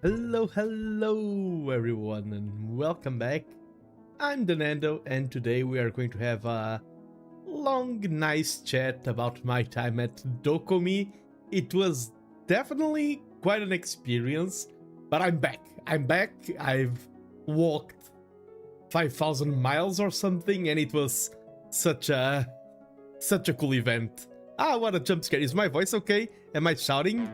Hello everyone, and welcome back. I'm TheNando, and today we are going to have a long, nice chat about my time at DoKomi. It was definitely quite an experience, but I'm back. I've walked 5,000 miles or something, and it was such a cool event. Ah, what a jump scare. Is my voice okay? Am I shouting?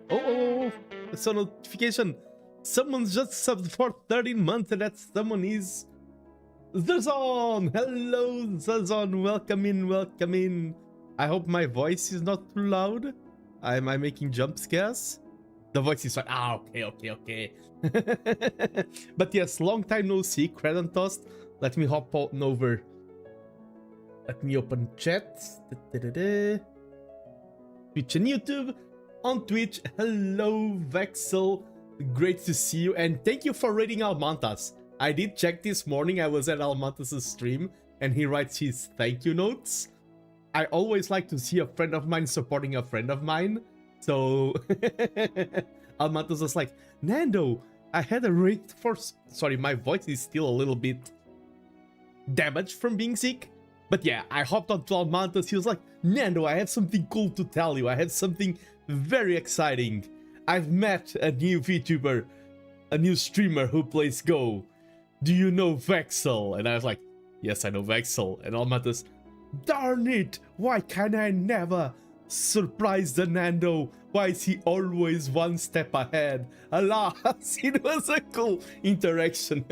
Oh, it's a notification. Someone's just subbed for 13 months, and that someone is Zazon. Hello, Zazon. Welcome in. I hope my voice is not too loud. Am I making jump scares? The voice is fine. Ah, okay. But yes, long time no see, Credit Toast. Let me hop on over. Let me open chat. Twitch and YouTube. On Twitch, hello Vexel, great to see you, and thank you for rating Almantas. I did check this morning, I was at Almantas' stream, and he writes his thank you notes. I always like to see a friend of mine supporting a friend of mine, so Almantas was like, Nando, I had a rate for... Sorry, my voice is still a little bit damaged from being sick. But yeah, I hopped onto Almantas, he was like, Nando, I have something cool to tell you, I have something very exciting. I've met a new VTuber, a new streamer who plays Go. Do you know Vexel? And I was like, yes, I know Vexel. And Almantas, darn it, why can I never Surprise TheNando. Why is he always one step ahead? Alas, it was a cool interaction.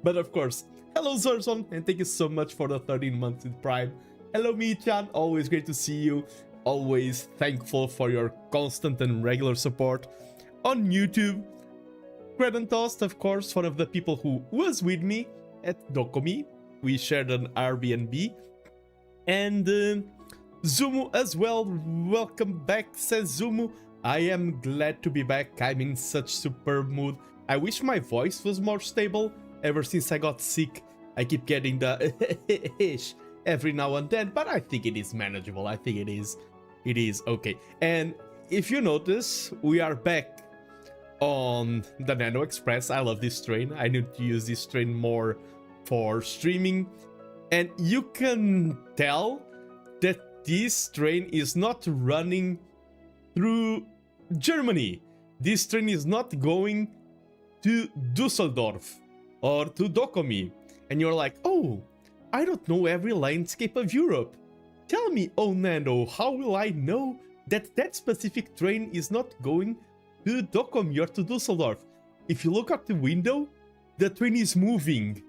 But of course, hello Zerzon, and thank you so much for the 13 months in Prime. Hello Michan, always great to see you. Always thankful for your constant and regular support on YouTube. Credentost, of course, one of the people who was with me at DoKomi. We shared an Airbnb. And Zumu as well. Welcome back, says Zumu. I am glad to be back. I'm in such superb mood. I wish my voice was more stable. Ever since I got sick, I keep getting the ish every now and then, but I think it is manageable. I think it is okay. And if you notice, we are back on the Nano Express. I love this train. I need to use this train more for streaming. And you can tell that this train is not running through Germany. This train is not going to Dusseldorf or to DoKomi. And you're like, oh, I don't know every landscape of Europe. Tell me, oh Nando, how will I know that that specific train is not going to DoKomi or to Dusseldorf? If you look out the window, the train is moving.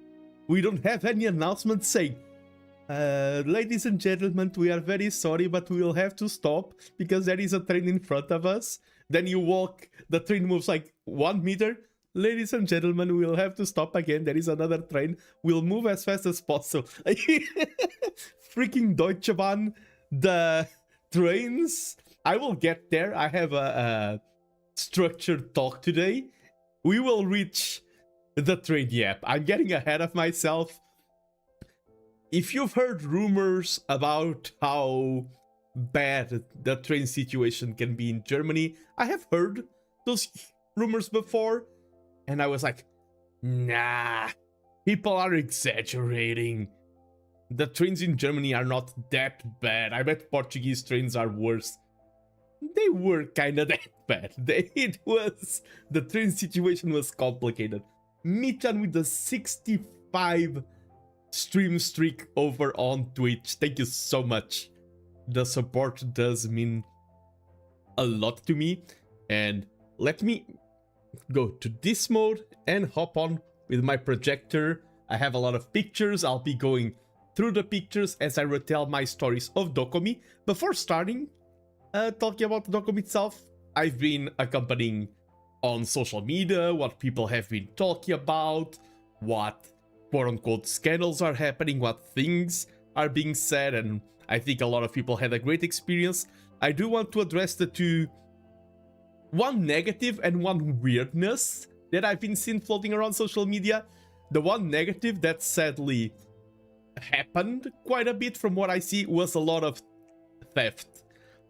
We don't have any announcement saying, ladies and gentlemen, we are very sorry, but we will have to stop because there is a train in front of us. Then you walk, the train moves like 1 meter. Ladies and gentlemen, we will have to stop again. There is another train. We'll move as fast as possible. Freaking Deutsche Bahn, the trains. I will get there. I have a structured talk today. We will reach the train. Yep, I'm getting ahead of myself. If you've heard rumors about how bad the train situation can be in Germany, I have heard those rumors before, and I was like, nah, people are exaggerating. The trains in Germany are not that bad. I bet Portuguese trains are worse. They were kind of that bad. The train situation was complicated. Michan with the 65 stream streak over on Twitch. Thank you so much. The support does mean a lot to me. And let me go to this mode and hop on with my projector. I have a lot of pictures. I'll be going through the pictures as I retell my stories of DoKomi. Before starting talking about DoKomi itself, I've been accompanying on social media what people have been talking about, what quote-unquote scandals are happening, what things are being said, and I think a lot of people had a great experience. I do want to address the two, one negative and one weirdness that I've been seeing floating around social media. The one negative that sadly happened quite a bit from what I see was a lot of theft.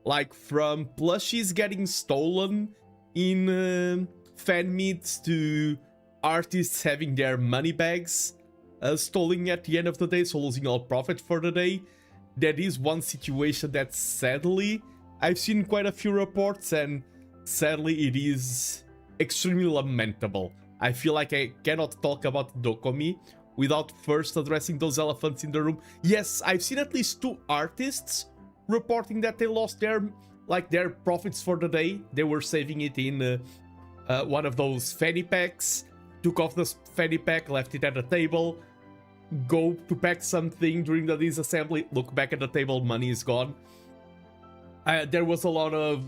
Like from plushies getting stolen in fan meets to artists having their money bags stolen at the end of the day, so losing all profit for the day. That is one situation that sadly I've seen quite a few reports, and sadly it is extremely lamentable. I feel like I cannot talk about DoKomi without first addressing those elephants in the room. Yes, I've seen at least 2 artists reporting that they lost their profits for the day. They were saving it in one of those fanny packs, took off the fanny pack, left it at the table, go to pack something during the disassembly, look back at the table, money is gone. There was a lot of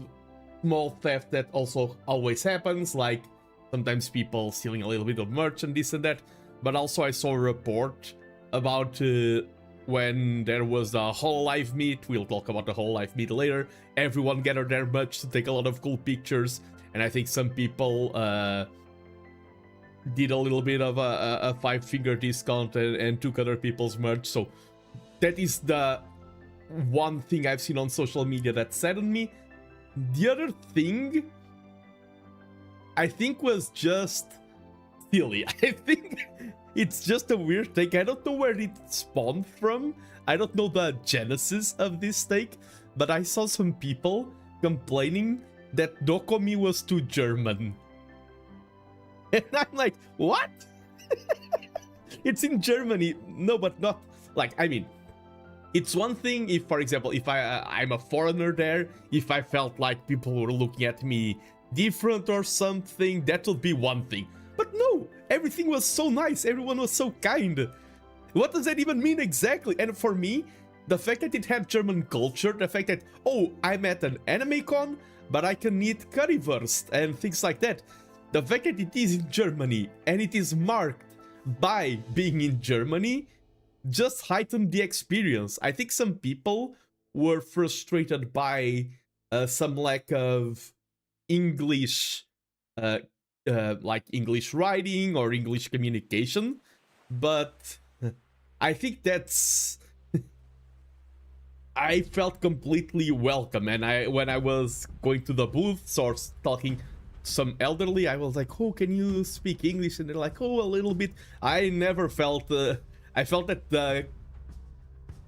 small theft that also always happens, like sometimes people stealing a little bit of merch and this and that. But also I saw a report about when there was the Hololive meet. We'll talk about the Hololive meet later. Everyone gathered their merch to take a lot of cool pictures, and I think some people did a little bit of a 5-finger discount and took other people's merch. So that is the one thing I've seen on social media that saddened me. The other thing I think was just silly. I think it's just a weird take. I don't know where it spawned from. I don't know the genesis of this take, but I saw some people complaining that DoKomi was too German. And I'm like, what? It's in Germany. No, but not, like, I mean, It's one thing if, for example, if I'm a foreigner there, if I felt like people were looking at me different or something, that would be one thing. But no, everything was so nice, everyone was so kind. What does that even mean exactly? And for me, the fact that it had German culture, the fact that, oh, I'm at an anime con, but I can eat currywurst and things like that. The fact that it is in Germany and it is marked by being in Germany just heightened the experience. I think some people were frustrated by some lack of English, like English writing or English communication, but I think that's... I felt completely welcome, and when I was going to the booths or talking to some elderly, I was like, oh, can you speak English? And they're like, oh, a little bit. I never felt... I felt that the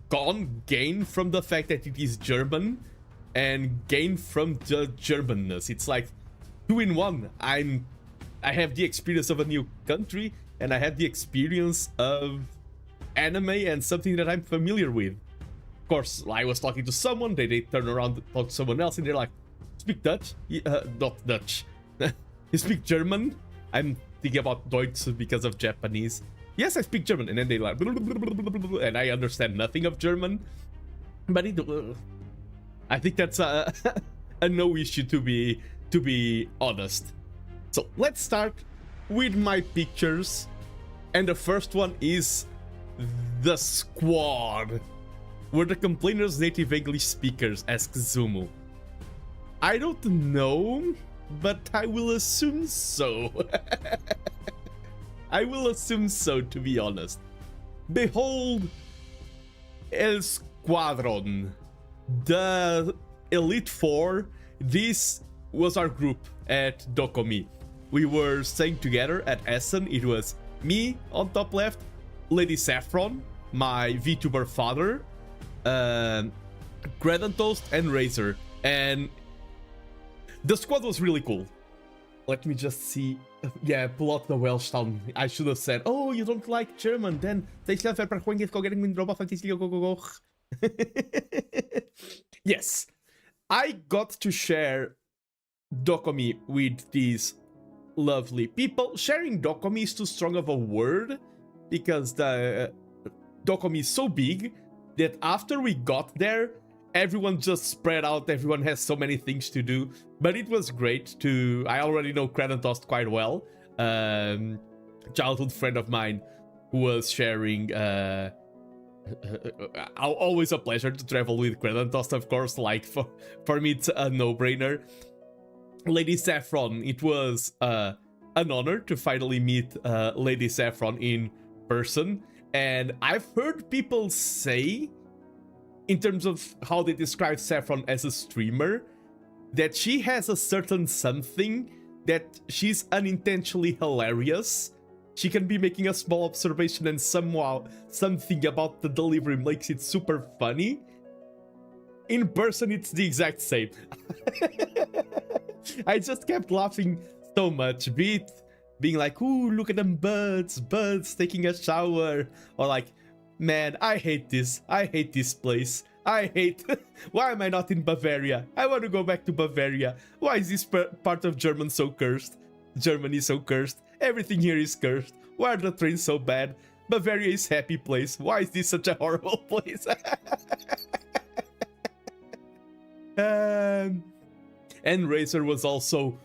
con gained from the fact that it is German and gained from the Germanness. It's like 2 in 1. I have the experience of a new country, and I have the experience of anime and something that I'm familiar with. Of course, I was talking to someone, they turn around and talk to someone else, and they're like, speak Dutch? Not Dutch. You speak German? I'm thinking about Deutsch because of Japanese. Yes, I speak German. And then they like, and I understand nothing of German. But I think that's a no issue, to be honest. So let's start with my pictures. And the first one is the squad. Were the complainers native English speakers? Asks Zumu. I don't know, but I will assume so. I will assume so, to be honest. Behold, El Squadron, the Elite Four. This was our group at DoKomi. We were staying together at Essen. It was me on top left, Lady Saffron, my VTuber father, Bread and Toast, and Razor. And the squad was really cool. Let me just see. Yeah, pull out the Welsh town. I should have said, oh, you don't like German, then yes, I got to share DoKomi with these lovely people. Sharing DoKomi is too strong of a word, because the DoKomi is so big that after we got there, everyone just spread out. Everyone has so many things to do, but it was great to... I already know Kradentost quite well. Childhood friend of mine who was sharing... always a pleasure to travel with Kradentost, of course. Like, for me, it's a no-brainer. Lady Saffron, it was an honor to finally meet Lady Saffron in person. And I've heard people say, in terms of how they describe Saffron as a streamer, that she has a certain something, that she's unintentionally hilarious. She can be making a small observation and somehow something about the delivery makes it super funny. In person, it's the exact same. I just kept laughing so much, be it being like, ooh, look at them birds taking a shower, or like, man, I hate this place. I hate... Why am I not in Bavaria? I want to go back to Bavaria. Why is this part of Germany so cursed? Germany so cursed. Everything here is cursed. Why are the trains so bad? Bavaria is happy place. Why is this such a horrible place? And Razor was also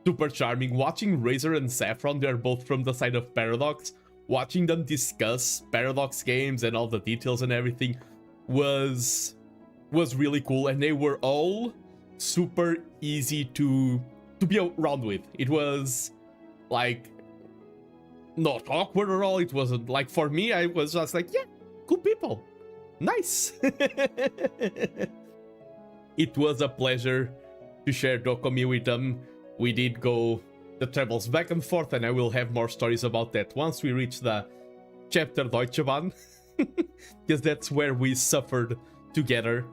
super charming. Watching Razor and Saffron, they're both from the side of Paradox. Watching them discuss Paradox games and all the details and everything was really cool, and they were all super easy to be around with. It was like not awkward at all. It wasn't like, for me, I was just like, yeah, cool people, nice. It was a pleasure to share DoKomi with them. We did go the travels back and forth, and I will have more stories about that once we reach the chapter Deutsche Bahn, because that's where we suffered together.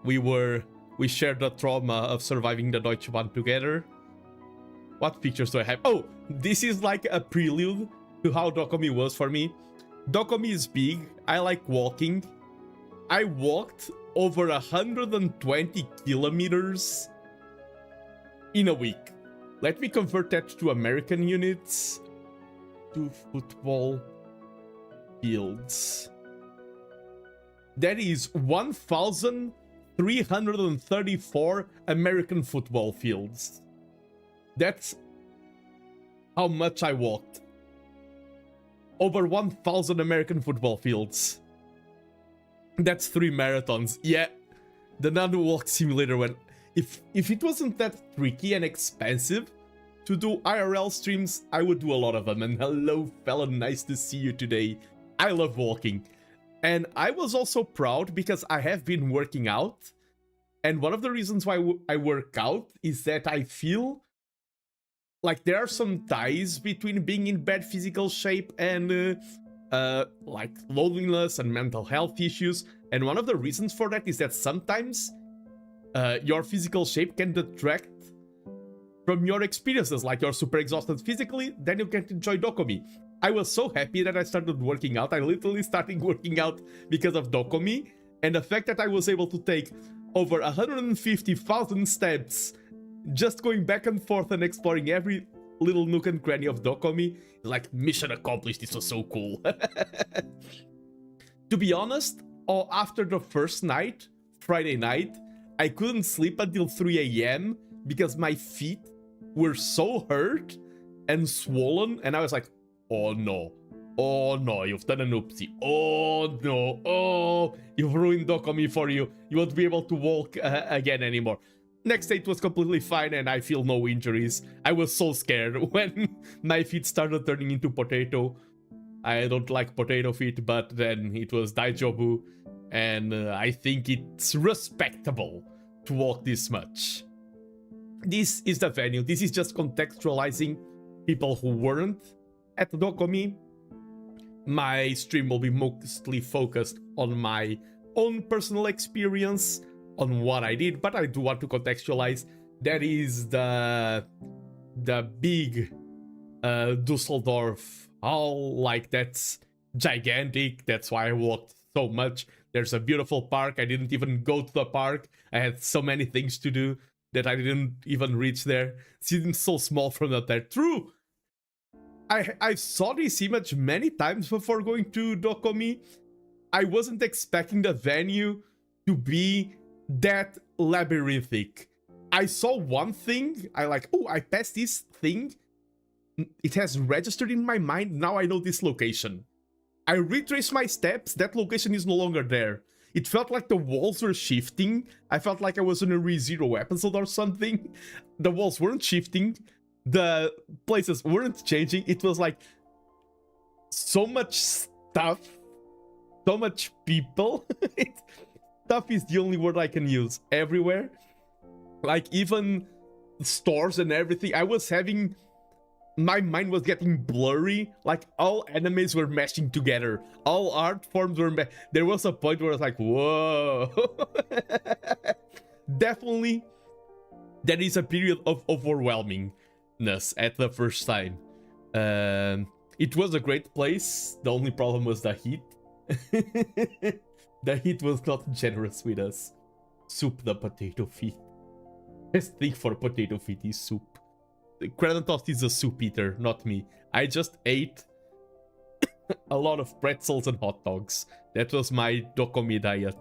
We shared the trauma of surviving the Deutsche Bahn together. What pictures do I have? Oh, this is like a prelude to how DoKomi was for me. DoKomi is big. I like walking. I walked over 120 kilometers in a week. Let me convert that to American units. 2 football fields. That is 1,334 American football fields. That's how much I walked. Over 1,000 American football fields. That's 3 marathons. Yeah, the TheNando Walk Simulator, when if it wasn't that tricky and expensive to do IRL streams, I would do a lot of them. And hello, fella, nice to see you today. I love walking. And I was also proud because I have been working out. And one of the reasons why I work out is that I feel like there are some ties between being in bad physical shape and like loneliness and mental health issues. And one of the reasons for that is that sometimes your physical shape can detract from your experiences. Like you're super exhausted physically, then you can't enjoy DoKomi. I was so happy that I started working out. I literally started working out because of DoKomi, and the fact that I was able to take over 150,000 steps just going back and forth and exploring every little nook and cranny of DoKomi, like, mission accomplished. This was so cool. To be honest, after the first night, Friday night, I couldn't sleep until 3 a.m. because my feet were so hurt and swollen, and I was like, oh no, you've done an oopsie, oh no, oh, you've ruined DoKomi for you, you won't be able to walk again anymore. Next day it was completely fine and I feel no injuries. I was so scared when my feet started turning into potato. I don't like potato feet, but then it was daijobu, and I think it's respectable to walk this much. This is the venue. This is just contextualizing people who weren't at DoKomi. My stream will be mostly focused on my own personal experience, on what I did, but I do want to contextualize. That is the big Dusseldorf hall. Like, that's gigantic. That's why I walked so much. There's a beautiful park. I didn't even go to the park. I had so many things to do that I didn't even reach there. It seems so small from up there. True. I saw this image many times before going to DoKomi. I wasn't expecting the venue to be that labyrinthic. I saw one thing, I passed this thing, it has registered in my mind, now I know this location. I retraced my steps, that location is no longer there. It felt like the walls were shifting. I felt like I was in a ReZero episode or something. The walls weren't shifting, the places weren't changing. It was like so much stuff, so much people. Stuff is the only word I can use. Everywhere. Like, even stores and everything. I was having... My mind was getting blurry. Like, all animes were meshing together. All art forms were... There was a point where I was like, whoa. Definitely, there is a period of overwhelmingness at the first time. It was a great place. The only problem was the heat. The heat was not generous with us. Soup the potato feet. Best thing for potato feet is soup. Kranotost is a soup eater, not me. I just ate a lot of pretzels and hot dogs. That was my DoKomi diet.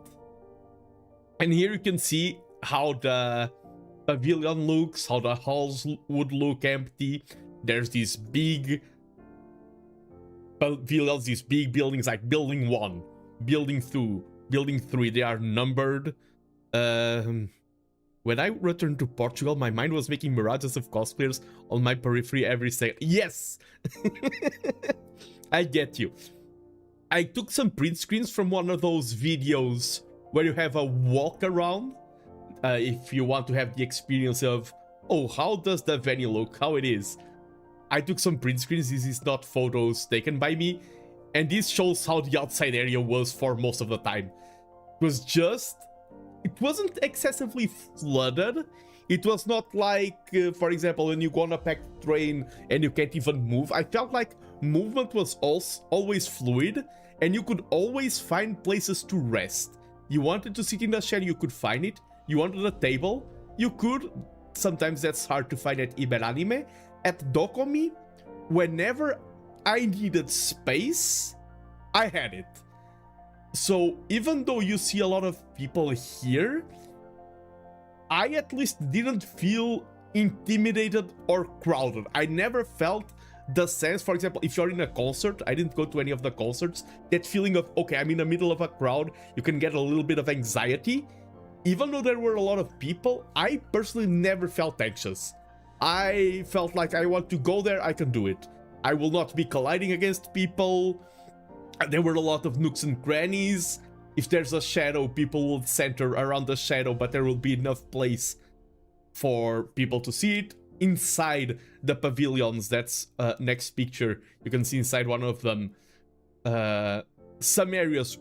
And here you can see how the pavilion looks, how the halls would look empty. There's these big pavilions, these big buildings, like building 1, building 2, building 3, they are numbered. When I returned to Portugal, my mind was making mirages of cosplayers on my periphery every second. Yes! I get you. I took some print screens from one of those videos where you have a walk around. If you want to have the experience of, oh, how does the venue look, how it is. I took some print screens. This is not photos taken by me. And this shows how the outside area was for most of the time. It wasn't excessively flooded. It was not like, for example, when you go on a packed train and you can't even move. I felt like movement was always fluid, and you could always find places to rest. You wanted to sit in the chair, you could find it. You wanted a table, you could. Sometimes that's hard to find at Iberanime. At DoKomi, whenever I needed space, I had it. So even though you see a lot of people here, I at least didn't feel intimidated or crowded. I never felt the sense, for example, if you're in a concert, I didn't go to any of the concerts, that feeling of, okay, I'm in the middle of a crowd, you can get a little bit of anxiety. Even though there were a lot of people, I personally never felt anxious. I felt like I want to go there, I can do it. I will not be colliding against people. There were a lot of nooks and crannies. If there's a shadow, people will center around the shadow, but there will be enough place for people to see it. Inside the pavilions, that's next picture, you can see inside one of them, some areas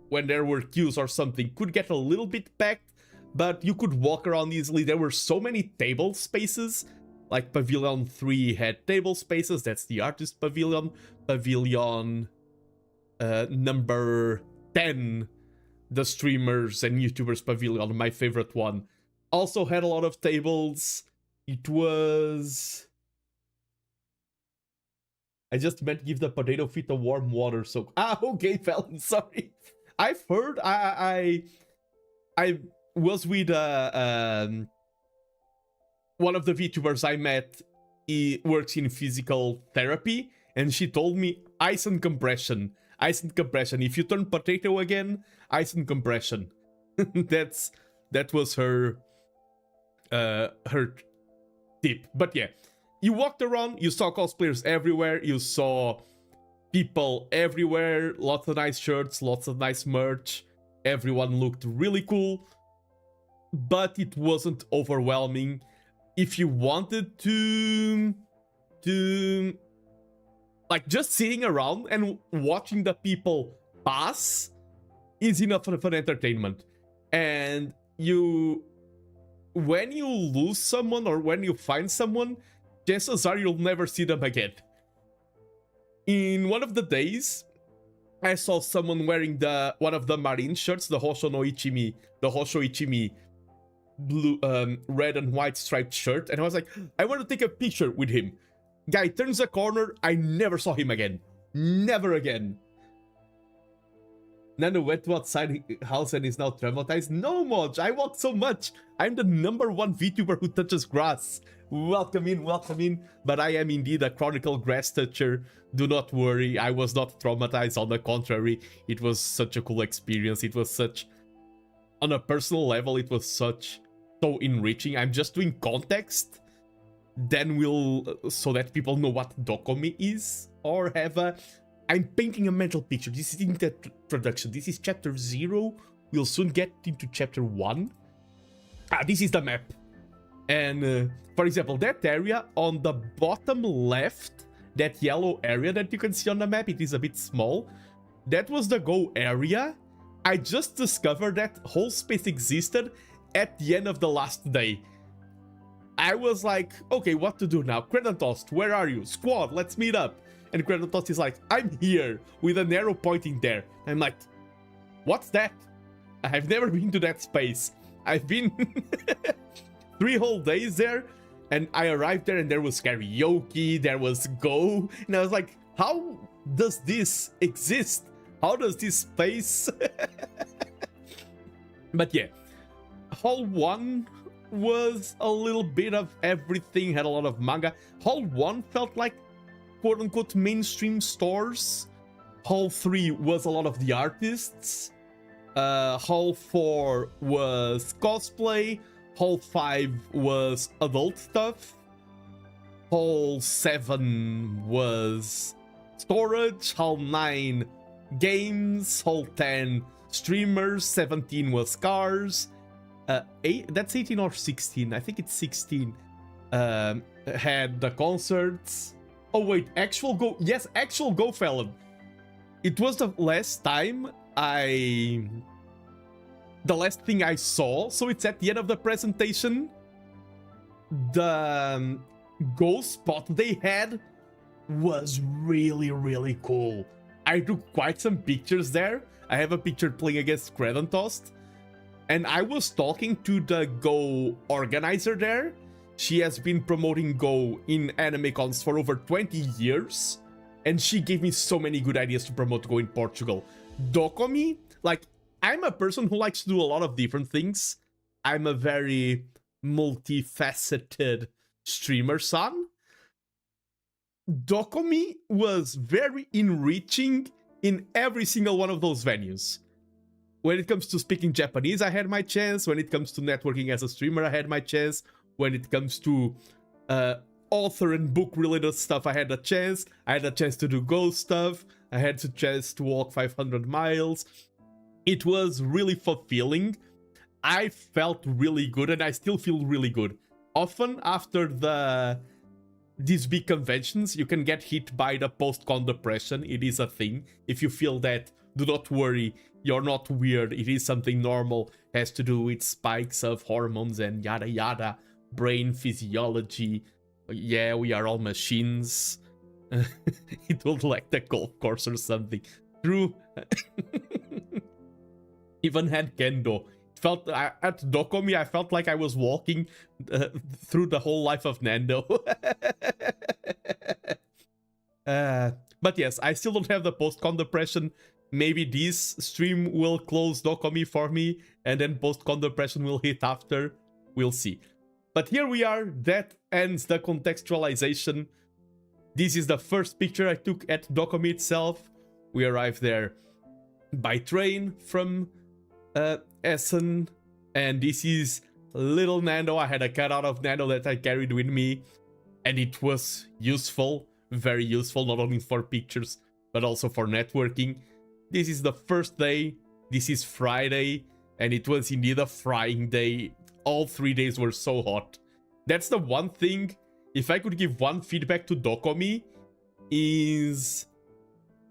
when there were queues or something could get a little bit packed, but you could walk around easily. There were so many table spaces, like Pavilion 3 had table spaces, that's the artist pavilion. Pavilion number 10, the streamers and YouTubers pavilion, my favorite one, also had a lot of tables. It was... I just meant give the potato feet a warm water soak. Ah, okay, Felon, sorry. I've heard, I was with one of the VTubers I met. He works in physical therapy, and she told me ice and compression. Ice and compression. If you turn potato again, ice and compression. That was her her tip. But yeah, you walked around, you saw cosplayers everywhere, you saw people everywhere, lots of nice shirts, lots of nice merch, everyone looked really cool, but it wasn't overwhelming. If you wanted to like, just sitting around and watching the people pass is enough of an entertainment. And when you lose someone or when you find someone, chances are you'll never see them again. In one of the days, I saw someone wearing one of the marine shirts, the Hosho Ichimi blue, red and white striped shirt, and I was like, I want to take a picture with him. Guy turns a corner, I never saw him again. Never again. Nano went to outside house and is now traumatized. No, Moj, I walk so much. I'm the #1 VTuber who touches grass. Welcome in. But I am indeed a chronicle grass toucher. Do not worry, I was not traumatized. On the contrary, it was such a cool experience. It was such... On a personal level, it was so enriching. I'm just doing context. Then so that people know what DoKomi is, or have a... I'm painting a mental picture. This is in the introduction. This is chapter 0. We'll soon get into chapter 1. This is the map. And, for example, that area on the bottom left, that yellow area that you can see on the map, it is a bit small. That was the Go area. I just discovered that whole space existed at the end of the last day. I was like, okay, what to do now? Kredantost, where are you? Squad, let's meet up. And Kredantost is like, I'm here, with an arrow pointing there. I'm like, what's that? I've never been to that space. I've been 3 whole days there, and I arrived there and there was karaoke, there was Go, and I was like, how does this exist? How does this space... But yeah, Hall 1 was a little bit of everything, had a lot of manga. Hall 1 felt like quote-unquote mainstream stores. Hall 3 was a lot of the artists. Hall 4 was cosplay. Hall 5 was adult stuff. Hall 7 was storage. Hall 9 games. Hall 10 streamers. 17 was cars. That's 18 or 16. I think it's 16. Had the concerts. Oh wait, actual Go. Yes, actual Go Felon. It was the last time the last thing I saw. So it's at the end of the presentation. The Go spot they had was really, really cool. I took quite some pictures there. I have a picture playing against Credentost, and I was talking to the Go organizer there. She has been promoting Go in anime cons for over 20 years, and she gave me so many good ideas to promote Go in Portugal. DoKomi, like, I'm a person who likes to do a lot of different things. I'm a very multifaceted streamer son. DoKomi was very enriching in every single one of those venues. When it comes to speaking Japanese, I had my chance. When it comes to networking as a streamer, I had my chance. When it comes to author and book related stuff, I had a chance. I had a chance to do Go stuff. I had a chance to walk 500 miles. It was really fulfilling. I felt really good, and I still feel really good. Often after these big conventions, you can get hit by the post-con depression. It is a thing. If you feel that, do not worry. You're not weird. It is something normal. It has to do with spikes of hormones and yada yada. Brain physiology. Yeah, we are all machines. It looked like the golf course or something. True. Even had kendo. Felt at DoKomi, I felt like I was walking through the whole life of Nando. But yes, I still don't have the post-con depression. Maybe this stream will close DoKomi for me, and then post-con depression will hit after. We'll see. But here we are. That ends the contextualization. This is the first picture I took at DoKomi itself. We arrived there by train from Essen, and this is little Nando. I had a cutout of Nando that I carried with me, and it was useful, very useful, not only for pictures but also for networking. This is the first day. This is Friday, and it was indeed a frying day. All 3 days were so hot. That's the one thing, if I could give one feedback to DoKomi, is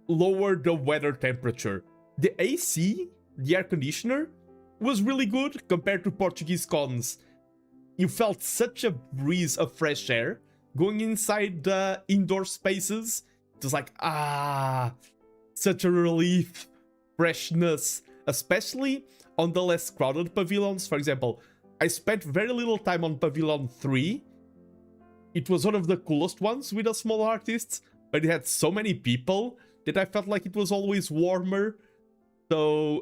lower the weather temperature. The AC, the air conditioner, was really good compared to Portuguese cons. You felt such a breeze of fresh air going inside the indoor spaces. It was like, such a relief, freshness, especially on the less crowded pavilions. For example, I spent very little time on Pavilion 3. It was one of the coolest ones with the small artists, but it had so many people that I felt like it was always warmer. So...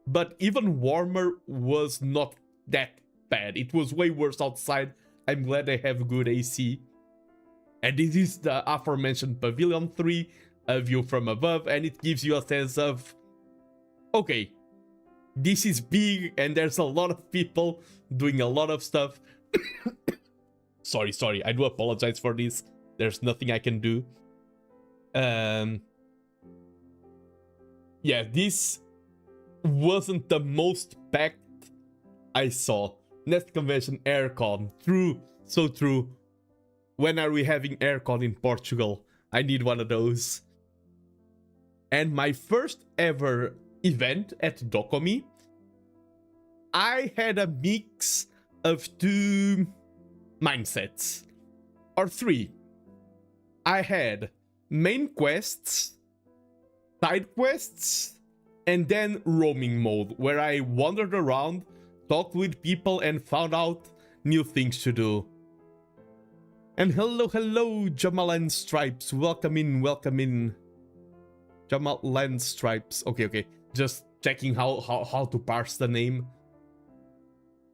But even warmer was not that bad. It was way worse outside. I'm glad they have good AC. And this is the aforementioned Pavilion 3, a view from above, and it gives you a sense of, okay, this is big and there's a lot of people doing a lot of stuff. Sorry, I do apologize for this. There's nothing I can do. Yeah, this wasn't the most packed I saw. Next convention, aircon. True, so true. When are we having aircon in Portugal? I need one of those. And my first ever event at DoKomi, I had a mix of two mindsets. Or three. I had main quests, side quests, and then roaming mode, where I wandered around, talked with people, and found out new things to do. And hello, Jamalan Stripes. Welcome in. Jamalan Stripes. Okay. Just checking how to parse the name.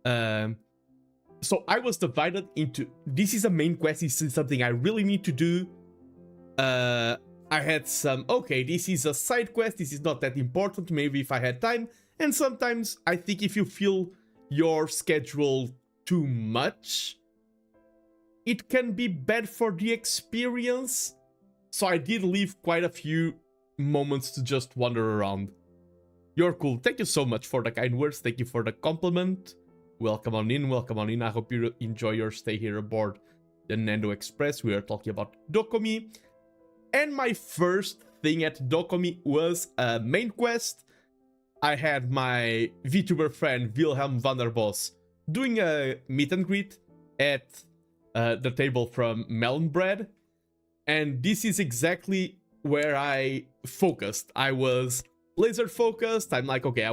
So I was divided into... This is a main quest. This is something I really need to do. I had some, okay, this is a side quest, this is not that important, maybe if I had time. And sometimes I think if you feel your schedule too much, it can be bad for the experience. So I did leave quite a few moments to just wander around. You're cool. Thank you so much for the kind words. Thank you for the compliment. Welcome on in. I hope you enjoy your stay here aboard the Nando Express. We are talking about DoKomi. And my first thing at DoKomi was a main quest. I had my VTuber friend Wilhelm van der Bos doing a meet and greet at the table from Melon Bread. And this is exactly where I focused. I was laser focused. I'm like, okay,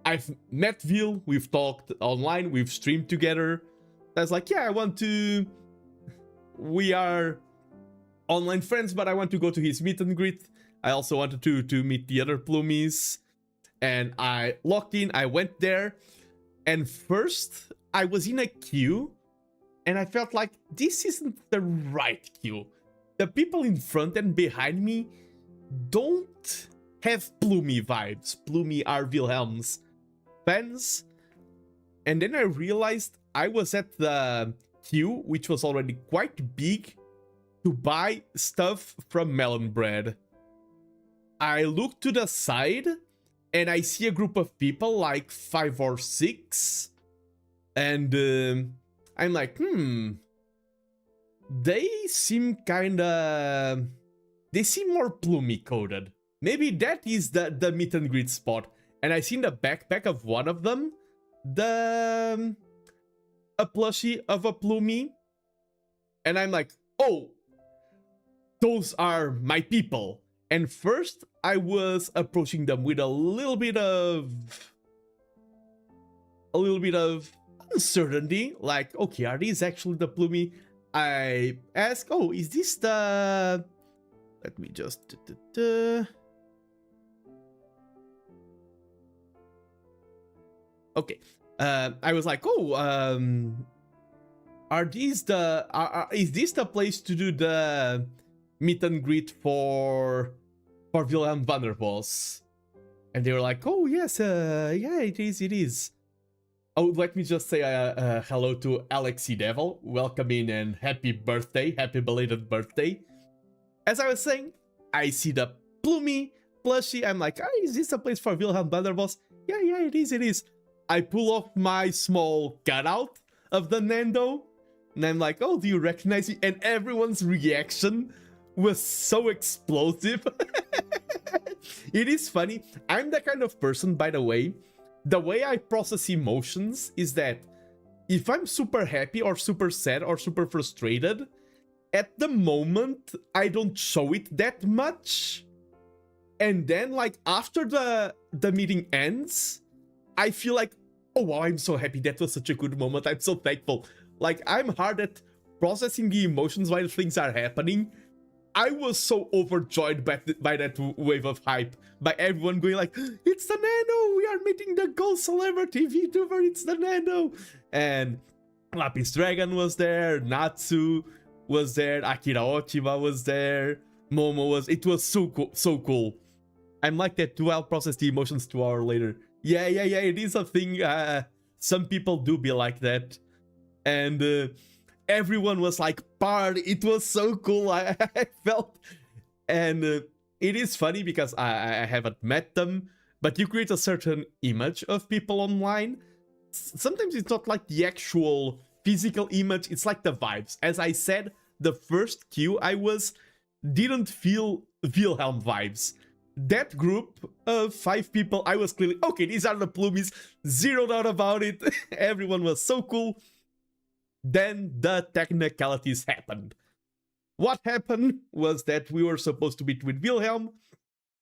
I've met Vil, we've talked online, we've streamed together. I was like, yeah, we are online friends, but I want to go to his meet and greet. I also wanted to meet the other Plumies. And I logged in, I went there. And first, I was in a queue. And I felt like this isn't the right queue. The people in front and behind me don't have Plumie vibes. Plumie are Wilhelm's fans. And then I realized I was at the queue, which was already quite big, to buy stuff from Melon Bread. I look to the side and I see a group of people, like 5 or 6. And I'm like, they seem kinda... They seem more Plumie coded. Maybe that is the meet and greet spot. And I seen the backpack of one of them. A plushie of a Plumie. And I'm like, oh, those are my people. And first, I was approaching them with a little bit of uncertainty. Like, okay, are these actually the Plumie? I ask, oh, is this the... Let me just... Okay. I was like, oh, are these the... is this the place to do the meet and greet for Wilhelm Vanderboss? And they were like, oh, yes, yeah, it is. Oh, let me just say hello to Alexi Devil. Welcome in and happy birthday, happy belated birthday. As I was saying, I see the Plumie plushie. I'm like, oh, is this a place for Wilhelm Vanderboss? Yeah, it is. I pull off my small cutout of TheNando, and I'm like, oh, do you recognize me? And everyone's reaction was so explosive. It is funny. I'm the kind of person, by the way I process emotions is that if I'm super happy or super sad or super frustrated, at the moment, I don't show it that much. And then, like, after the meeting ends, I feel like, oh wow, I'm so happy. That was such a good moment. I'm so thankful. Like, I'm hard at processing the emotions while things are happening. I was so overjoyed by that wave of hype, by everyone going like, it's TheNando, we are meeting the ghost celebrity VTuber, it's TheNando. And Lapis Dragon was there, Natsu was there, Akira Ochiba was there, Momo was... It was so cool. I'm like that too, I'll process the emotions 2 hours later. Yeah, it is a thing. Some people do be like that. And everyone was like, party. It was so cool. I felt... And it is funny because I haven't met them, but you create a certain image of people online. Sometimes it's not like the actual physical image, it's like the vibes. As I said, the first queue I was didn't feel Wilhelm vibes. That group of 5 people, I was clearly, okay, these are the Plumies, zero doubt about it. Everyone was so cool. Then the technicalities happened. What happened was that we were supposed to meet with Wilhelm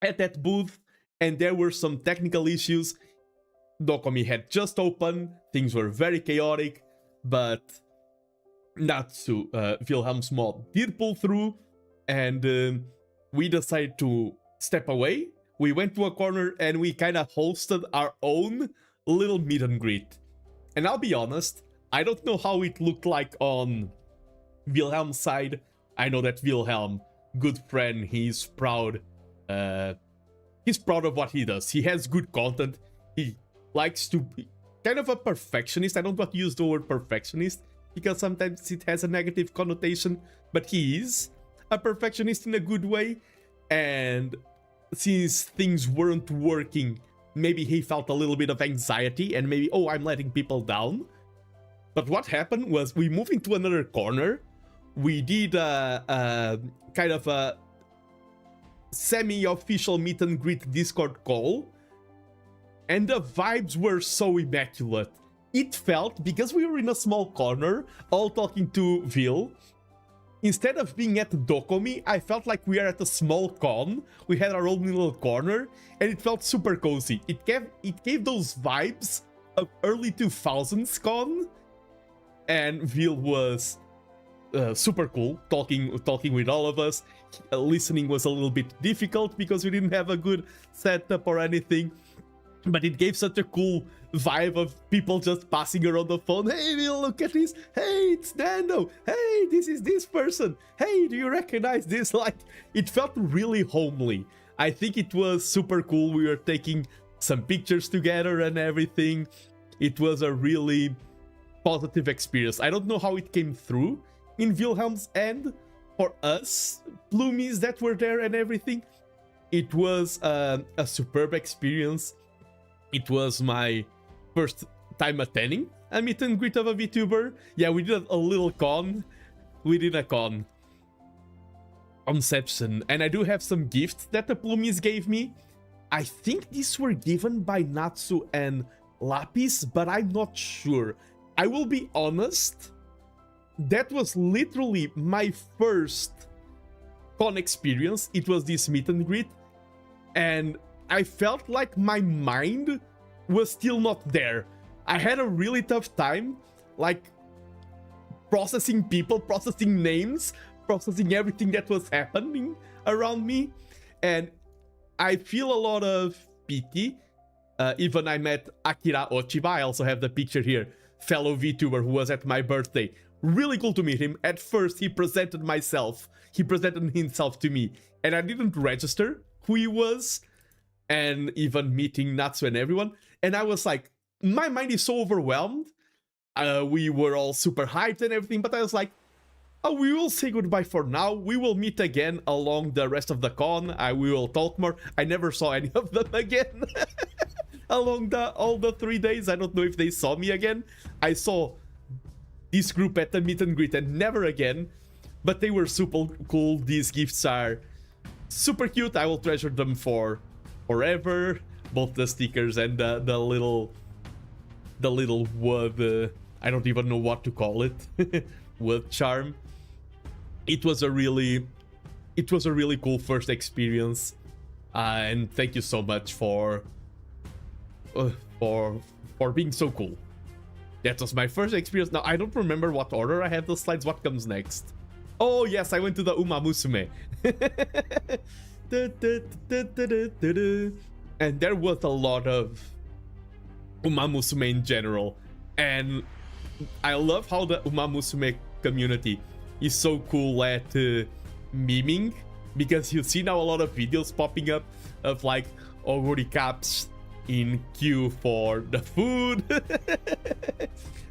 at that booth, and there were some technical issues. DoKomi had just opened, things were very chaotic, but Natsu, Wilhelm's mod, did pull through, and we decided to step away. We went to a corner and we kind of hosted our own little meet and greet. And I'll be honest, I don't know how it looked like on Wilhelm's side. I know that Wilhelm, good friend, he's proud. He's proud of what he does. He has good content. He likes to be kind of a perfectionist. I don't want to use the word perfectionist because sometimes it has a negative connotation, but he is a perfectionist in a good way. And since things weren't working, maybe he felt a little bit of anxiety and maybe, oh, I'm letting people down. But what happened was we moved into another corner. We did a kind of a semi-official meet and greet Discord call. And the vibes were so immaculate. It felt, because we were in a small corner, all talking to Vil, instead of being at DoKomi, I felt like we are at a small con. We had our own little corner, and it felt super cozy. It gave those vibes of early 2000s con, and Vil was super cool, talking with all of us. Listening was a little bit difficult because we didn't have a good setup or anything, but it gave such a cool vibe of people just passing around the phone. Hey, Will, look at this. Hey, it's Nando. Hey, this is this person. Hey, do you recognize this? Like, it felt really homely. I think it was super cool. We were taking some pictures together and everything. It was a really positive experience. I don't know how it came through in Wilhelm's end for us Plumies that were there and everything. It was a superb experience. It was my first time attending a meet and greet of a VTuber. Yeah, we did a little con. We did a conception, and I do have some gifts that the Plumies gave me. I think these were given by Natsu and Lapis, but I'm not sure. I will be honest, that was literally my first con experience. It was this meet and greet, and I felt like my mind was still not there. I had a really tough time, like, processing people, processing names, processing everything that was happening around me, and I feel a lot of pity. Even I met Akira Ochiba, I also have the picture here, fellow VTuber who was at my birthday. Really cool to meet him. At first, he presented himself to me, and I didn't register who he was, and even meeting Natsu and everyone, and I was like, my mind is so overwhelmed. We were all super hyped and everything, but I was like, oh, we will say goodbye for now. We will meet again along the rest of the con. We will talk more. I never saw any of them again along all the 3 days. I don't know if they saw me again. I saw this group at the meet and greet and never again, but they were super cool. These gifts are super cute. I will treasure them for forever. Both the stickers and the little wood, I don't even know what to call it, wood charm. It was a really cool first experience, and thank you so much for being so cool. That was my first experience. Now, I don't remember what order I have the slides. What comes next? Oh, yes, I went to the Uma Musume. And there was a lot of Uma Musume in general. And I love how the Uma Musume community is so cool at memeing. Because you see now a lot of videos popping up of like Oguri Caps in queue for the food.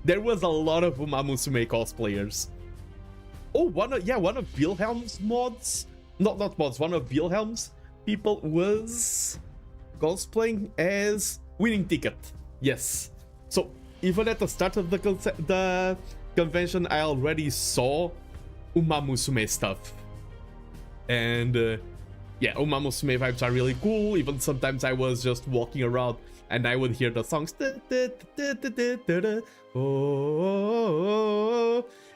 There was a lot of Uma Musume cosplayers. Oh, one of Wilhelm's mods, not mods, one of Wilhelm's people was cosplaying as Winning Ticket. Yes. So even at the start of the convention, I already saw Uma Musume stuff. And yeah, Uma Musume vibes are really cool. Even sometimes I was just walking around and I would hear the songs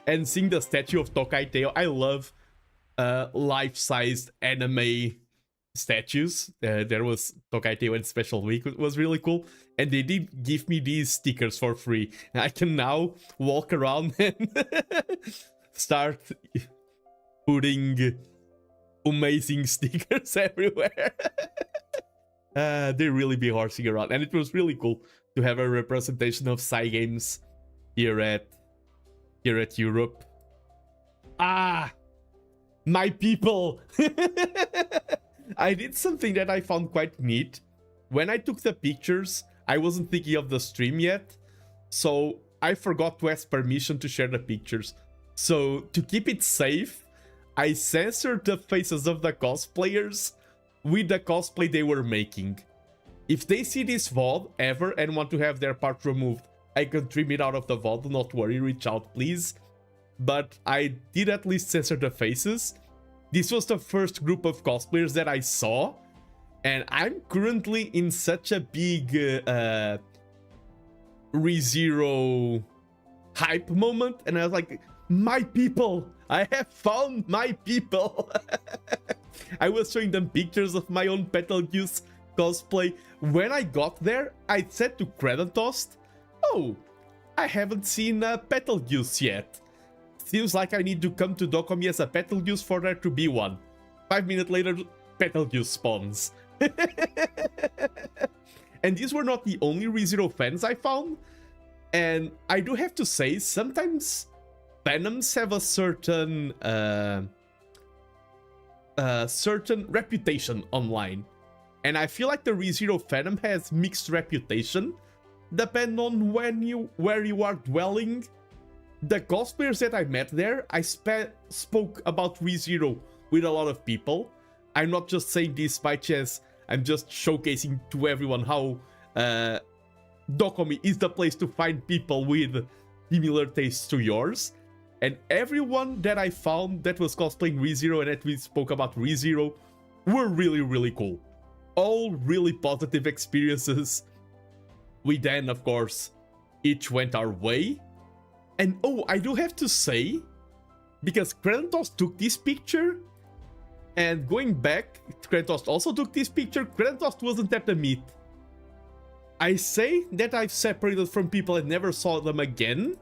and sing the statue of Tokai Teo. I love life-sized anime statues. There was Tokai Teo and Special Week. It was really cool. And they did give me these stickers for free. I can now walk around and start putting amazing stickers everywhere. They really be horsing around, and it was really cool to have a representation of Psy Games here at Europe. My people. I did something that I found quite neat. When I took the pictures, I wasn't thinking of the stream yet, so I forgot to ask permission to share the pictures. So to keep it safe, I censored the faces of the cosplayers with the cosplay they were making. If they see this VOD ever and want to have their part removed, I can trim it out of the VOD, do not worry, reach out please. But I did at least censor the faces. This was the first group of cosplayers that I saw, and I'm currently in such a big ReZero hype moment, and I was like, my people! I have found my people! I was showing them pictures of my own Betelgeuse cosplay. When I got there, I said to Kradentost, oh, I haven't seen a Betelgeuse yet. Seems like I need to come to DoKomi as a Betelgeuse for there to be one. 5 minutes later, Betelgeuse spawns. And these were not the only ReZero fans I found. And I do have to say, sometimes fandoms have a certain reputation online. And I feel like the ReZero fandom has mixed reputation, depending on where you are dwelling. The cosplayers that I met there, I spoke about ReZero with a lot of people. I'm not just saying this by chance, I'm just showcasing to everyone how DoKomi is the place to find people with similar tastes to yours. And everyone that I found that was cosplaying ReZero and that we spoke about ReZero were really, really cool. All really positive experiences. We then, of course, each went our way. And oh, I do have to say, because Kradentost took this picture, and going back, Kradentost also took this picture, Kradentost wasn't at the meet. I say that I've separated from people and never saw them again.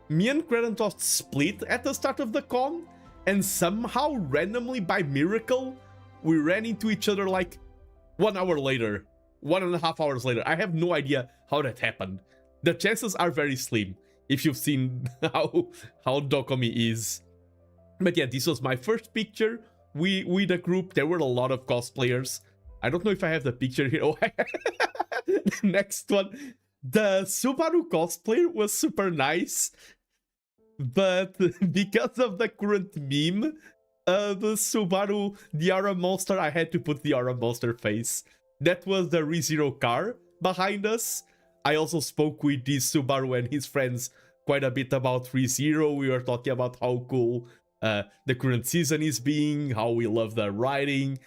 Me and Kradentost split at the start of the con, and somehow, randomly, by miracle, we ran into each other like 1 hour later, 1.5 hours later. I have no idea how that happened. The chances are very slim, if you've seen how DoKomi is. But yeah, this was my first picture with the group. There were a lot of cosplayers. I don't know if I have the picture here. Oh, the next one. The Subaru cosplayer was super nice, but because of the current meme, the Subaru, the Aura Monster, I had to put the Aura Monster face. That was the ReZero car behind us. I also spoke with this Subaru and his friends quite a bit about ReZero. We were talking about how cool the current season is being, how we love the writing,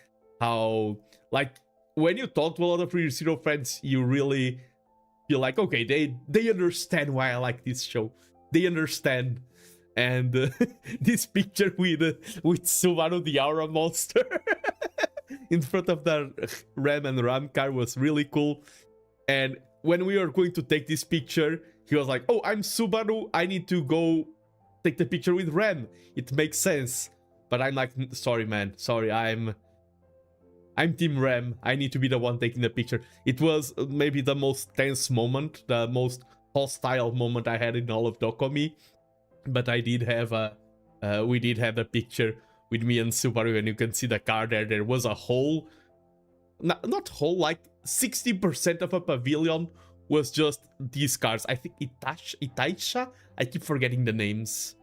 how, like, when you talk to a lot of ReZero friends, you really feel like, okay, they understand why I like this show. They understand. And this picture with Subaru the Aura Monster in front of the Ram and Ram car was really cool. And when we were going to take this picture, he was like, oh, I'm Subaru, I need to go take the picture with Ram. It makes sense. But I'm like, sorry, man, sorry, I'm Team Ram. I need to be the one taking the picture. It was maybe the most tense moment, the most hostile moment I had in all of DoKomi. But I did have we did have a picture with me and Subaru, and you can see the car there. There was a hole, not whole, like 60% of a pavilion was just these cars. I think Itaisha? I keep forgetting the names.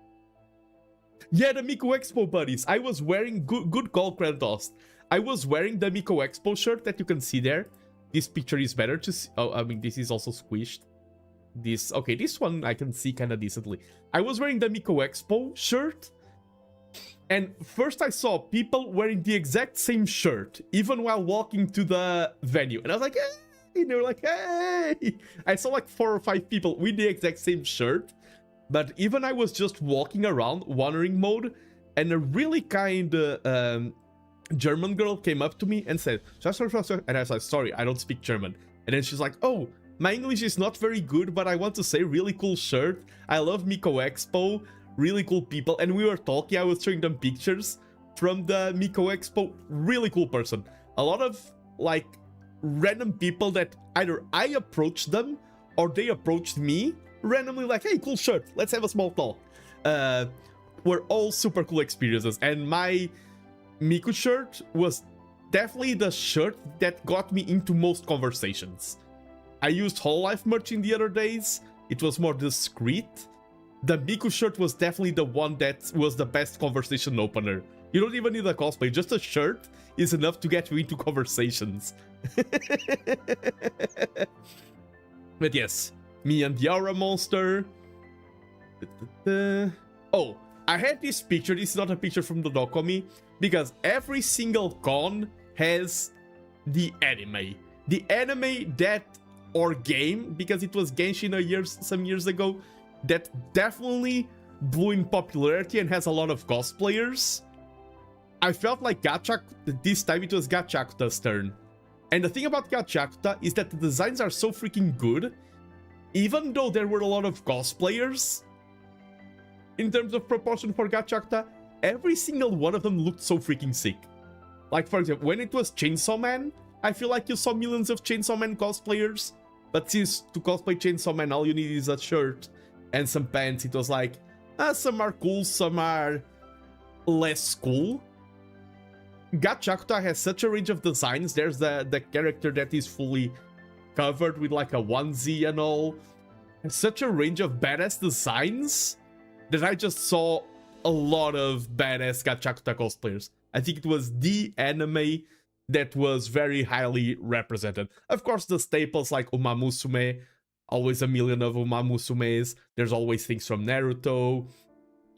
Yeah, the Miko Expo buddies. I was wearing, good call, Kradentost. I was wearing the Miko Expo shirt that you can see there. This picture is better to see. Oh, I mean, this is also squished. This, okay, this one I can see kind of decently. I was wearing the Miko Expo shirt, and first I saw people wearing the exact same shirt, even while walking to the venue. And I was like, hey! And they were like, hey! I saw like 4 or 5 people with the exact same shirt, but even I was just walking around, wandering mode, and a really kind German girl came up to me and said, and I was like, sorry, I don't speak German. And then she's like, oh, my English is not very good, but I want to say really cool shirt. I love Miko Expo, really cool people. And we were talking, I was showing them pictures from the Miko Expo. Really cool person. A lot of like random people that either I approached them or they approached me randomly, like, hey, cool shirt, let's have a small talk. Were all super cool experiences. And my Miku shirt was definitely the shirt that got me into most conversations. I used Hololive merch in the other days. It was more discreet. The Miku shirt was definitely the one that was the best conversation opener. You don't even need a cosplay, just a shirt is enough to get you into conversations. But yes, me and the Aura Monster. Oh, I had this picture. This is not a picture from the DoKomi, because every single con has the anime. The anime that, or game, because it was Genshin some years ago, that definitely blew in popularity and has a lot of cosplayers, I felt like this time it was Gachakuta's turn. And the thing about Gachakuta is that the designs are so freaking good, even though there were a lot of cosplayers, in terms of proportion for Gachakuta, every single one of them looked so freaking sick. Like, for example, when it was Chainsaw Man, I feel like you saw millions of Chainsaw Man cosplayers, but since to cosplay Chainsaw Man all you need is a shirt and some pants, it was like, some are cool, some are less cool. Gachakuta has such a range of designs. There's the character that is fully covered with like a onesie and all. Such a range of badass designs that I just saw a lot of badass Gachakuta cosplayers. I think it was the anime that was very highly represented. Of course, the staples like Uma Musume, always a million of Uma Musumes. There's always things from Naruto,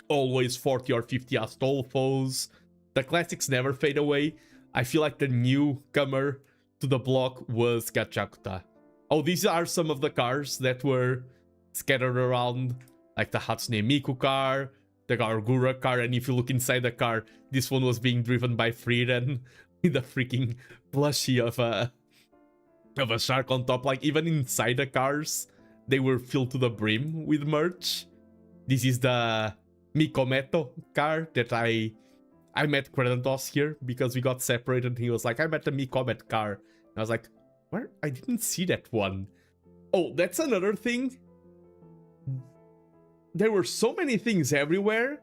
always 40 or 50 Astolfos. The classics never fade away. I feel like the newcomer to the block was Gachakuta. Oh, these are some of the cars that were scattered around, like the Hatsune Miku car, the Gargura car, and if you look inside the car, this one was being driven by Frieren with a freaking plushie of a shark on top. Like, even inside the cars, they were filled to the brim with merch. This is the Mikometo car that I met Kratos here because we got separated and he was like, I met the Mikomet car. And I was like, where? I didn't see that one. Oh, that's another thing. There were so many things everywhere.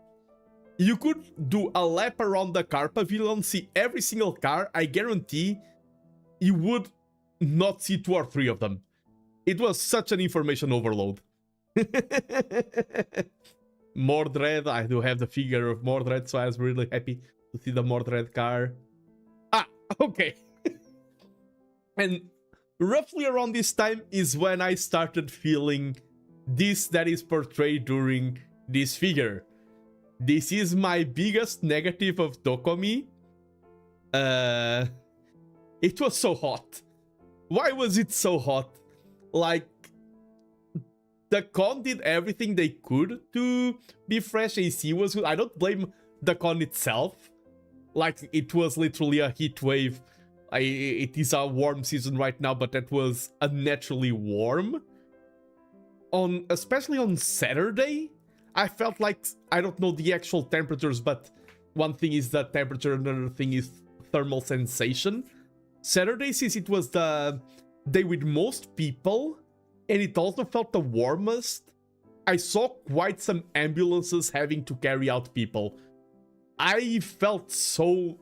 You could do a lap around the car pavilion, see every single car. I guarantee you would not see 2 or 3 of them. It was such an information overload. Mordred, I do have the figure of Mordred, so I was really happy to see the Mordred car. Ah, okay. And roughly around this time is when I started feeling this that is portrayed during this figure. This is my biggest negative of DoKomi. It was so hot. Why was it so hot? Like, the con did everything they could to be fresh. AC was good. I don't blame the con itself. Like, it was literally a heat wave. It is a warm season right now, but that was unnaturally warm. Especially on Saturday, I felt like, I don't know the actual temperatures, but one thing is the temperature, another thing is thermal sensation. Saturday, since it was the day with most people, and it also felt the warmest, I saw quite some ambulances having to carry out people. I felt so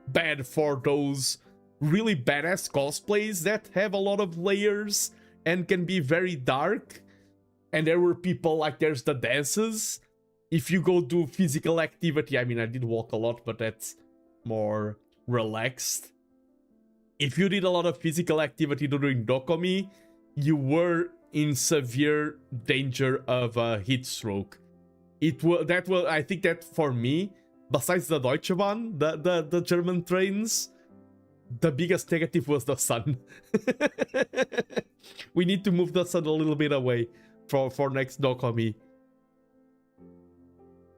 bad for those really badass cosplays that have a lot of layers and can be very dark. And there were people like, there's the dances. If you go do physical activity, I mean, I did walk a lot, but that's more relaxed. If you did a lot of physical activity during DoKomi, you were in severe danger of a heat stroke. I think that for me, besides the Deutsche Bahn, the German trains, the biggest negative was the sun. We need to move the sun a little bit away for next DoKomi.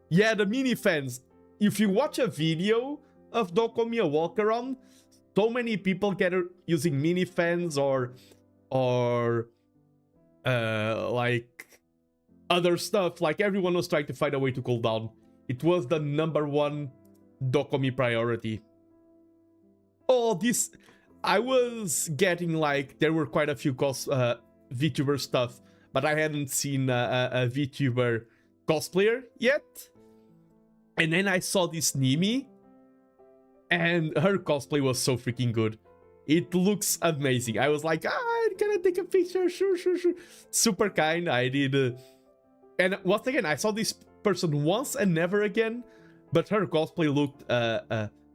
Yeah, the mini fans. If you watch a video of DoKomi, a walk around, so many people get using mini fans or like other stuff. Like, everyone was trying to find a way to cool down. It was the #1 DoKomi priority. Oh, this... I was getting like... There were quite a few VTuber stuff, but I hadn't seen a VTuber cosplayer yet. And then I saw this Nimi, and her cosplay was so freaking good. It looks amazing. I was like, can I take a picture? Sure. Super kind. I did. And once again, I saw this person once and never again, but her cosplay looked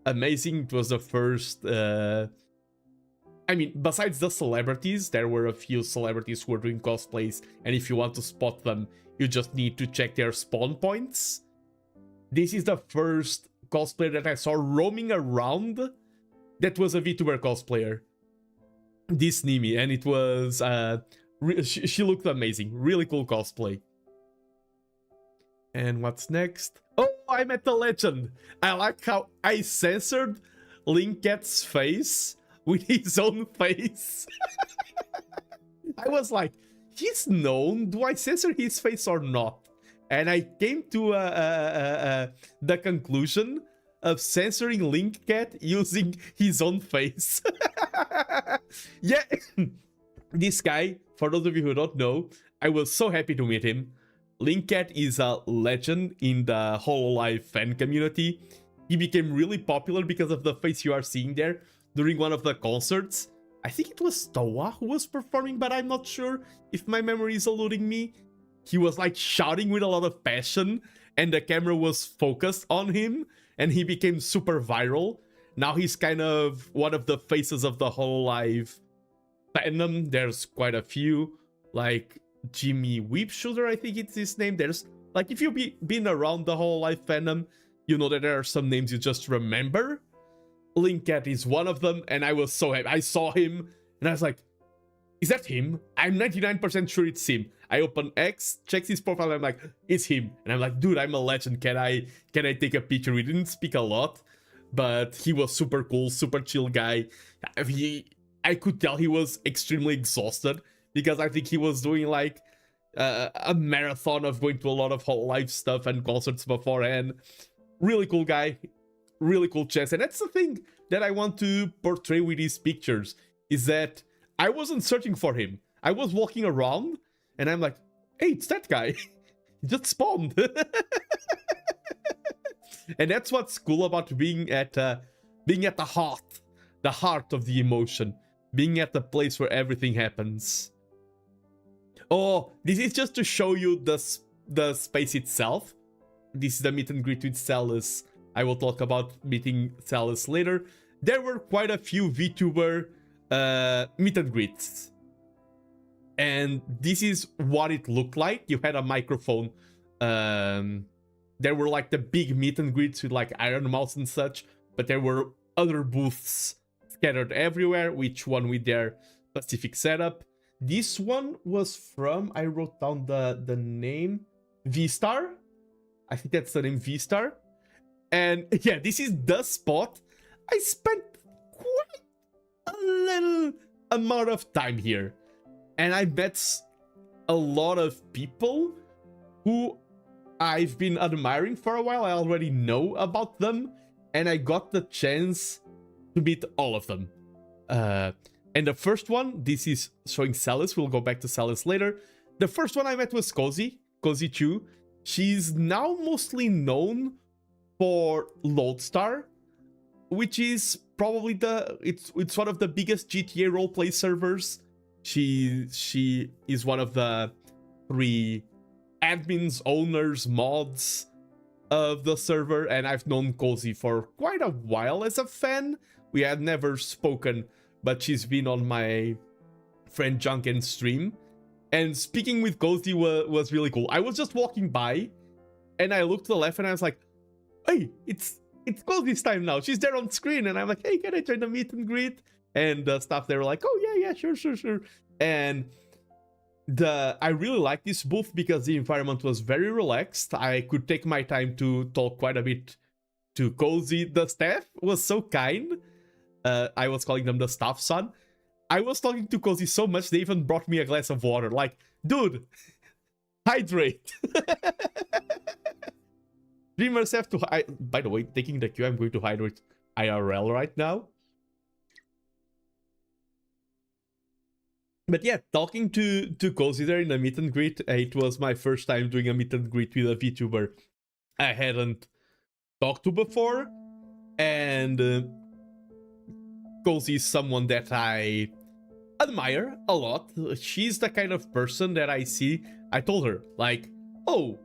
amazing. It was the first... I mean, besides the celebrities, there were a few celebrities who were doing cosplays, and if you want to spot them, you just need to check their spawn points. This is the first cosplayer that I saw roaming around that was a VTuber cosplayer. This Nimi, and it was... she looked amazing. Really cool cosplay. And what's next? Oh, I met the legend. I like how I censored Linket's face with his own face. I was like, he's known. Do I censor his face or not? And I came to the conclusion of censoring Linkcat using his own face. Yeah, this guy, for those of you who don't know, I was so happy to meet him. Linkcat is a legend in the Hololive fan community. He became really popular because of the face you are seeing there during one of the concerts. I think it was Toa who was performing, but I'm not sure if my memory is eluding me. He was like shouting with a lot of passion, and the camera was focused on him, and he became super viral. Now he's kind of one of the faces of the Hololive fandom. There's quite a few, like Jimmy Weepshooter, I think it's his name. There's, like, if you've been around the Hololive fandom, you know that there are some names you just remember. Linkcat is one of them, and I was so happy. I saw him, and I was like, is that him? I'm 99% sure it's him. I open X, checks his profile, and I'm like, it's him. And I'm like, dude, I'm a legend. Can I take a picture? We didn't speak a lot, but he was super cool, super chill guy. I could tell he was extremely exhausted, because I think he was doing like a marathon of going to a lot of Hololive stuff and concerts beforehand. Really cool guy, really cool chest. And that's the thing that I want to portray with these pictures, is that I wasn't searching for him. I was walking around and I'm like, hey, it's that guy. He just spawned. And that's what's cool about being at the heart of the emotion, being at the place where everything happens. Oh, this is just to show you the space itself. This is the meet and greet with Salus. I will talk about meeting Salus later. There were quite a few VTuber meet and greets. And this is what it looked like. You had a microphone. There were like the big meet and greets with like Iron Mouse and such, but there were other booths scattered everywhere, each one with their specific setup. This one was from, I wrote down the name, V-Star. I think that's the name, V-Star. And yeah, this is the spot. I spent quite a little amount of time here. And I met a lot of people who I've been admiring for a while. I already know about them. And I got the chance to meet all of them. And the first one, this is showing Salus. We'll go back to Salus later. The first one I met was Cozy 2. She's now mostly known for Lodestar, which is probably it's one of the biggest GTA roleplay servers. She is one of the 3 admins, owners, mods of the server, and I've known Cozy for quite a while as a fan. We had never spoken, but she's been on my friend Junken's stream. And speaking with Cozy was really cool. I was just walking by, and I looked to the left, and I was like, hey, it's Cozy's time now. She's there on screen, and I'm like, hey, can I join the meet and greet? And the staff, they were like, oh, yeah, sure. And I really like this booth because the environment was very relaxed. I could take my time to talk quite a bit to Cozy. The staff was so kind. I was calling them the staff son. I was talking to Cozy so much, they even brought me a glass of water. Like, dude, hydrate. Dreamers have to... By the way, taking the cue, I'm going to hydrate IRL right now. But yeah, talking to Cozy there in the meet and greet, it was my first time doing a meet and greet with a VTuber I hadn't talked to before. And Cozy is someone that I admire a lot. She's the kind of person that I see. I told her, like, oh,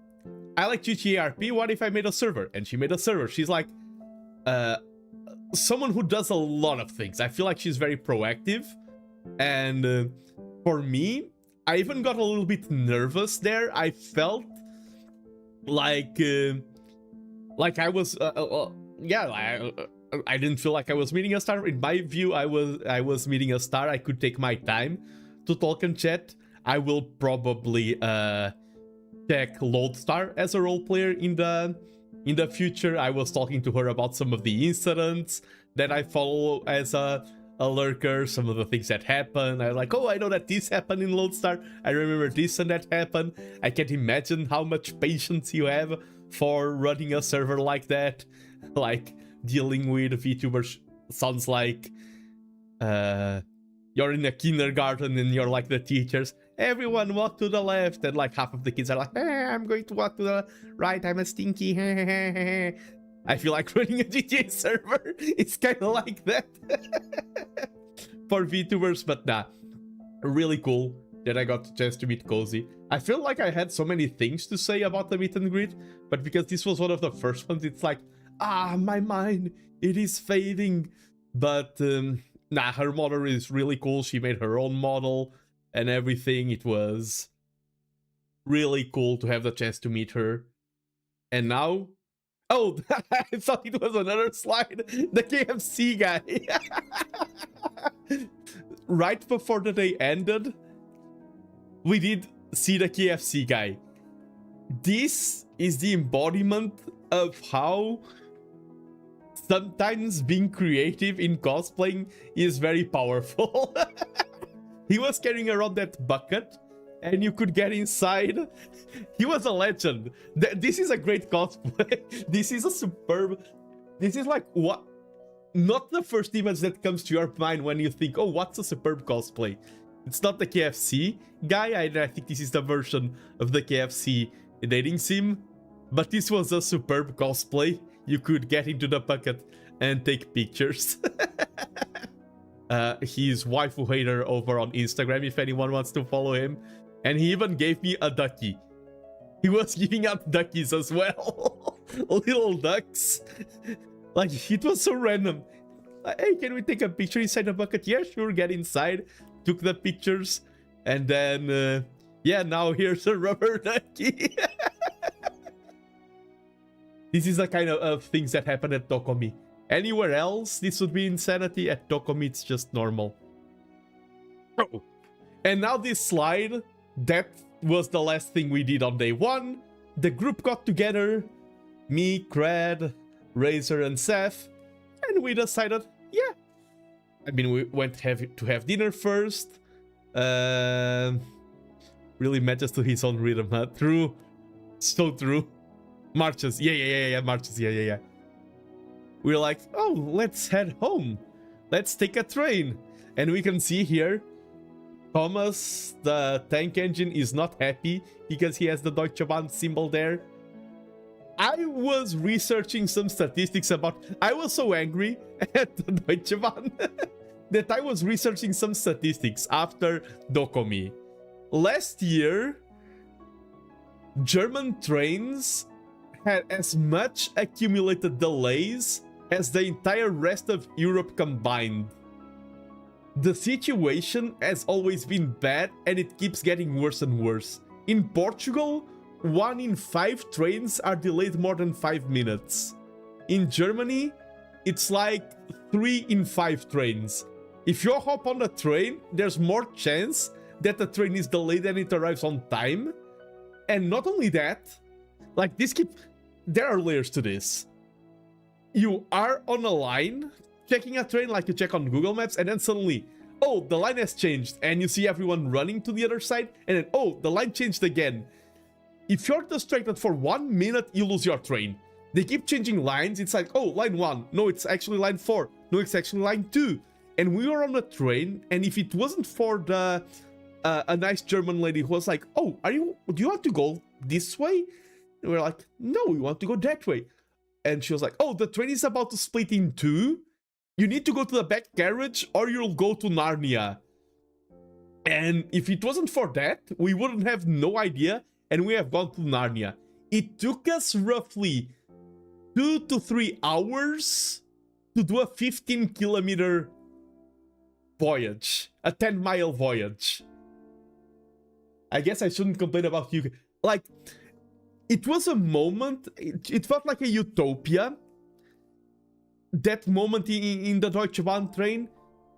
I like GTA RP, what if I made a server? And she made a server. She's like someone who does a lot of things. I feel like she's very proactive. And for me, I even got a little bit nervous there. I felt like I was I didn't feel like I was meeting a star. In my view, I was meeting a star. I could take my time to talk and chat. I will probably check Lodestar as a role player in the future. I was talking to her about some of the incidents that I follow as a lurker, some of the things that happen. I was like, oh, I know that this happened in Lodestar. I remember this and that happened. I can't imagine how much patience you have for running a server like that. Like, dealing with VTubers sounds like you're in a kindergarten and you're like the teachers. Everyone walk to the left, and like half of the kids are like, I'm going to walk to the right, I'm a stinky. I feel like running a GTA server. It's kind of like that for VTubers, but nah, really cool that I got the chance to meet Cozy. I feel like I had so many things to say about the meet and greet, but because this was one of the first ones, it's like, my mind, it is fading. But nah, her model is really cool. She made her own model and everything. It was really cool to have the chance to meet her. And now, oh, I thought it was another slide. The KFC guy. Right before the day ended, we did see the KFC guy. This is the embodiment of how sometimes being creative in cosplaying is very powerful. He was carrying around that bucket and you could get inside. He was a legend. This is a great cosplay. This is a superb... This is like what... Not the first image that comes to your mind when you think, oh, what's a superb cosplay? It's not the KFC guy. I think this is the version of the KFC dating sim. But this was a superb cosplay. You could get into the bucket and take pictures. He's waifu hater over on Instagram if anyone wants to follow him. And he even gave me a ducky. He was giving out duckies as well. Little ducks. Like, it was so random. Like, hey, can we take a picture inside the bucket? Yeah, sure, get inside. Took the pictures. And then, yeah, now here's a rubber ducky. This is the kind of things that happen at DoKomi. Anywhere else, this would be insanity. At DoKomi, it's just normal. Oh. And now this slide, that was the last thing we did on day one. The group got together, me, Cred, Razor, and Seth, and we decided, yeah. I mean, we went to have dinner first. Really matches to his own rhythm, huh? True. So true. Marches. Yeah, marches. Yeah. We're like, oh, let's head home. Let's take a train. And we can see here, Thomas, the tank engine, is not happy because he has the Deutsche Bahn symbol there. I was researching some statistics about... I was so angry at the Deutsche Bahn that I was researching some statistics after DoKomi. Last year, German trains had as much accumulated delays as the entire rest of Europe combined. The situation has always been bad and it keeps getting worse and worse. In Portugal, 1 in 5 trains are delayed more than 5 minutes. In Germany, it's like 3 in 5 trains. If you hop on a train, there's more chance that the train is delayed and it arrives on time. And not only that, like there are layers to this. You are on a line, checking a train like you check on Google Maps, and then suddenly, oh, the line has changed, and you see everyone running to the other side, and then, oh, the line changed again. If you're distracted for 1 minute, you lose your train. They keep changing lines. It's like, oh, line 1. No, it's actually line 4. No, it's actually line 2. And we were on a train, and if it wasn't for the a nice German lady who was like, oh, do you want to go this way? And we're like, no, we want to go that way. And she was like, oh, the train is about to split in 2. You need to go to the back carriage or you'll go to Narnia. And if it wasn't for that, we wouldn't have no idea and we have gone to Narnia. It took us roughly 2 to 3 hours to do a 15-kilometer voyage. A 10-mile voyage. I guess I shouldn't complain about you. Like, it was a moment, it felt like a utopia. That moment in the Deutsche Bahn train,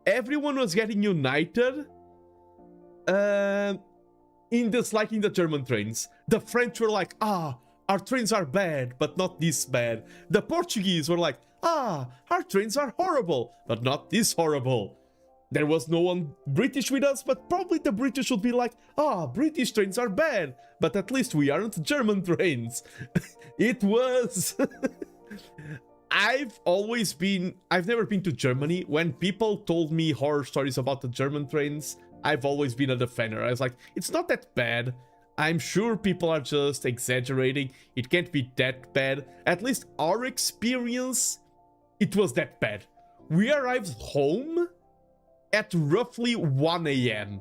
everyone was getting united. In the German trains. The French were like, ah, our trains are bad, but not this bad. The Portuguese were like, ah, our trains are horrible, but not this horrible. There was no one British with us, but probably the British would be like, ah, British trains are bad, but at least we aren't German trains. It was... I've never been to Germany. When people told me horror stories about the German trains, I've always been a defender. I was like, it's not that bad. I'm sure people are just exaggerating. It can't be that bad. At least our experience, it was that bad. We arrived home at roughly 1 a.m.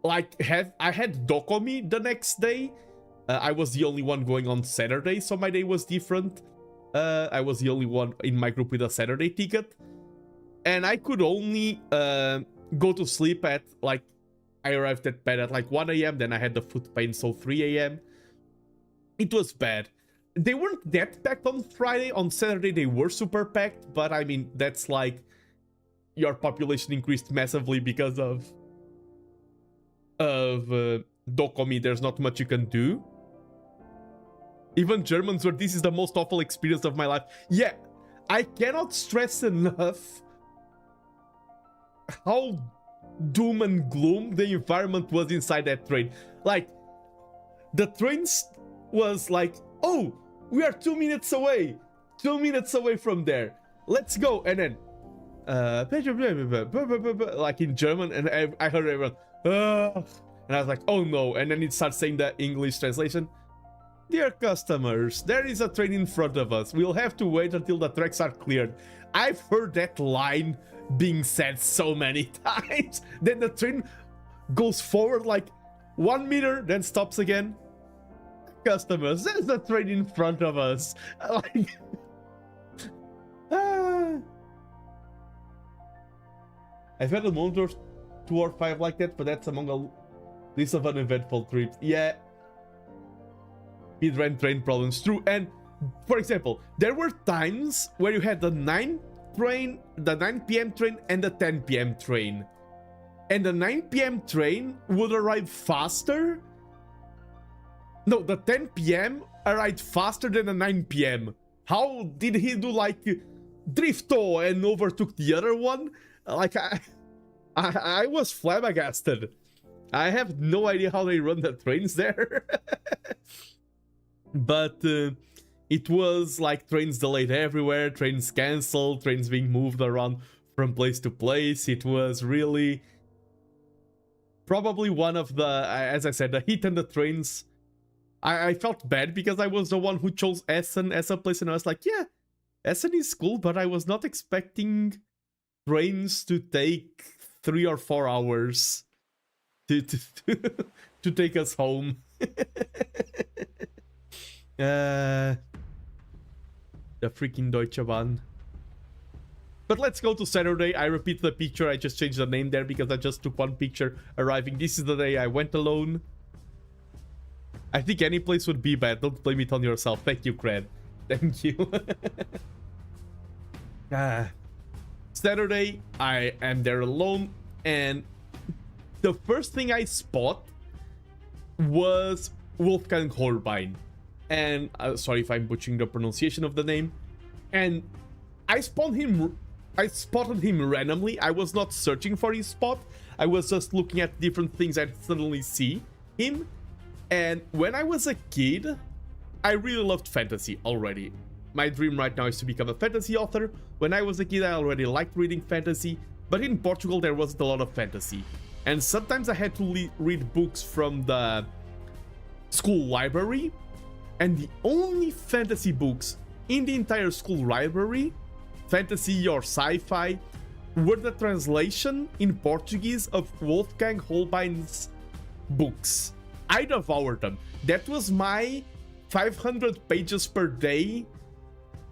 Like, I had DoKomi the next day. I was the only one going on Saturday, so my day was different. I was the only one in my group with a Saturday ticket. And I could only go to sleep at, like, I arrived at bed at like 1 a.m. Then I had the foot pain, so 3 a.m. It was bad. They weren't that packed on Friday. On Saturday, they were super packed. But, I mean, that's like... your population increased massively because of DoKomi. There's not much you can do. Even Germans were, this is the most awful experience of my life. Yeah, I cannot stress enough how doom and gloom the environment was inside that train. Like, the trains was like, oh, we are 2 minutes away. 2 minutes away from there. Let's go. And then like in German, and I heard everyone, and I was like, oh no. And then it starts saying the English translation. Dear customers, there is a train in front of us. We'll have to wait until the tracks are cleared. I've heard that line being said so many times. Then the train goes forward like 1 meter, then stops again. Customers, there's a train in front of us. Like, I've had a moment or 2 or 5 like that, but that's among a list of uneventful trips. Yeah. Speedrun train problems, true. And, for example, there were times where you had the 9 p.m. train and the 10 p.m. train. And the 9 p.m. train would arrive faster. No, the 10 p.m. arrived faster than the 9 p.m. How did he do, like, drifto and overtook the other one? Like, I was flabbergasted. I have no idea how they run the trains there. But it was like trains delayed everywhere, trains cancelled, trains being moved around from place to place. It was really probably one of the, as I said, the heat and the trains. I felt bad because I was the one who chose Essen as a place, and I was like, yeah, Essen is cool, but I was not expecting trains to take 3 or 4 hours to take us home. The freaking Deutsche Bahn. But let's go to Saturday. I repeat the picture. I just changed the name there because I just took one picture arriving. This is the day I went alone. I think any place would be bad. Don't blame it on yourself. Thank you, Cred. Thank you. Saturday, I am there alone, and the first thing I spot was Wolfgang Holbein. And sorry if I'm butchering the pronunciation of the name. And I spotted him randomly. I was not searching for his spot. I was just looking at different things and suddenly see him. And when I was a kid, I really loved fantasy already. My dream right now is to become a fantasy author. When I was a kid, I already liked reading fantasy, but in Portugal there wasn't a lot of fantasy. And sometimes I had to read books from the school library, and the only fantasy books in the entire school library, fantasy or sci-fi, were the translation in Portuguese of Wolfgang Holbein's books. I devoured them. That was my 500 pages per day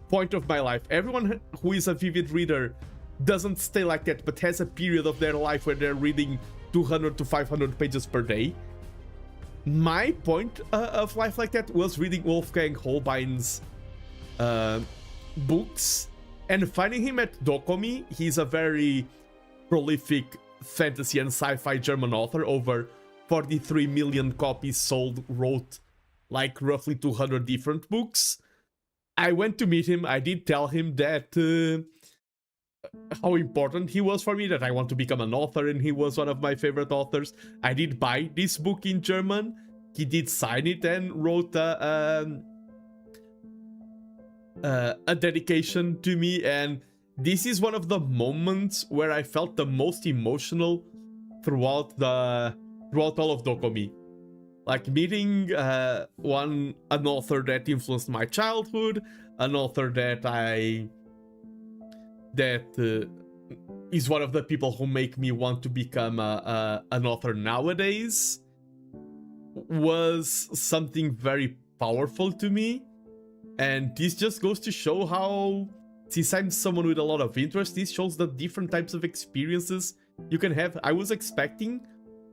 point of my life. Everyone who is a vivid reader doesn't stay like that, but has a period of their life where they're reading 200 to 500 pages per day. My point of life like that was reading Wolfgang Holbein's books and finding him at DoKomi. He's a very prolific fantasy and sci-fi German author. Over 43 million copies sold, wrote like roughly 200 different books. I went to meet him. I did tell him that how important he was for me, that I want to become an author, and he was one of my favorite authors. I did buy this book in German. He did sign it and wrote a dedication to me, and this is one of the moments where I felt the most emotional throughout all of DoKomi. Like meeting an author that influenced my childhood, an author that is one of the people who make me want to become an author nowadays, was something very powerful to me. And this just goes to show how, since I'm someone with a lot of interest, this shows the different types of experiences you can have. I was expecting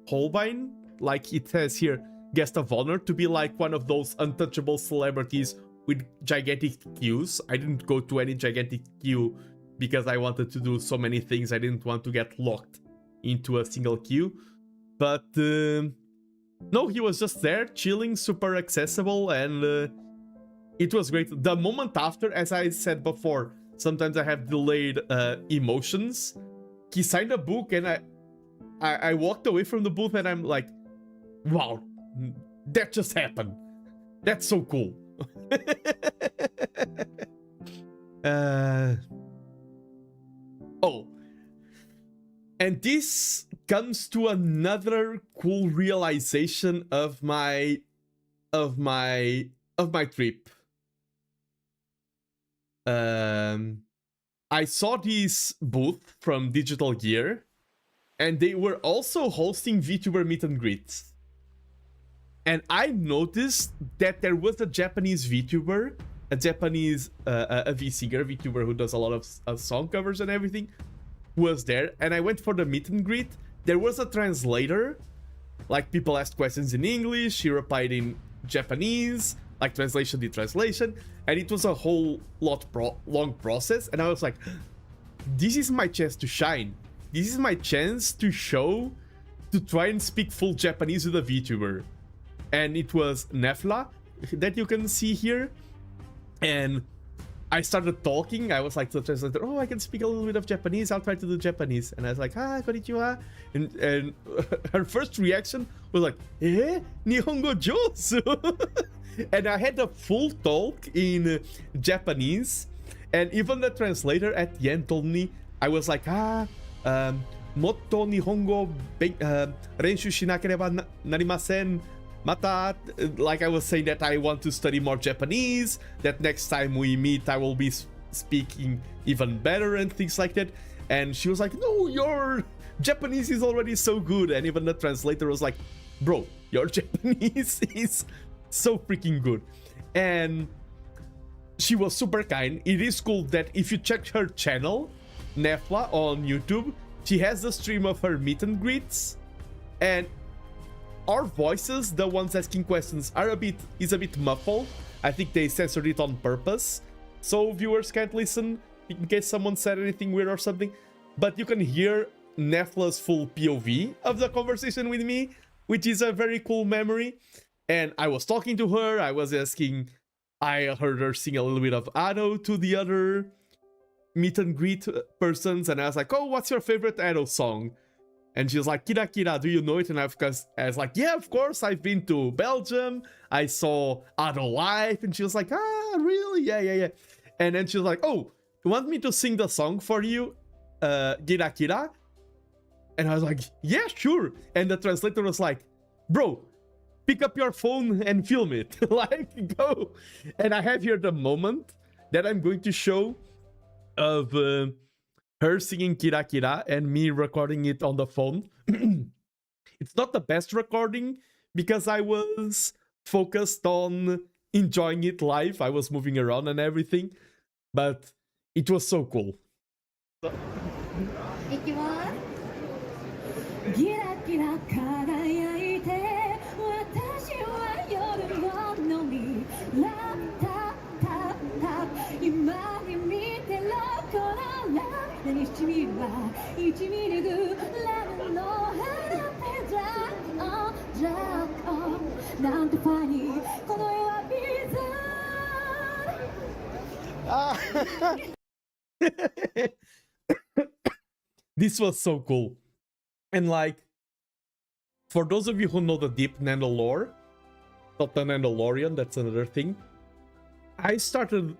Holbein, like it says here, guest of honor, to be like one of those untouchable celebrities with gigantic queues. I didn't go to any gigantic queue because I wanted to do so many things. I didn't want to get locked into a single queue. But no, he was just there, chilling, super accessible, and it was great. The moment after, as I said before, sometimes I have delayed emotions. He signed a book, and I walked away from the booth, and I'm like, wow, that just happened. That's so cool. Oh, and this comes to another cool realization of my trip. I saw this booth from Digital Gear, and they were also hosting VTuber meet and greets. And I noticed that there was a Japanese VTuber, a Japanese a V-singer VTuber who does a lot of song covers and everything, was there. And I went for the meet and greet. There was a translator, like people asked questions in English, she replied in Japanese, like translation did translation, and it was a whole long process. And I was like, this is my chance to shine. This is my chance to try and speak full Japanese with a VTuber. And it was Nefla that you can see here. And I started talking. I was like to the translator, oh, I can speak a little bit of Japanese. I'll try to do Japanese. And I was like, konnichiwa. And her first reaction was like, Nihongo josu. And I had a full talk in Japanese. And even the translator at the end told me, I was like, motto Nihongo renshu shinakereba narimasen. Mata, like I was saying that I want to study more Japanese, that next time we meet I will be speaking even better and things like that. And she was like, no, your Japanese is already so good. And even the translator was like, bro, your Japanese is so freaking good. And she was super kind. It is cool that if you check her channel, Nefla, on YouTube, she has a stream of her meet and greets, and our voices, the ones asking questions, is a bit muffled. I think they censored it on purpose, so viewers can't listen in case someone said anything weird or something. But you can hear Nefla's full POV of the conversation with me, which is a very cool memory. And I was talking to her, I was asking, I heard her sing a little bit of Ado to the other meet and greet persons, and I was like, oh, what's your favorite Ado song? And she was like, Kira Kira, do you know it? And I was like, yeah, of course, I've been to Belgium. I saw Ado live. And she was like, really? Yeah. And then she was like, oh, you want me to sing the song for you, Kira Kira? And I was like, yeah, sure. And the translator was like, bro, pick up your phone and film it. Like, go. And I have here the moment that I'm going to show of her singing Kira Kira and me recording it on the phone. It's not the best recording because I was focused on enjoying it live. I was moving around and everything, but it was so cool. This was so cool. And like, for those of you who know the deep Nando lore, not the Nandalorian, that's another thing. I started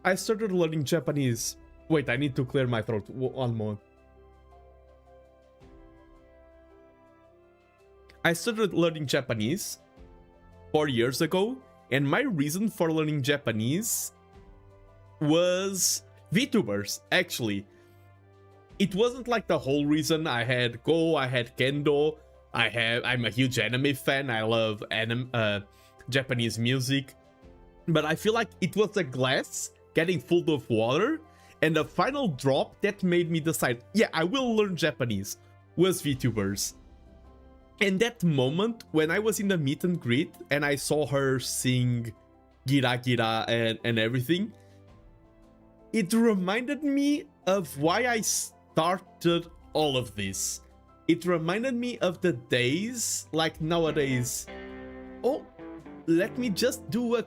I started learning Japanese. Wait, I need to clear my throat. One moment. I started learning Japanese 4 years ago, and my reason for learning Japanese was VTubers, actually. It wasn't like the whole reason. I had Go, I had Kendo, I'm a huge anime fan, I love Japanese music. But I feel like it was a glass getting full of water, and the final drop that made me decide, yeah, I will learn Japanese, was VTubers. And that moment when I was in the meet and greet and I saw her sing Gira Gira and everything, it reminded me of why I started all of this. It reminded me of the days like nowadays. Oh, let me just do a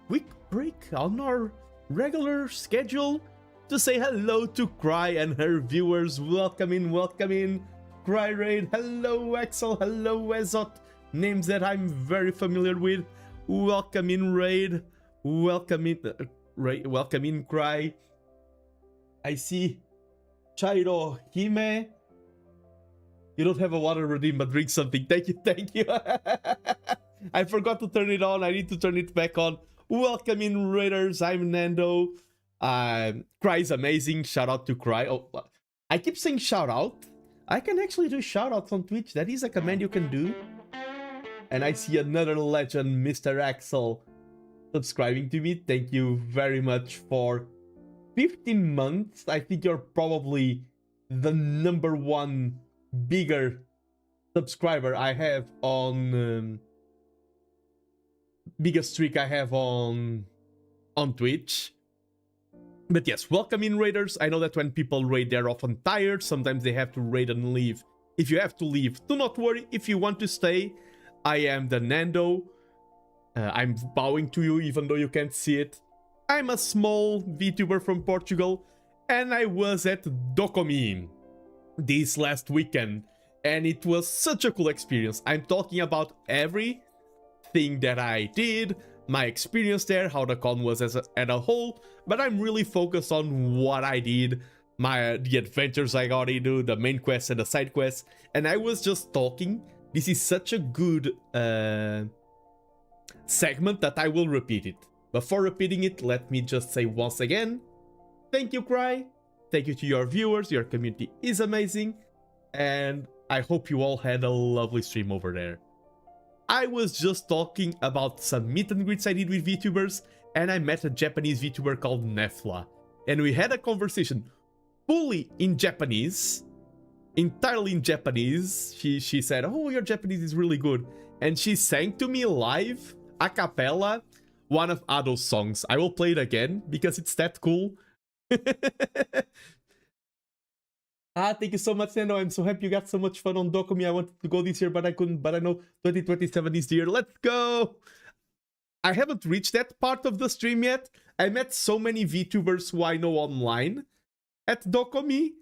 quick break on our regular schedule to say hello to Cry and her viewers. Welcome in. Cry Raid, hello Axel, hello Ezot, names that I'm very familiar with. Welcome in Raid, welcome in Cry. I see Chairo Hime. You don't have a water redeem, but drink something. Thank you. I forgot to turn it on. I need to turn it back on. Welcome in Raiders. I'm Nando. Cry is amazing. Shout out to Cry. Oh, I keep saying shout out. I can actually do shoutouts on Twitch. That is a command you can do. And I see another legend, Mr. Axel, subscribing to me. Thank you very much for 15 months. I think you're probably the #1 bigger subscriber I have on... biggest streak I have on Twitch. But yes, welcome in Raiders. I know that when people raid, they're often tired. Sometimes they have to raid and leave. If you have to leave, do not worry. If you want to stay, I am TheNando. I'm bowing to you even though you can't see it. I'm a small VTuber from Portugal, and I was at DoKomi this last weekend, and it was such a cool experience. I'm talking about everything that I did, my experience there, how the con was as a whole, but I'm really focused on what I did, the adventures I got into, the main quests and the side quests, and I was just talking. This is such a good segment that I will repeat it. Before repeating it, let me just say once again, thank you, Cry. Thank you to your viewers. Your community is amazing, and I hope you all had a lovely stream over there. I was just talking about some meet and greets I did with VTubers, and I met a Japanese VTuber called Nefla, and we had a conversation fully in Japanese, entirely in Japanese. She said, oh, your Japanese is really good, and she sang to me live, a cappella, one of Ado's songs. I will play it again, because it's that cool. Thank you so much, Nando. I'm so happy you got so much fun on DoKomi. I wanted to go this year, but I couldn't. But I know 2027 is the year. Let's go! I haven't reached that part of the stream yet. I met so many VTubers who I know online at DoKomi.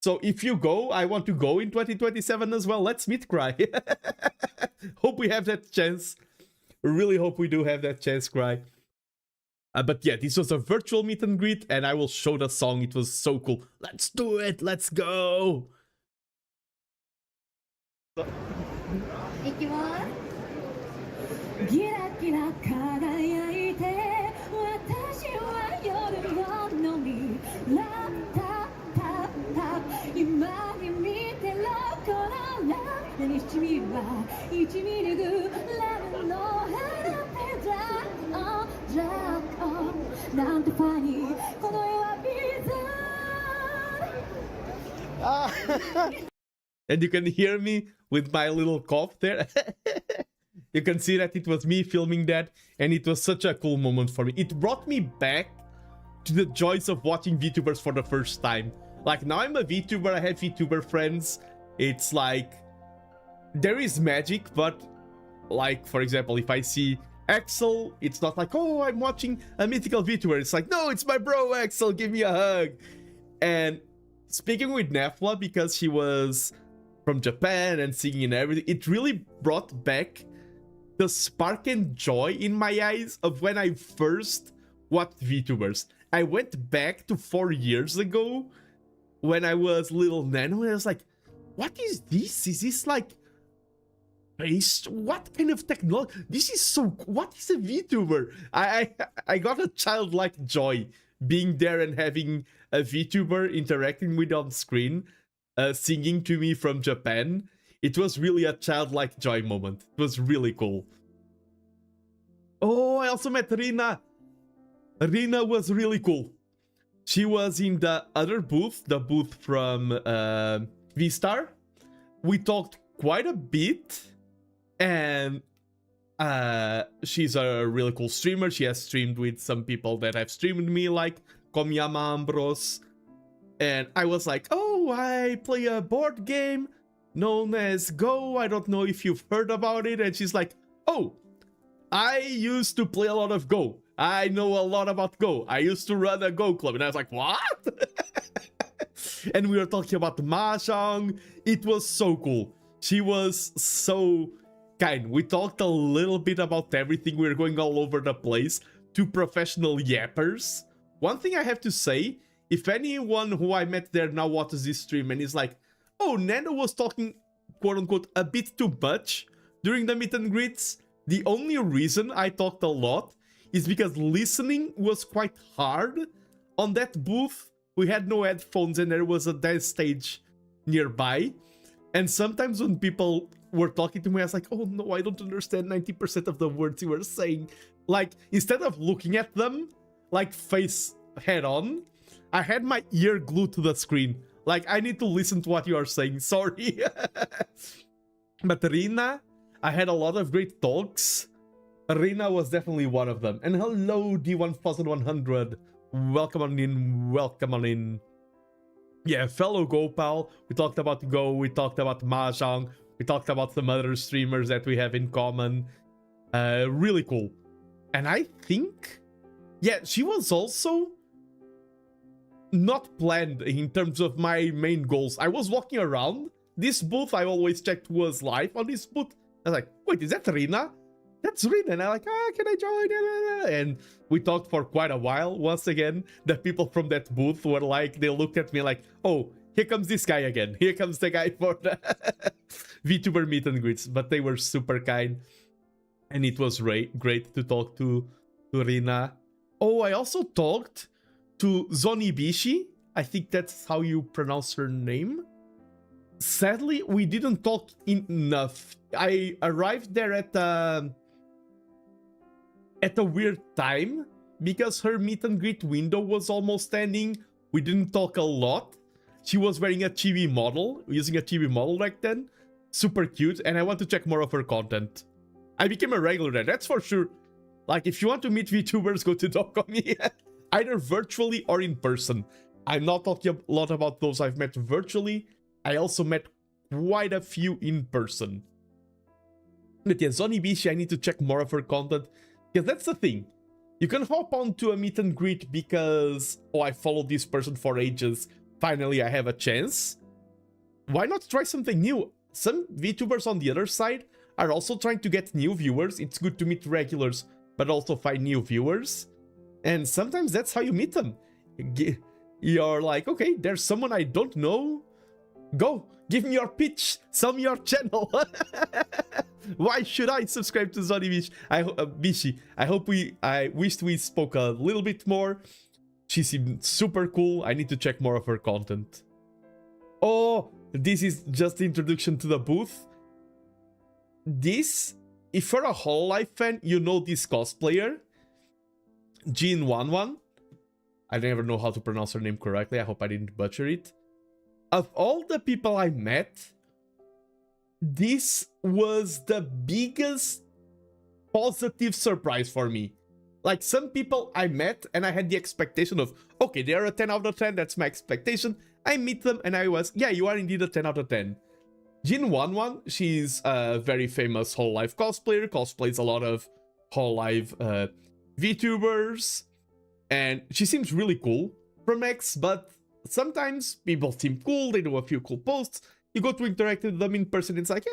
So if you go, I want to go in 2027 as well. Let's meet, Cry. Hope we have that chance. Really hope we do have that chance, Cry. But yeah, this was a virtual meet and greet, and I will show the song. It was so cool. Let's do it. Let's go. And you can hear me with my little cough there. You can see that it was me filming that, and it was such a cool moment for me. It brought me back to the joys of watching VTubers for the first time. Like, now I'm a VTuber, I have VTuber friends. It's like, there is magic, but Like, for example, if I see Axel, it's not like, oh, I'm watching a mythical VTuber. It's like, no, it's my bro Axel, give me a hug. And speaking with Nefla, because she was from Japan and singing and everything, it really brought back the spark and joy in my eyes of when I first watched VTubers. I went back to 4 years ago when I was little Nano, and I was like, what is this? Is this like based? What kind of technology? This is so... What is a VTuber? I got a childlike joy being there and having a VTuber interacting with on screen, singing to me from Japan. It was really a childlike joy moment. It was really cool. Oh, I also met Rina. Rina was really cool. She was in the other booth, the booth from V-Star. We talked quite a bit, and she's a really cool streamer. She has streamed with some people that have streamed with me, like Komiyama Ambros. And I was like, oh, I play a board game known as Go. I don't know if you've heard about it. And she's like, oh, I used to play a lot of Go. I know a lot about Go. I used to run a Go club. And I was like, what? And we were talking about Mahjong. It was so cool. She was so kind. We talked a little bit about everything. We were going all over the place. Two professional yappers. One thing I have to say, if anyone who I met there now watches this stream and is like, oh, Nano was talking, quote-unquote, a bit too much during the meet and greets, the only reason I talked a lot is because listening was quite hard. On that booth, we had no headphones and there was a dance stage nearby. And sometimes when people were talking to me, I was like, oh no, I don't understand 90% of the words you were saying. Like, instead of looking at them, like face head on, I had my ear glued to the screen. Like, I need to listen to what you are saying, sorry. But Rina, I had a lot of great talks. Rina was definitely one of them. And hello, D1100. Welcome on in, welcome on in. Yeah, fellow Gopal. We talked about Go, we talked about Mahjong, we talked about some other streamers that we have in common. Really cool. And I think, yeah, she was also not planned in terms of my main goals. I was walking around. This booth I always checked was live. On this booth, I was like, wait, is that Rina? That's Rina. And I'm like, can I join? And we talked for quite a while. Once again, the people from that booth were like, they looked at me like, oh, here comes this guy again. Here comes the guy for the VTuber meet and greets. But they were super kind. And it was great to talk to Rina. Oh, I also talked to Zonibishi. I think that's how you pronounce her name. Sadly, we didn't talk enough. I arrived there at a weird time because her meet and greet window was almost ending. We didn't talk a lot. She was wearing a chibi model, using a chibi model back then. Super cute, and I want to check more of her content. I became a regular there, that's for sure. Like, if you want to meet VTubers, go to DoKomi. Either virtually or in person. I'm not talking a lot about those I've met virtually. I also met quite a few in person. But yeah, Zonibishi, I need to check more of her content. Because that's the thing. You can hop onto a meet and greet because, oh, I followed this person for ages. Finally, I have a chance. Why not try something new? Some VTubers on the other side are also trying to get new viewers. It's good to meet regulars, but also find new viewers. And sometimes that's how you meet them. You're like, okay, there's someone I don't know. Go, give me your pitch, sell me your channel. Why should I subscribe to Zonibishi? I wished we spoke a little bit more. She seemed super cool. I need to check more of her content. Oh, this is just the introduction to the booth. This, if you're a Hololive fan, you know this cosplayer. Jin11. I never know how to pronounce her name correctly. I hope I didn't butcher it. Of all the people I met, this was the biggest positive surprise for me. Like, some people I met and I had the expectation of, okay, they're a 10 out of 10, that's my expectation. I meet them and I was, yeah, you are indeed a 10 out of 10. Jin11, she's a very famous Hololive cosplayer, cosplays a lot of Hololive VTubers, and she seems really cool from X, but sometimes people seem cool, they do a few cool posts, you go to interact with them in person, it's like,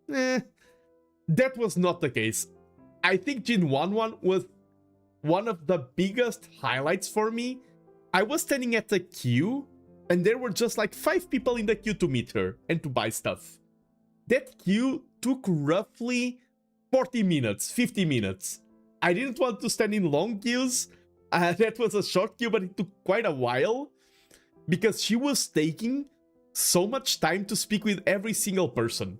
That was not the case. I think Jin11 was one of the biggest highlights for me. I was standing at the queue, and there were just like 5 people in the queue to meet her and to buy stuff. That queue took roughly 40 minutes, 50 minutes. I didn't want to stand in long queues. That was a short queue, but it took quite a while because she was taking so much time to speak with every single person.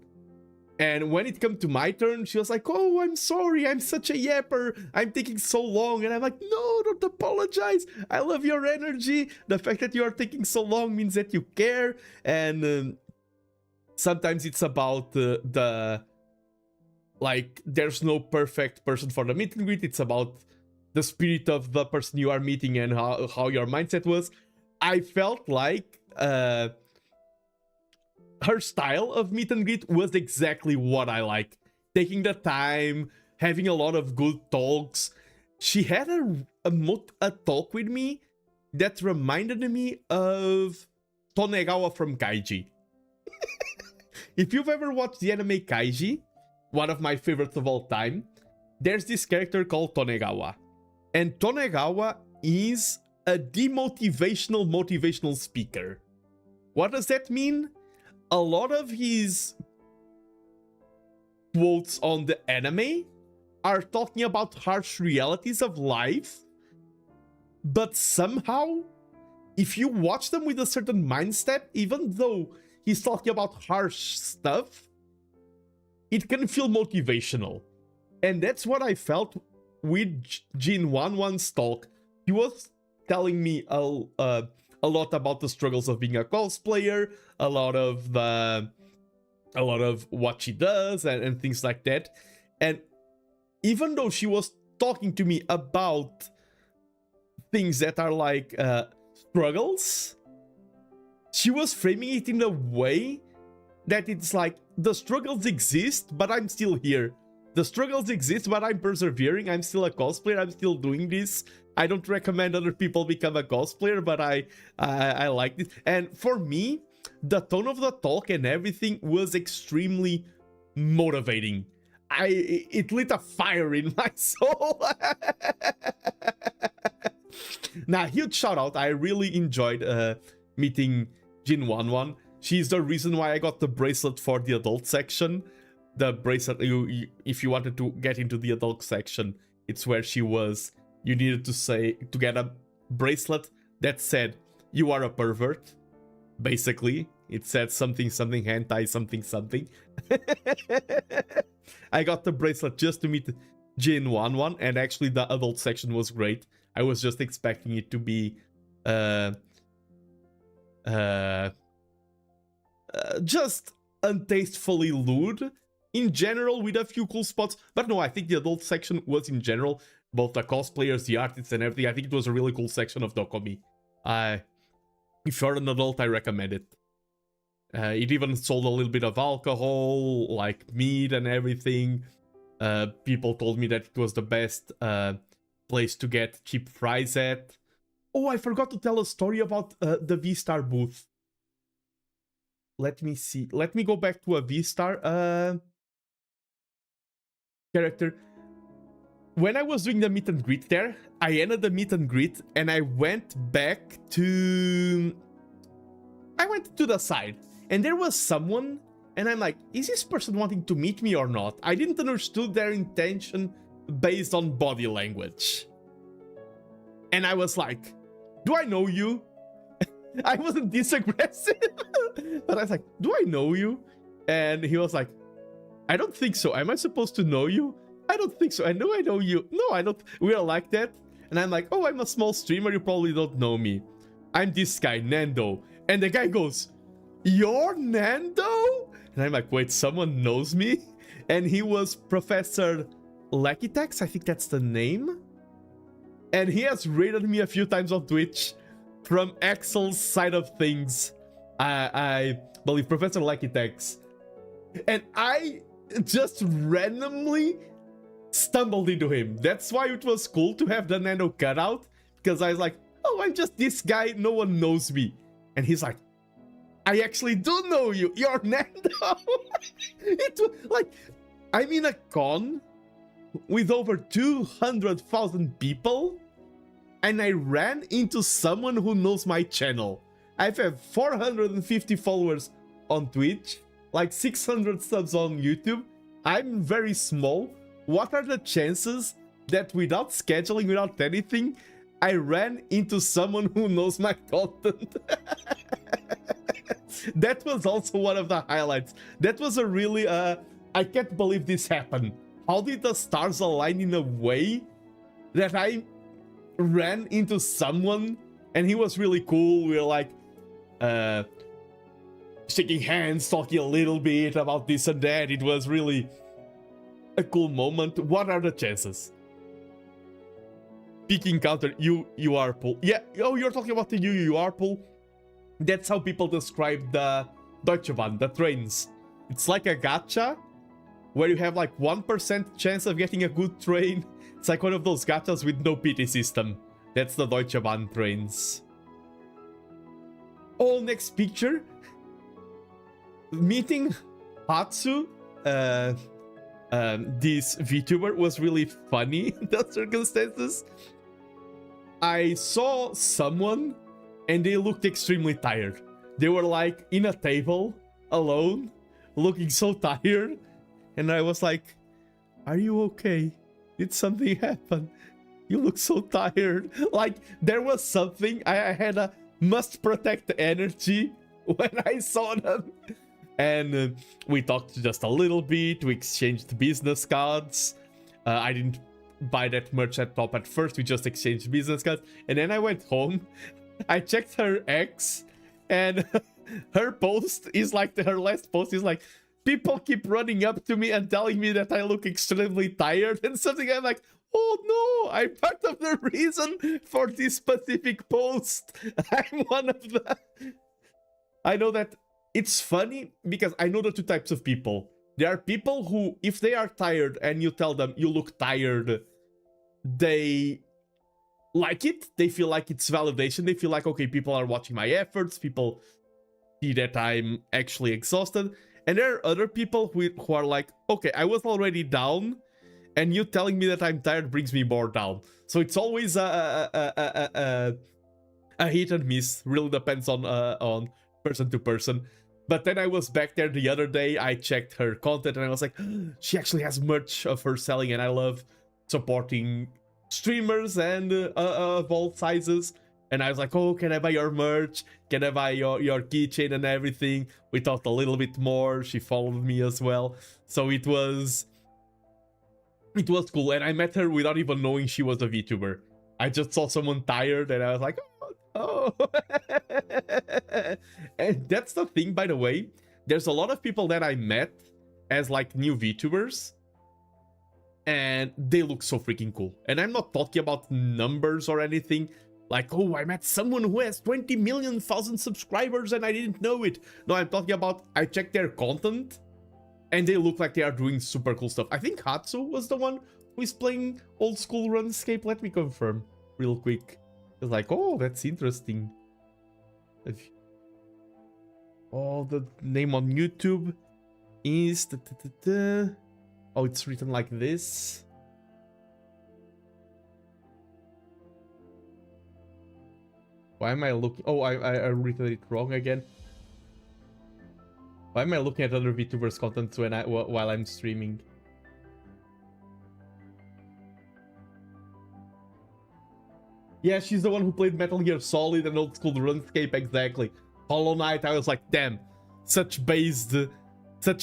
And when it came to my turn, she was like, oh, I'm sorry, I'm such a yapper, I'm taking so long. And I'm like, no, don't apologize, I love your energy. The fact that you are taking so long means that you care. And sometimes it's about like, there's no perfect person for the meet and greet. It's about the spirit of the person you are meeting and how your mindset was. I felt like her style of meet and greet was exactly what I like. Taking the time, having a lot of good talks. She had a talk with me that reminded me of Tonegawa from Kaiji. If you've ever watched the anime Kaiji, one of my favorites of all time, there's this character called Tonegawa. And Tonegawa is a motivational speaker. What does that mean? A lot of his quotes on the anime are talking about harsh realities of life, but somehow, if you watch them with a certain mindset, even though he's talking about harsh stuff, it can feel motivational. And that's what I felt with Jin11's talk. He was telling me a lot about the struggles of being a cosplayer, a lot of what she does and things like that. And even though she was talking to me about things that are like struggles, she was framing it in a way that it's like, the struggles exist, but I'm still here. The struggles exist, but I'm persevering. I'm still a cosplayer. I'm still doing this. I don't recommend other people become a cosplayer, but I like this. And for me, the tone of the talk and everything was extremely motivating. It lit a fire in my soul. Now, huge shout out. I really enjoyed meeting Jin11. She's the reason why I got the bracelet for the adult section. The bracelet, if you wanted to get into the adult section, it's where she was. You needed to get a bracelet that said, you are a pervert. Basically, it said something hentai something. I got the bracelet just to meet Jin11, and actually the adult section was great. I was just expecting it to be just untastefully lewd in general, with a few cool spots. But no, I think the adult section was in general, both the cosplayers, the artists and everything. I think it was a really cool section of DoKomi. If you're an adult, I recommend it. It even sold a little bit of alcohol, like meat and everything. People told me that it was the best place to get cheap fries at. Oh, I forgot to tell a story about the V-Star booth. Let me see. Let me go back to a V-Star character. When I was doing the meet and greet there, I ended the meet and greet and I went back to... I went to the side and there was someone and I'm like, is this person wanting to meet me or not? I didn't understand their intention based on body language. And I was like, do I know you? I wasn't this aggressive, but I was like, do I know you? And he was like, I don't think so. Am I supposed to know you? I don't think so. I know you. No, I don't. We are like that. And I'm like, oh, I'm a small streamer. You probably don't know me. I'm this guy, Nando. And the guy goes, you're Nando? And I'm like, wait, someone knows me? And he was Professor Lakitex. I think that's the name. And he has rated me a few times on Twitch from Axel's side of things. believe, Professor Lucky Tex. And I just randomly stumbled into him. That's why it was cool to have the Nano cutout, because I was like, oh, I'm just this guy, no one knows me. And he's like, I actually do know you, you're Nando. It was like, I'm in a con with over 200,000 people, and I ran into someone who knows my channel. I have 450 followers on Twitch, like 600 subs on YouTube. I'm very small. What are the chances that without scheduling, without anything, I ran into someone who knows my content? That was also one of the highlights. That was a really, I can't believe this happened. How did the stars align in a way that I ran into someone and he was really cool? We were like, shaking hands, talking a little bit about this and that. It was really a cool moment. What are the chances? Peak encounter, UR pool. Yeah, oh, you're talking about the UR pool? That's how people describe the Deutsche Bahn, the trains. It's like a gacha, where you have like 1% chance of getting a good train. It's like one of those gachas with no pity system. That's the Deutsche Bahn trains. Oh, next picture. Meeting Hatsu, this VTuber, was really funny in the circumstances. I saw someone and they looked extremely tired. They were like in a table, alone, looking so tired. And I was like, are you okay? Did something happen? You look so tired. Like, there was something. I had a must protect energy when I saw them. And we talked just a little bit. We exchanged business cards. I didn't buy that merch at top at first. We just exchanged business cards. And then I went home. I checked her ex. And her post is like, her last post is like, people keep running up to me and telling me that I look extremely tired and something. I'm like, oh no, I'm part of the reason for this specific post. I'm one of the... I know that it's funny because I know the two types of people. There are people who, if they are tired and you tell them you look tired, they like it. They feel like it's validation. They feel like, okay, people are watching my efforts. People see that I'm actually exhausted. And there are other people who are like, okay, I was already down, and you telling me that I'm tired brings me more down. So it's always a hit and miss. Really depends on person to person. But then I was back there the other day. I checked her content, and I was like, she actually has merch of her selling, and I love supporting streamers and of all sizes. And I was like, oh, can I buy your merch? Can I buy your keychain and everything? We talked a little bit more. She followed me as well. So it was cool. And I met her without even knowing she was a VTuber. I just saw someone tired and I was like, oh. And that's the thing, by the way. There's a lot of people that I met as like new VTubers. And they look so freaking cool. And I'm not talking about numbers or anything. Like, oh, I met someone who has 20 million subscribers and I didn't know it. No, I'm talking about, I checked their content and they look like they are doing super cool stuff. I think Hatsu was the one who is playing old school RuneScape. Let me confirm real quick. It's like, oh, that's interesting. Oh, the name on YouTube is... Oh, it's written like this. Why am I looking? Oh, I written it wrong again. Why am I looking at other VTubers' content while I'm streaming? Yeah, she's the one who played Metal Gear Solid and old school RuneScape, exactly. Hollow Knight, I was like, damn, such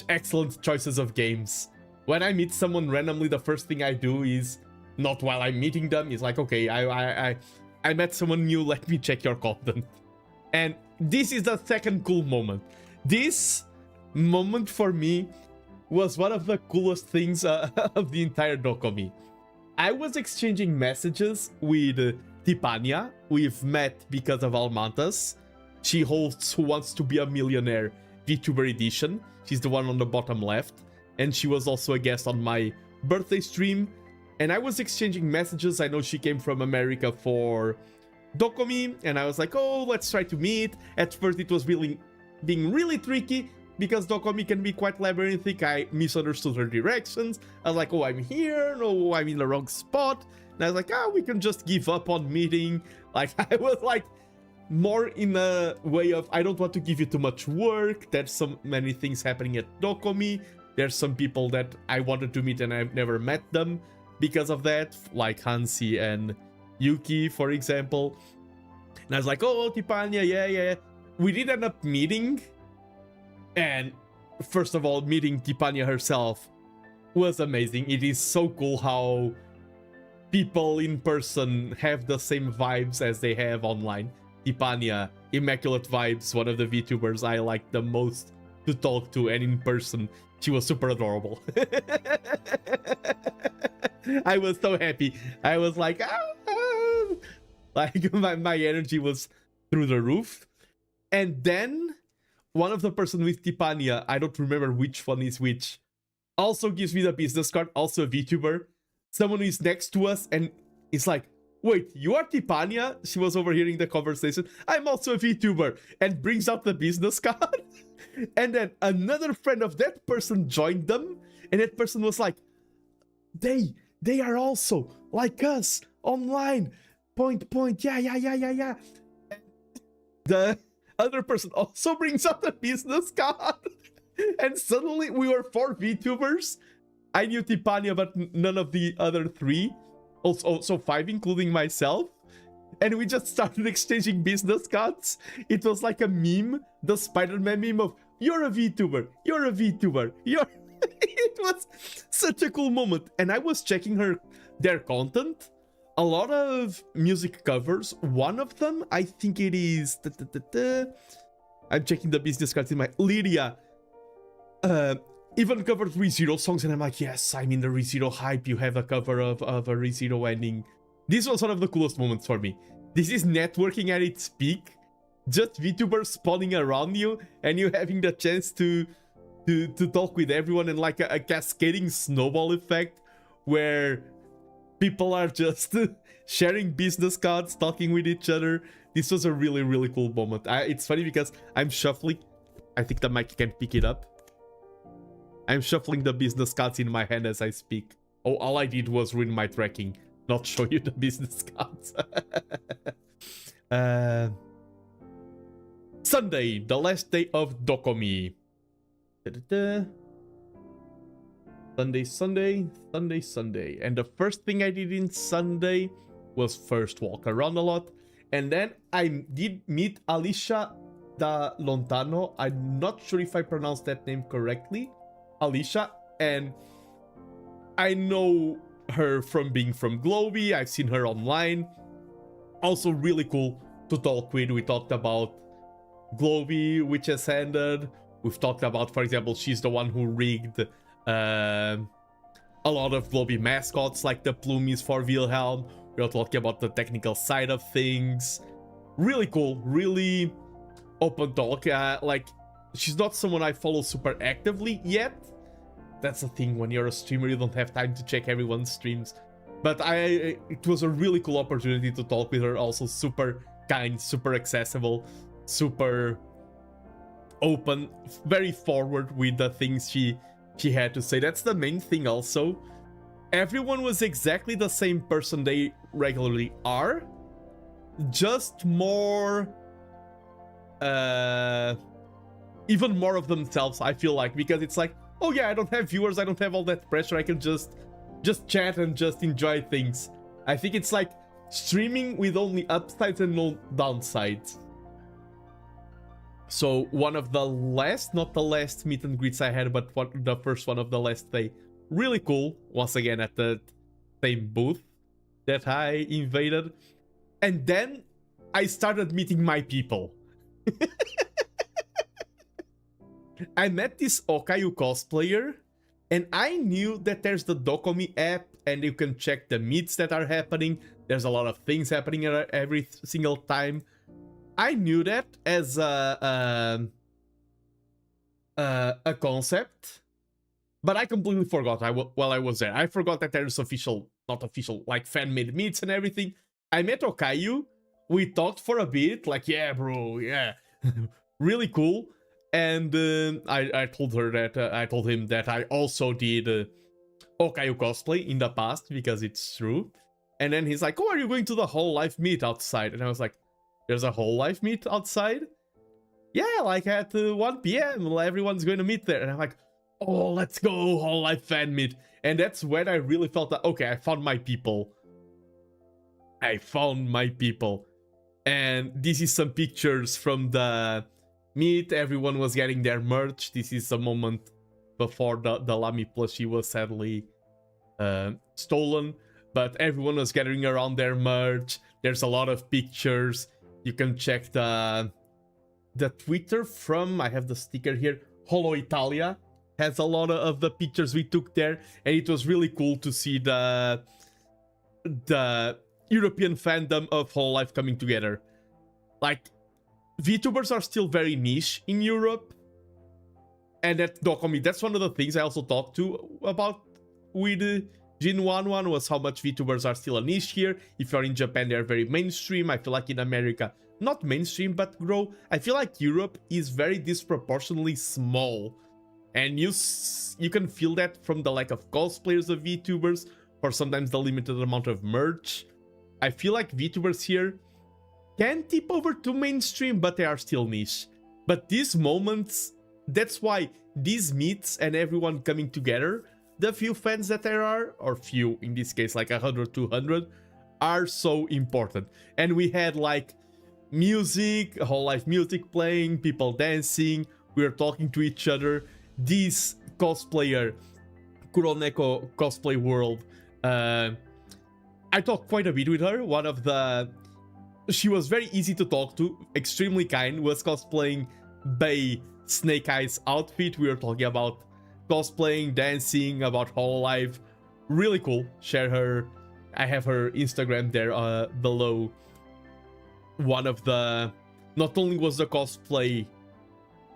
excellent choices of games. When I meet someone randomly, the first thing I do is, not while I'm meeting them, is like, okay, I met someone new, let me check your content. And this is the second cool moment. This moment for me was one of the coolest things of the entire DoKomi. I was exchanging messages with Tipania. We've met because of Almantas. She hosts Who Wants to Be a Millionaire VTuber edition. She's the one on the bottom left. And she was also a guest on my birthday stream. And I was exchanging messages. I know she came from America for DoKomi. And I was like, oh, let's try to meet. At first, it was being really tricky because DoKomi can be quite labyrinthic. I misunderstood her directions. I was like, oh, I'm here. No, I'm in the wrong spot. And I was like, oh, we can just give up on meeting. Like, I was like, more in a way of, I don't want to give you too much work. There's so many things happening at DoKomi. There's some people that I wanted to meet and I've never met them because of that, like Hansi and Yuki, for example. And I was like, oh, Tipania, yeah. We did end up meeting. And first of all, meeting Tipania herself was amazing. It is so cool how people in person have the same vibes as they have online. Tipania, immaculate vibes, one of the VTubers I like the most to talk to, and in person, she was super adorable. I was so happy. I was like, like my energy was through the roof. And then one of the person with Tipania, I don't remember which one is which, also gives me the business card, also a VTuber. Someone is next to us and it's like, wait, you are Tipania? She was overhearing the conversation. I'm also a VTuber, and brings out the business card. And then another friend of that person joined them, and that person was like, they are also like us online. Point, yeah. The other person also brings out the business card. And suddenly we were 4 VTubers. I knew Tipania, but none of the other 3. Also 5, including myself. And we just started exchanging business cards. It was like a meme, the Spider-Man meme of, you're a VTuber, you're a VTuber, you're... It was such a cool moment. And I was checking their content. A lot of music covers. One of them, I think it is... I'm checking the business cards in my... Lydia. Even covered ReZero songs, and I'm like, yes, I'm in the ReZero hype. You have a cover of a ReZero ending. This was one of the coolest moments for me. This is networking at its peak. Just VTubers spawning around you, and you having the chance to talk with everyone, and like a cascading snowball effect where people are just sharing business cards, talking with each other. This was a really cool moment. It's funny because I'm shuffling. I think the mic can pick it up. I'm shuffling the business cards in my hand as I speak. Oh, all I did was ruin my tracking, not show you the business cards. Sunday, the last day of DoKomi. Sunday. And the first thing I did in Sunday was first walk around a lot. And then I did meet Alicia da Lontano. I'm not sure if I pronounced that name correctly. Alicia, and I know her from being from Globy. I've seen her online. Also really cool to talk with. We talked about Globy, which has ended. We've talked about, for example, she's the one who rigged a lot of Globy mascots like the Plumies for Wilhelm. We are talking about the technical side of things. Really cool, really open talk. Like, she's not someone I follow super actively yet. That's the thing, when you're a streamer, you don't have time to check everyone's streams. But it was a really cool opportunity to talk with her. Also super kind, super accessible, super open, very forward with the things she had to say. That's the main thing also. Everyone was exactly the same person they regularly are. Just more... even more of themselves, I feel like, because it's like, oh yeah, I don't have viewers, I don't have all that pressure, I can just chat and just enjoy things. I think it's like streaming with only upsides and no downsides. So one of the last, not the last meet and greets I had, but the first one of the last day. Really cool, once again at the same booth that I invaded. And then I started meeting my people. I met this Okayu cosplayer, and I knew that there's the DoKomi app, and you can check the meets that are happening. There's a lot of things happening every single time. I knew that as a a concept, but I completely forgot while I was there. I forgot that there's official, not official, like fan-made meets and everything. I met Okayu. We talked for a bit, like, yeah, bro, yeah, really cool. And I told her that I told him that I also did Okayu cosplay in the past because it's true. And then he's like, "Oh, are you going to the whole life meet outside?" And I was like, "There's a whole life meet outside?" "Yeah, like at 1 p.m. everyone's going to meet there." And I'm like, "Oh, let's go, whole life fan meet." And that's when I really felt that, okay, I found my people. I found my people. And this is some pictures from the meet. Everyone was getting their merch. This is a moment before the Lamy plushie was sadly stolen, but everyone was gathering around their merch. There's a lot of pictures. You can check the Twitter from, I have the sticker here, Holo Italia has a lot of the pictures we took there, and it was really cool to see the European fandom of Hololive coming together. Like, VTubers are still very niche in Europe, and at DoKomi, that's one of the things I also talked to about with Jin11 was how much VTubers are still a niche here. If you're in Japan, they're very mainstream. I feel like in America, not mainstream, but grow. I feel like Europe is very disproportionately small, and you can feel that from the lack of cosplayers of VTubers, or sometimes the limited amount of merch. I feel like VTubers here can tip over to mainstream, but they are still niche. But these moments, that's why these meets and everyone coming together, the few fans that there are, or few in this case, like 100, 200, are so important. And we had like music, whole life music playing, people dancing, we were talking to each other. This cosplayer, Kuroneko Cosplay World, I talked quite a bit with her. She was very easy to talk to, extremely kind, was cosplaying Bay Snake Eyes outfit. We were talking about cosplaying, dancing, about Hololive. Really cool. Share her. I have her Instagram there below. One of the... Not only was the cosplay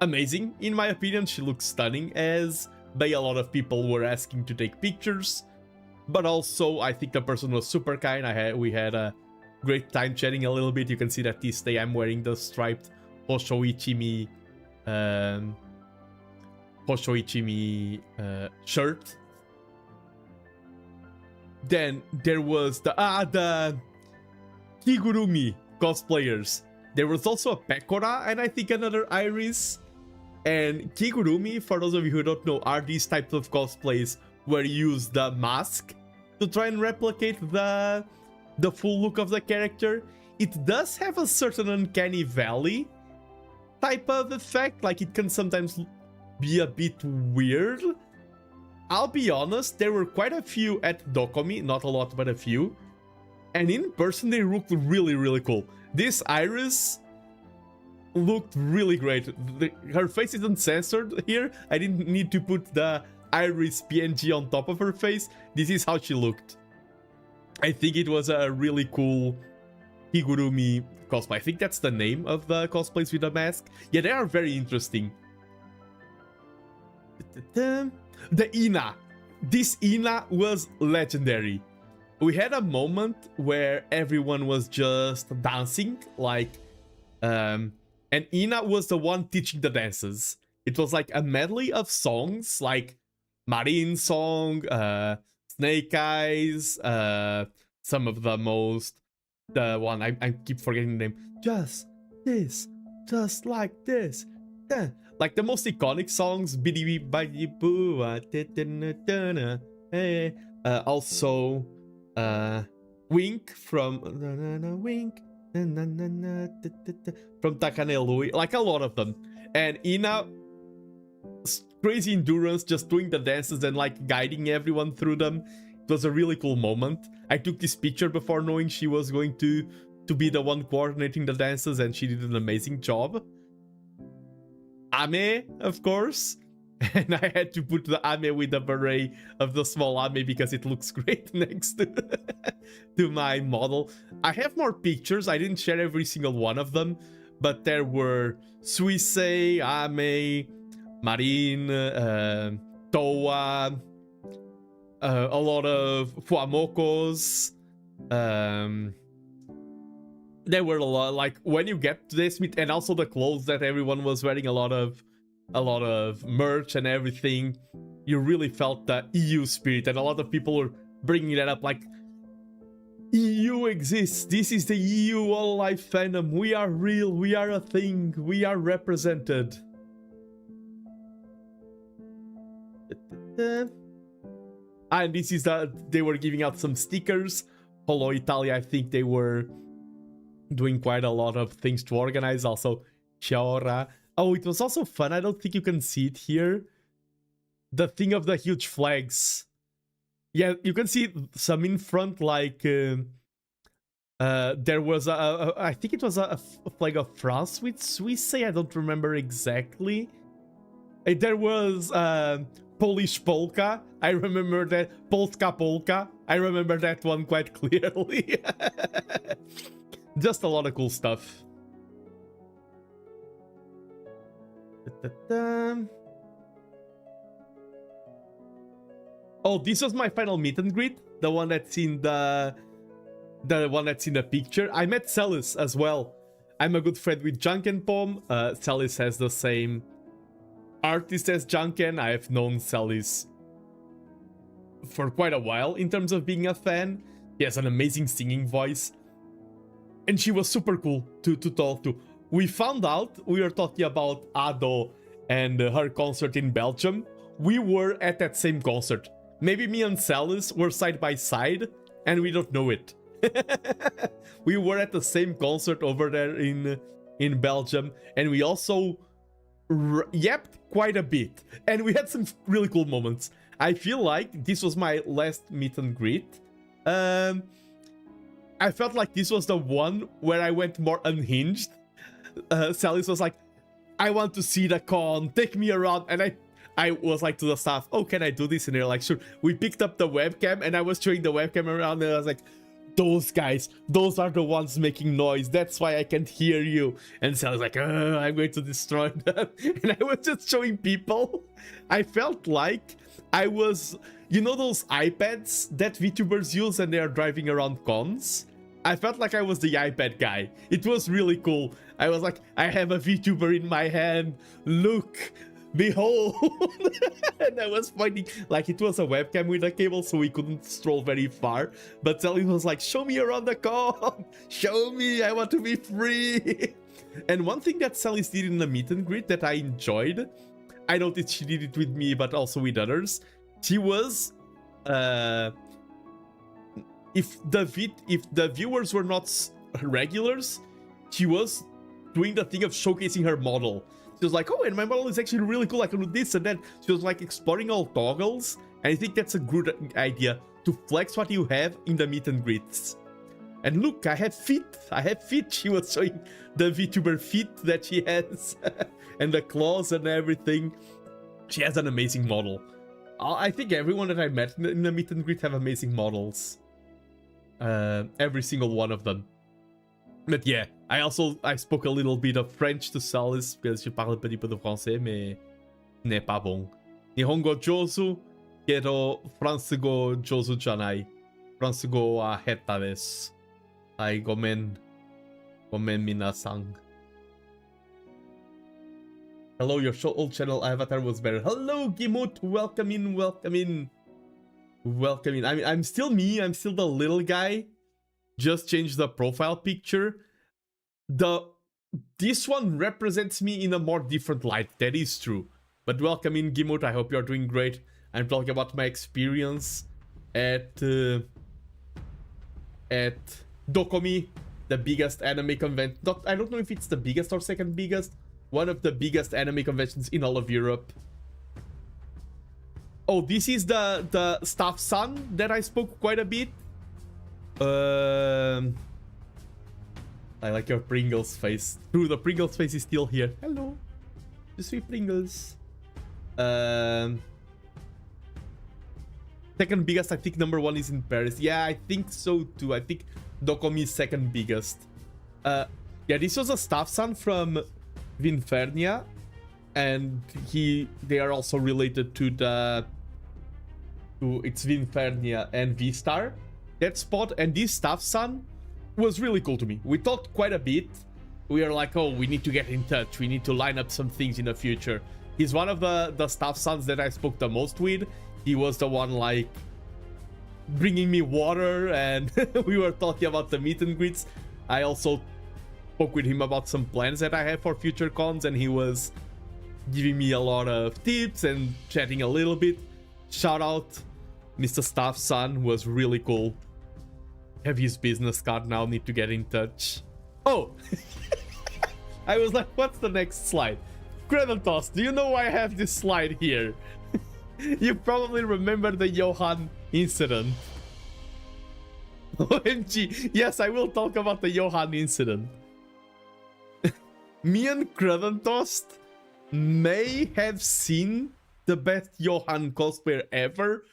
amazing, in my opinion, she looks stunning as Bay. A lot of people were asking to take pictures, but also I think the person was super kind. We had a great time chatting a little bit. You can see that this day I'm wearing the striped Hoshoichimi shirt. Then there was the Kigurumi cosplayers. There was also a Pekora and I think another Iris. And Kigurumi, for those of you who don't know, are these types of cosplays where you use the mask to try and replicate the full look of the character. It does have a certain uncanny valley type of effect, like it can sometimes be a bit weird. I'll be honest, there were quite a few at DoKomi, not a lot, but a few. And in person, they looked really, really cool. This Iris looked really great. Her face isn't censored here. I didn't need to put the Iris PNG on top of her face. This is how she looked. I think it was a really cool Higurumi cosplay. I think that's the name of the cosplays with the mask. Yeah, they are very interesting. The Ina. This Ina was legendary. We had a moment where everyone was just dancing, like, and Ina was the one teaching the dances. It was like a medley of songs, like Marine song, Snake Eyes, some of the most, the one I keep forgetting the name, just this, just like this, like the most iconic songs, Bidi Bidi Boo, also Wink from Wink from Takane Lui, like a lot of them. And Ina, crazy endurance, just doing the dances and like guiding everyone through them. It was a really cool moment. I took this picture before knowing she was going to be the one coordinating the dances, and she did an amazing job. Ame, of course. And I had to put the Ame with the beret of the small Ame because it looks great next to my model. I have more pictures. I didn't share every single one of them, but there were Suisei, Ame, Marine, Toa, a lot of Fuamokos. There were a lot, like when you get to this meet, and also the clothes that everyone was wearing, a lot of merch and everything. You really felt the EU spirit, and a lot of people were bringing that up, like, EU exists, this is the EU all life fandom, we are real, we are a thing, we are represented. And this is they were giving out some stickers. Polo Italia, I think they were doing quite a lot of things to organize. Also, Chiora. Oh, it was also fun. I don't think you can see it here. The thing of the huge flags. Yeah, you can see some in front, like there was I think it was a flag of France with Swiss. I don't remember exactly. There was Polish polka. I remember that. Polska polka. I remember that one quite clearly. Just a lot of cool stuff. Oh, this was my final meet and greet. The one that's in the picture. I met Celis as well. I'm a good friend with Junken Pom. Celis has the same artist as Junken. I have known Celis for quite a while in terms of being a fan. He has an amazing singing voice. And she was super cool to talk to. We found out, we were talking about Ado and her concert in Belgium. We were at that same concert. Maybe me and Celis were side by side and we don't know it. We were at the same concert over there in Belgium, and we also yapped quite a bit. And we had some really cool moments. I feel like this was my last meet and greet. I felt like this was the one where I went more unhinged. Celis was like, I want to see the con, take me around. And I was like to the staff, oh, can I do this? And they're like, sure. We picked up the webcam and I was showing the webcam around and I was like, those guys, those are the ones making noise. That's why I can't hear you. And Celis like, I'm going to destroy them. And I was just showing people. I felt like I was, you know those iPads that VTubers use and they are driving around cons? I felt like I was the iPad guy. It was really cool. I was like, I have a VTuber in my hand. Look, behold. And I was pointing, like it was a webcam with a cable, so we couldn't stroll very far. But Celis was like, show me around the con. Show me, I want to be free. And one thing that Celis did in the meet and greet that I enjoyed, I noticed she did it with me, but also with others. She was, if the viewers were not regulars, she was doing the thing of showcasing her model. She was like, oh, and my model is actually really cool, I can do this and that. She was like exploring all toggles, and I think that's a good idea, to flex what you have in the meet and greets. And look, I have feet. She was showing the VTuber feet that she has, and the claws and everything. She has an amazing model. I think everyone that I met in the meet and greet have amazing models. Every single one of them. But yeah, I spoke a little bit of French to Celis, because je parle un petit peu de français, mais n'est pas bon. Nihongo jozu, kero fransugo jozu janai. Fransugo wa heta desu. Ai, gomen minasan. Hello, your old channel avatar was better. Hello, Gimut, welcome in, welcome in. Welcome in. I mean, I'm still me, I'm still the little guy. Just changed the profile picture. This one represents me in a more different light, that is true. But welcome in, Gimut, I hope you're doing great. I'm talking about my experience at DoKomi, the biggest anime convention. I don't know if it's the biggest or second biggest. One of the biggest anime conventions in all of Europe. Oh, this is the staff son that I spoke quite a bit. I like your Pringles face. True, the Pringles face is still here. Hello, the sweet Pringles. Second biggest, I think number one is in Paris. Yeah, I think so too. I think DoKomi is second biggest. Yeah, this was a staff son from Vinfernia, and they are also related to it's Vinfernia and V-Star, that spot. And this staff son was really cool to me. We talked quite a bit. We are like, oh, we need to get in touch, we need to line up some things in the future. He's one of the staff sons that I spoke the most with. He was the one like bringing me water, and we were talking about the meet and greets. I also spoke with him about some plans that I have for future cons, and he was giving me a lot of tips and chatting a little bit. Shout out Mr. Staff Son, was really cool. Have his business card now, need to get in touch. Oh, I was like, what's the next slide? Kratos, do you know why I have this slide here? You probably remember the Johan incident. OMG, yes, I will talk about the Johan incident. Me and Kratos may have seen the best Johan cosplayer ever,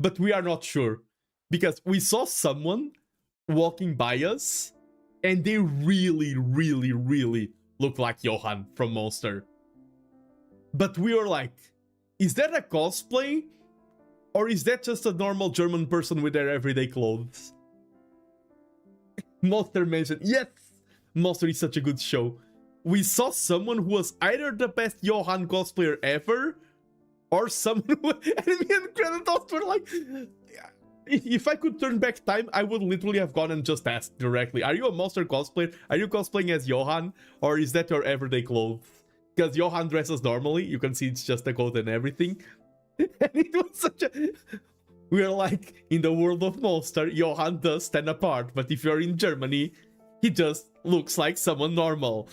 but we are not sure. Because we saw someone walking by us, and they really, really, really look like Johan from Monster. But we were like, is that a cosplay? Or is that just a normal German person with their everyday clothes? Monster mentioned, yes! Monster is such a good show. We saw someone who was either the best Johan cosplayer ever, or someone who... And me and Kratos were like... If I could turn back time, I would literally have gone and just asked directly, are you a Monster cosplayer? Are you cosplaying as Johan? Or is that your everyday clothes? Because Johan dresses normally, you can see it's just a coat and everything. And it was such a... We're like, in the world of Monster, Johan does stand apart, but if you're in Germany, he just looks like someone normal.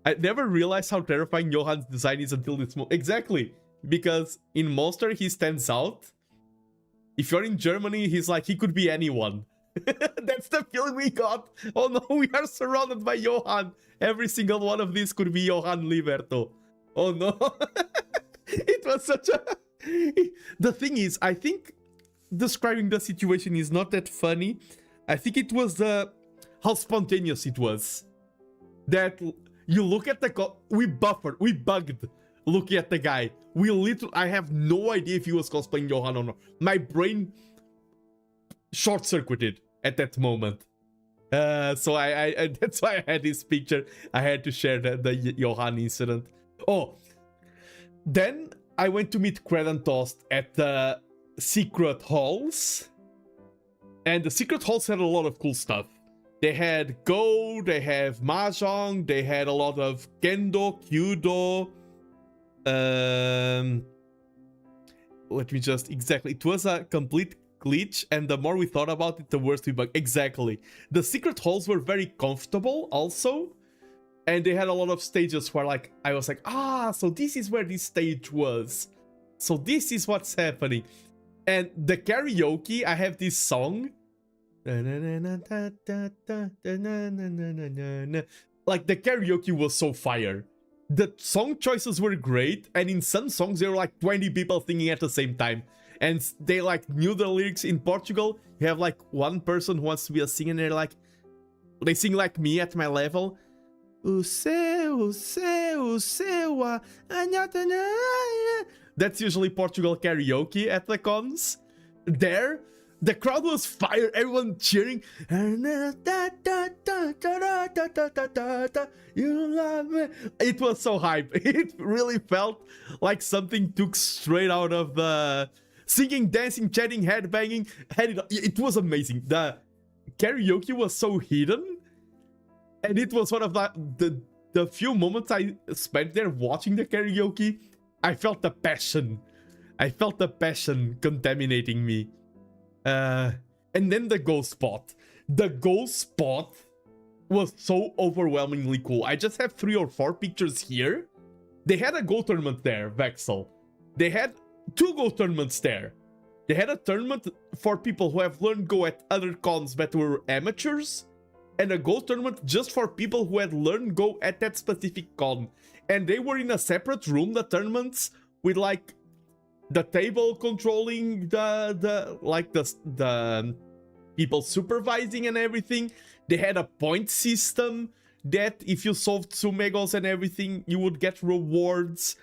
I never realized how terrifying Johan's design is until this moment. Exactly, because in Monster, he stands out. If you're in Germany, he's like, he could be anyone. That's the feeling we got. Oh no, we are surrounded by Johan. Every single one of these could be Johan Liberto. Oh no. It was such a... The thing is, I think describing the situation is not that funny. I think it was how spontaneous it was. That you look at the... We bugged looking at the guy. I have no idea if he was cosplaying Johan or not. My brain short-circuited at that moment. So I that's why I had this picture. I had to share the Johan incident. Oh, then I went to meet Kratos at the secret halls. And the secret halls had a lot of cool stuff. They had Go, they have Mahjong, they had a lot of Kendo, Kyudo. Let me just... Exactly. It was a complete glitch, and the more we thought about it, the worse we bugged. Exactly. The secret halls were very comfortable also. And they had a lot of stages where, like, I was like, ah, so this is where this stage was. So this is what's happening. And the karaoke, I have this song. Like, the karaoke was so fire. The song choices were great, and in some songs there were like 20 people singing at the same time. And they like knew the lyrics. In Portugal, you have like one person who wants to be a singer, and they're like, they sing like me at my level. That's usually Portugal karaoke at the cons. There, the crowd was fire, everyone cheering. You love me. It was so hype. It really felt like something took straight out of the singing, dancing, chatting, headbanging. It was amazing. The karaoke was so hidden. And it was one of the few moments I spent there watching the karaoke. I felt the passion. I felt the passion contaminating me. And then the Go spot. The Go spot was so overwhelmingly cool. I just have 3 or 4 pictures here. They had a Go tournament there, Vexel. They had 2 Go tournaments there. They had a tournament for people who have learned Go at other cons that were amateurs, and a Go tournament just for people who had learned Go at that specific con. And they were in a separate room, the tournaments, with like the table controlling the people supervising and everything. They had a point system. that if you solved Tsumegos and everything, you would get rewards.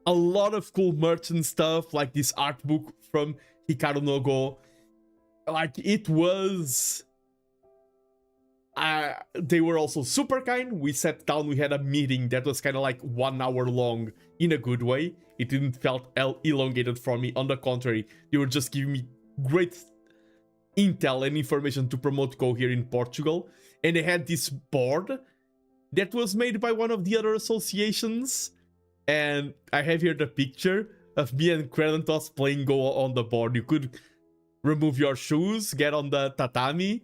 A lot of cool merchant stuff, like this art book from Hikaru no Go. Like, it was... they were also super kind. We sat down, we had a meeting that was kind of like 1 hour long in a good way. It didn't felt elongated for me. On the contrary, they were just giving me great intel and information to promote Go here in Portugal. And they had this board that was made by one of the other associations. And I have here the picture of me and Kredentos playing Go on the board. You could remove your shoes, get on the tatami,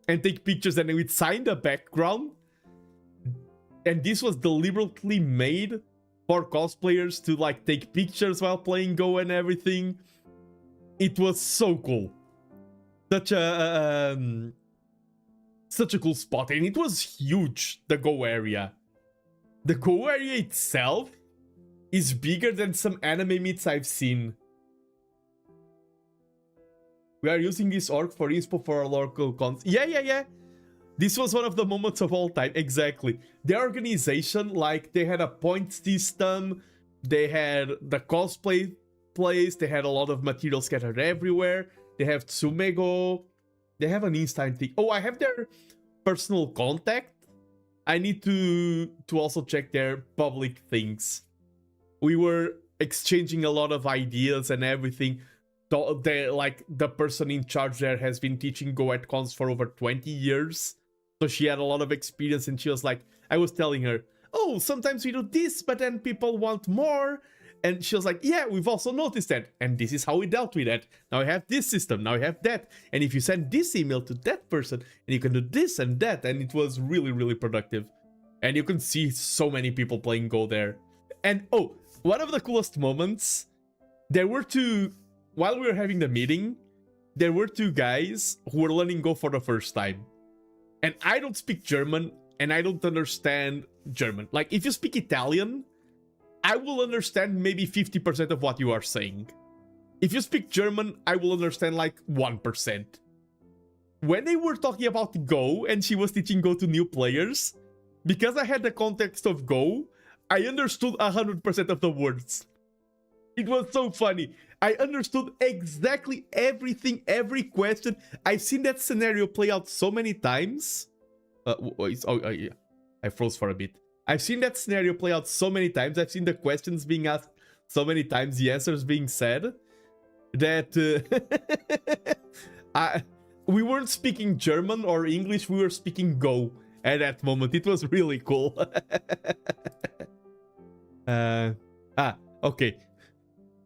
and take pictures, and it would sign the background. And this was deliberately made for cosplayers to like take pictures while playing Go and everything. It was so cool. Such a cool spot, and it was huge, the Go area. The Go area itself is bigger than some anime meets I've seen. We are using this org for inspo for our local cons. Yeah. This was one of the moments of all time. Exactly. The organization, like, they had a point system. They had the cosplay place. They had a lot of material scattered everywhere. They have Tsumego. They have an instant thing. Oh, I have their personal contact. I need to also check their public things. We were exchanging a lot of ideas and everything. The person in charge there has been teaching Go at cons for over 20 years. So she had a lot of experience, and she was like, I was telling her, oh, sometimes we do this, but then people want more. And she was like, yeah, we've also noticed that. And this is how we dealt with that. Now I have this system, now I have that. And if you send this email to that person, and you can do this and that. And it was really, really productive. And you can see so many people playing Go there. And oh, one of the coolest moments, while we were having the meeting, there were two guys who were learning Go for the first time. And I don't speak German, and I don't understand German. Like, if you speak Italian, I will understand maybe 50% of what you are saying. If you speak German, I will understand like 1%. When they were talking about Go, and she was teaching Go to new players, because I had the context of Go, I understood 100% of the words. It was so funny. I understood exactly everything, every question. I've seen that scenario play out so many times. Yeah. I froze for a bit. I've seen that scenario play out so many times. I've seen the questions being asked so many times, the answers being said, that we weren't speaking German or English, we were speaking Go at that moment. It was really cool. Okay.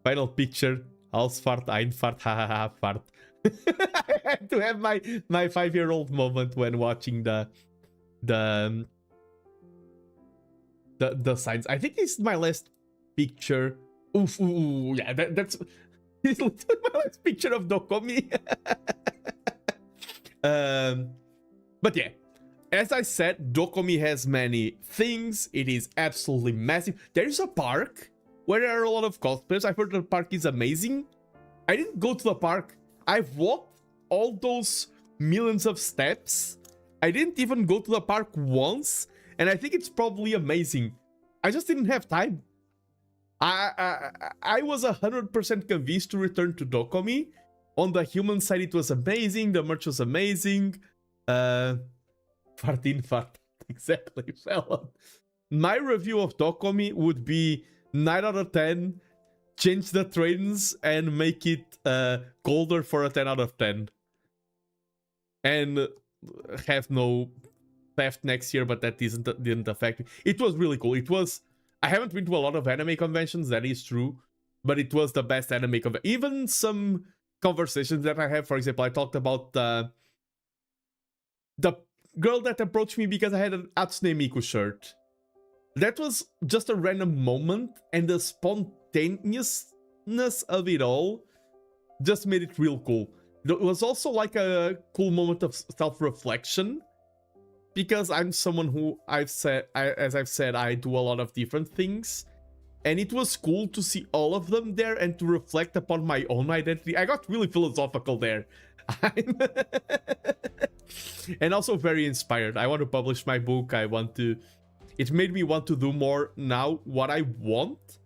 Final picture. Ausfahrt, Einfahrt, hahaha, Fahrt. I had to have my 5-year-old moment when watching the signs. I think this is my last picture. Ooh, yeah, that's this is my last picture of DoKomi. But yeah, as I said, DoKomi has many things. It is absolutely massive. There is a park where there are a lot of cosplayers. I've heard the park is amazing. I didn't go to the park. I've walked all those millions of steps. I didn't even go to the park once, and I think it's probably amazing. I just didn't have time. I was 100% convinced to return to DoKomi. On the human side, it was amazing. The merch was amazing. Fartin fart. Exactly, fella. My review of DoKomi would be 9 out of 10. Change the trains and make it colder for a 10 out of 10. And have no theft next year, but that didn't affect me. It was really cool. It was... I haven't been to a lot of anime conventions, that is true. But it was the best anime convention. Even some conversations that I have, for example, I talked about the girl that approached me because I had an Hatsune Miku shirt. That was just a random moment, and the spontaneousness of it all just made it real cool. It was also like a cool moment of self-reflection, because I'm someone who, as I've said, I do a lot of different things, and it was cool to see all of them there and to reflect upon my own identity. I got really philosophical there. I'm and also very inspired. I want to publish my book. It made me want to do more. Now what I want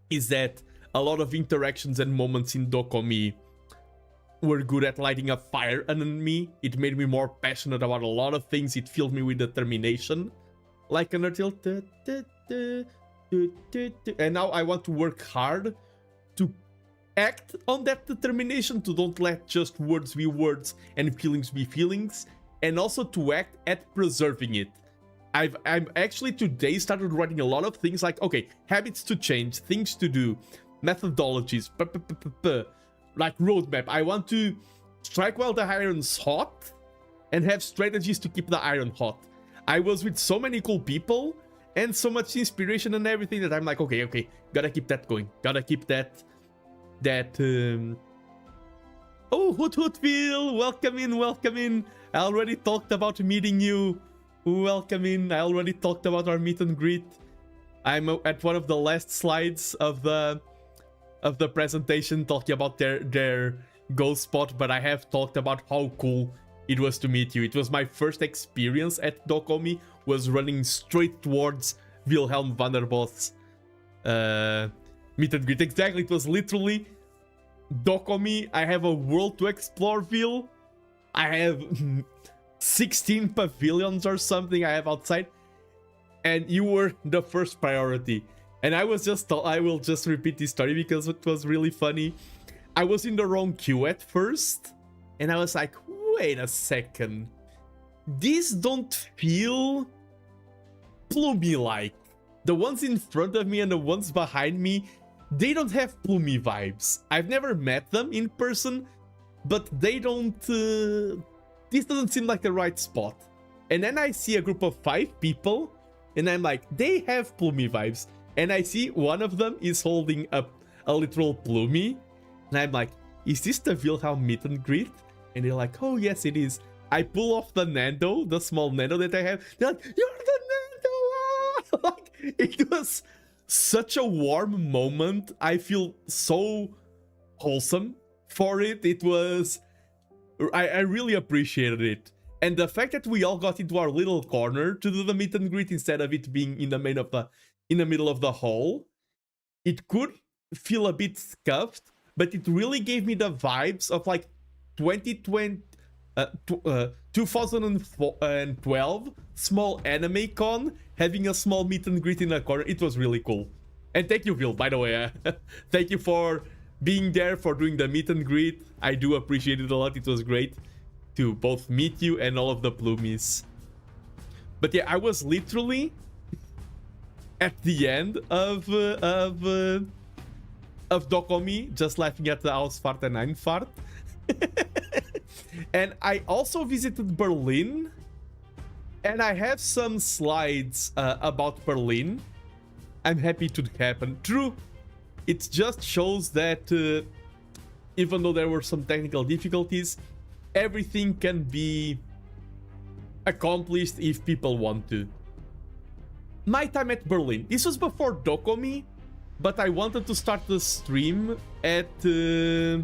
is that a lot of interactions and moments in DoKomi were good at lighting a fire in me. It made me more passionate about a lot of things. It filled me with determination, like an until. And now I want to work hard to act on that determination, to don't let just words be words and feelings be feelings, and also to act at preserving it. I'm actually today started writing a lot of things like, okay, habits to change, things to do, methodologies, like roadmap. I want to strike while the iron's hot and have strategies to keep the iron hot. I was with so many cool people and so much inspiration and everything that I'm like, okay, gotta keep that going. Gotta keep that. Oh, Hootville, welcome in. I already talked about meeting you. Welcome in. I already talked about our meet and greet. I'm at one of the last slides of the presentation talking about their goal spot, but I have talked about how cool it was to meet you. It was my first experience at DoKomi, was running straight towards Wilhelm van der Bos's meet and greet. Exactly, it was literally DoKomi. I have a world to explore, Vil. I have 16 pavilions or something I have outside, and you were the first priority. And I will just repeat this story because it was really funny. I was in the wrong queue at first, and I was like, wait a second. These don't feel Plumie-like. The ones in front of me and the ones behind me, they don't have Plumie vibes. I've never met them in person, but they don't... this doesn't seem like the right spot. And then I see a group of 5 people, and I'm like, they have Plumie vibes. And I see one of them is holding up a literal Plumie. And I'm like, is this the Wilhelm meet and greet? And they're like, oh yes, it is. I pull off the Nando, the small Nando that I have. They're like, you're the Nando! Like, it was such a warm moment. I feel so wholesome for it. It was... I really appreciated it. And the fact that we all got into our little corner to do the meet and greet instead of it being in the middle of the hall, it could feel a bit scuffed, but it really gave me the vibes of like 2012 small anime con, having a small meet and greet in a corner. It was really cool. And thank you, Vil, by the way. Thank you for being there, for doing the meet and greet. I do appreciate it a lot. It was great to both meet you and all of the Plumies. But yeah, I was literally at the end of DoKomi, just laughing at the Ausfahrt and Einfahrt. And I also visited Berlin, and I have some slides about Berlin. I'm happy to happen. True, it just shows that even though there were some technical difficulties, everything can be accomplished if people want to. My time at Berlin. This was before DoKomi, but I wanted to start the stream at DoKomi.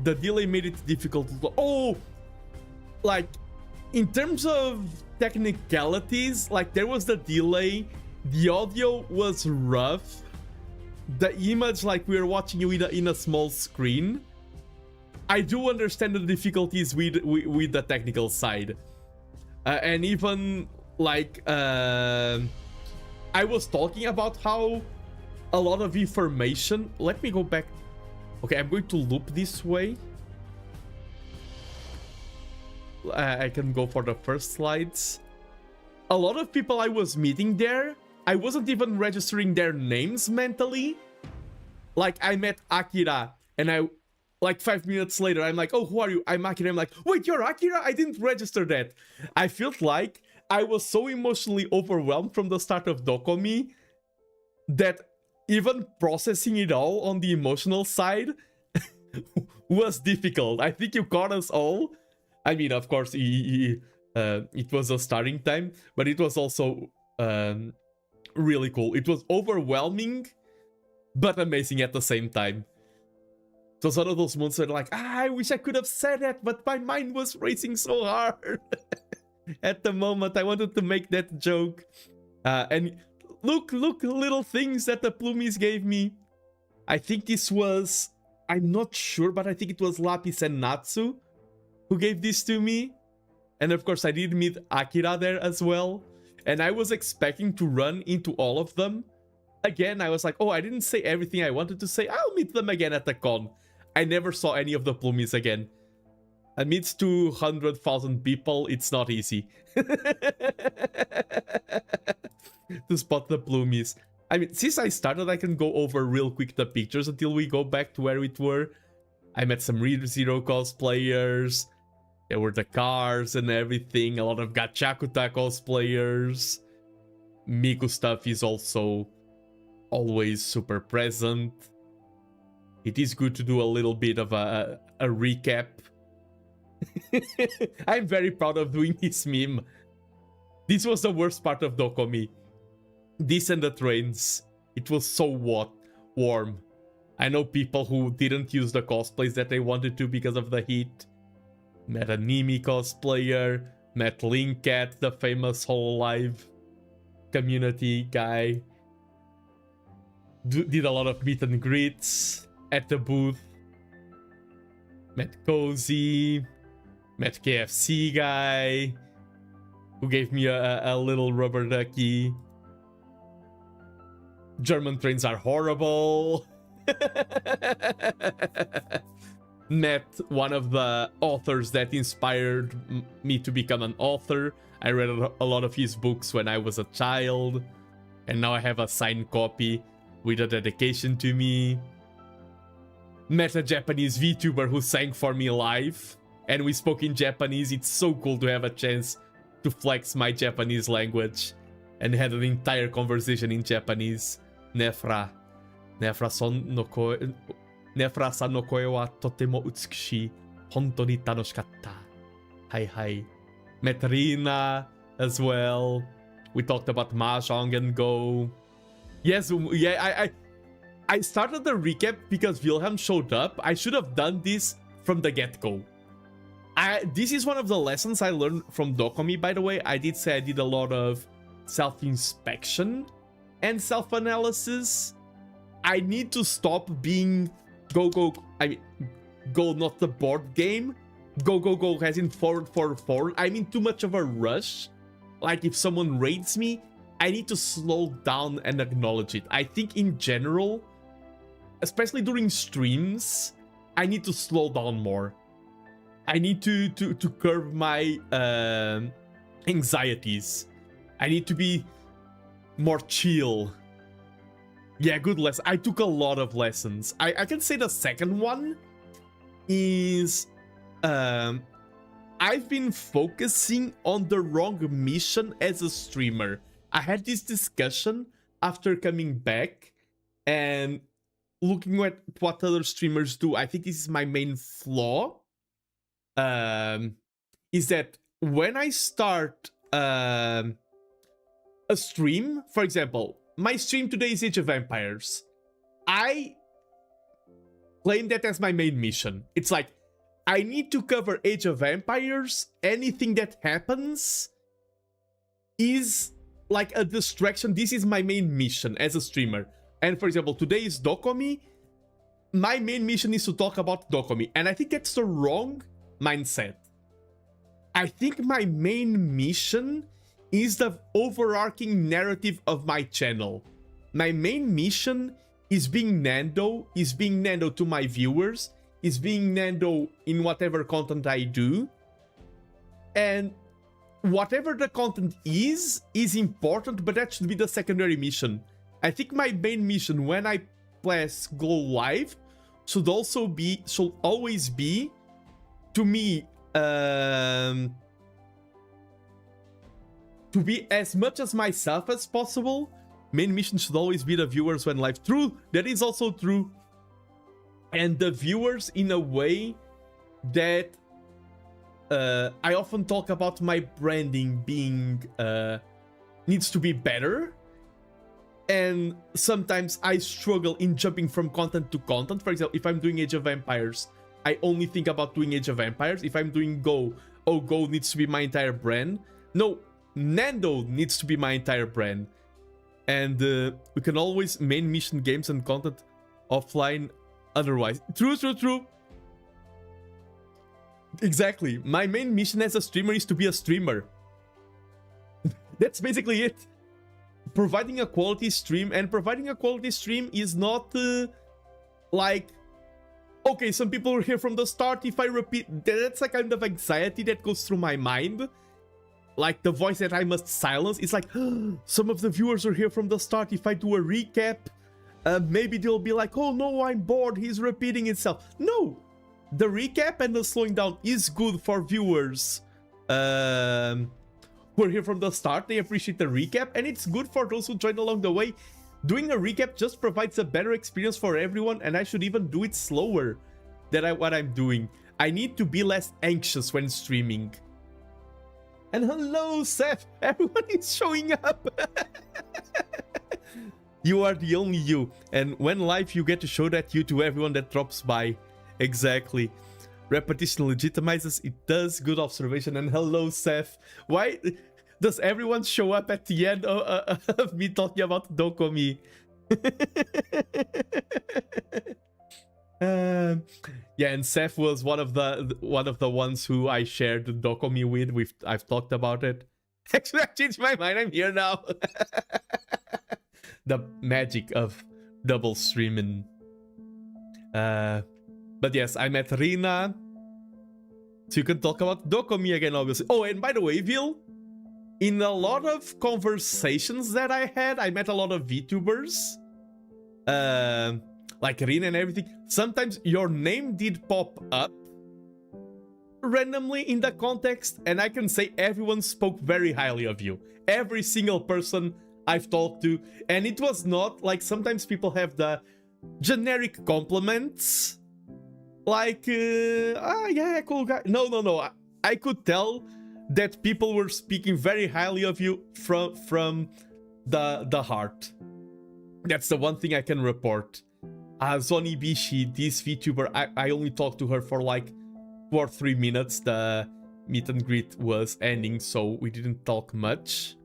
The delay made it difficult to... Oh! Like, in terms of technicalities, like, there was the delay, the audio was rough, the image, like, we were watching you in a small screen. I do understand the difficulties with the technical side. And even, like, I was talking about how a lot of information... Let me go back. Okay, I'm going to loop this way. I can go for the first slides. A lot of people I was meeting there, I wasn't even registering their names mentally. Like, I met Akira, and like 5 minutes later, I'm like, oh, who are you? I'm Akira. I'm like, wait, you're Akira? I didn't register that. I felt like I was so emotionally overwhelmed from the start of DoKomi that even processing it all on the emotional side was difficult. I think you caught us all. I mean, of course, it was a starting time, but it was also really cool. It was overwhelming, but amazing at the same time. It was one of those moments where like, I wish I could have said that, but my mind was racing so hard. At the moment, I wanted to make that joke. And look, little things that the Plumies gave me. I think this was, I'm not sure, but I think it was Lapis and Natsu who gave this to me. And of course, I did meet Akira there as well. And I was expecting to run into all of them. Again, I was like, oh, I didn't say everything I wanted to say. I'll meet them again at the con. I never saw any of the Plumies again. Amidst 200,000 people, it's not easy to spot the Plumies. I mean, since I started, I can go over real quick the pictures until we go back to where we were. I met some ReZero cosplayers. There were the cars and everything. A lot of Gachakuta cosplayers. Miku stuff is also always super present. It is good to do a little bit of a recap. I'm very proud of doing this meme. This was the worst part of DoKomi. This and the trains. It was so warm. I know people who didn't use the cosplays that they wanted to because of the heat. Met a Nimi cosplayer. Met Linkat, the famous Hololive community guy. Did a lot of meet and greets at the booth. Met Cozy. Met KFC guy, who gave me a little rubber ducky. German trains are horrible. Met one of the authors that inspired me to become an author. I read a lot of his books when I was a child, and now I have a signed copy with a dedication to me. Met a Japanese VTuber who sang for me live. And we spoke in Japanese. It's so cool to have a chance to flex my Japanese language. And had an entire conversation in Japanese. Nefra san no koe wa totemo utsukushii. Honto ni tanoshikatta. Hi. Met Rina as well. We talked about Mahjong and Go. Yes, yeah, I started the recap because Wilhelm showed up. I should have done this from the get-go. This is one of the lessons I learned from DoKomi, by the way. I did say I did a lot of self-inspection and self-analysis. I need to stop being go, not the board game. Go, as in forward. I'm in too much of a rush. Like, if someone raids me, I need to slow down and acknowledge it. I think in general, especially during streams, I need to slow down more. I need to curb my anxieties. I need to be more chill. Yeah, good lesson. I took a lot of lessons. I can say the second one is I've been focusing on the wrong mission as a streamer. I had this discussion after coming back and looking at what other streamers do. I think this is my main flaw. Is that when I start a stream, for example, my stream today is Age of Empires. I claim that as my main mission. It's like, I need to cover Age of Empires. Anything that happens is like a distraction. This is my main mission as a streamer. And for example, today is DoKomi. My main mission is to talk about DoKomi. And I think that's the wrong mindset. I think my main mission is the overarching narrative of my channel. My main mission is being Nando, to my viewers, is being Nando in whatever content I do. And whatever the content is important, but that should be the secondary mission. I think my main mission when I press go live should always be to me, to be as much as myself as possible. Main mission should always be the viewers when live. True, that is also true. And the viewers in a way that I often talk about my branding being needs to be better. And sometimes I struggle in jumping from content to content. For example, if I'm doing Age of Empires, I only think about doing Age of Empires. If I'm doing Go, oh, Go needs to be my entire brand. No, Nando needs to be my entire brand. And we can always main mission games and content offline otherwise. True, true, true. Exactly. My main mission as a streamer is to be a streamer. That's basically it. Providing a quality stream, and providing a quality stream is not like, okay, some people are here from the start. If I repeat, that's a kind of anxiety that goes through my mind. Like the voice that I must silence. It's like, some of the viewers are here from the start. If I do a recap, maybe they'll be like, oh no, I'm bored, he's repeating itself. No, the recap and the slowing down is good for viewers who are here from the start. They appreciate the recap, and it's good for those who join along the way. Doing a recap just provides a better experience for everyone, and I should even do it slower than what I'm doing. I need to be less anxious when streaming. And hello, Seth! Everyone is showing up! You are the only you. And when live, you get to show that you to everyone that drops by. Exactly. Repetition legitimizes. It does. Good observation. And hello, Seth. Why does everyone show up at the end of me talking about DoKomi? Yeah, and Seth was one of the ones who I shared the DoKomi with. I've talked about it. Actually, I changed my mind. I'm here now. The magic of double streaming. But yes, I met Rina. So you can talk about DoKomi again, obviously. Oh, and by the way, Vil, in a lot of conversations that I had, I met a lot of VTubers. Like Rina and everything. Sometimes your name did pop up randomly in the context, and I can say everyone spoke very highly of you. Every single person I've talked to. And it was not like, sometimes people have the generic compliments. Like, yeah, cool guy. No. I could tell that people were speaking very highly of you from the heart. That's the one thing I can report. Zoni Bishi, this VTuber, I only talked to her for like 2 or 3 minutes. The meet and greet was ending, so we didn't talk much.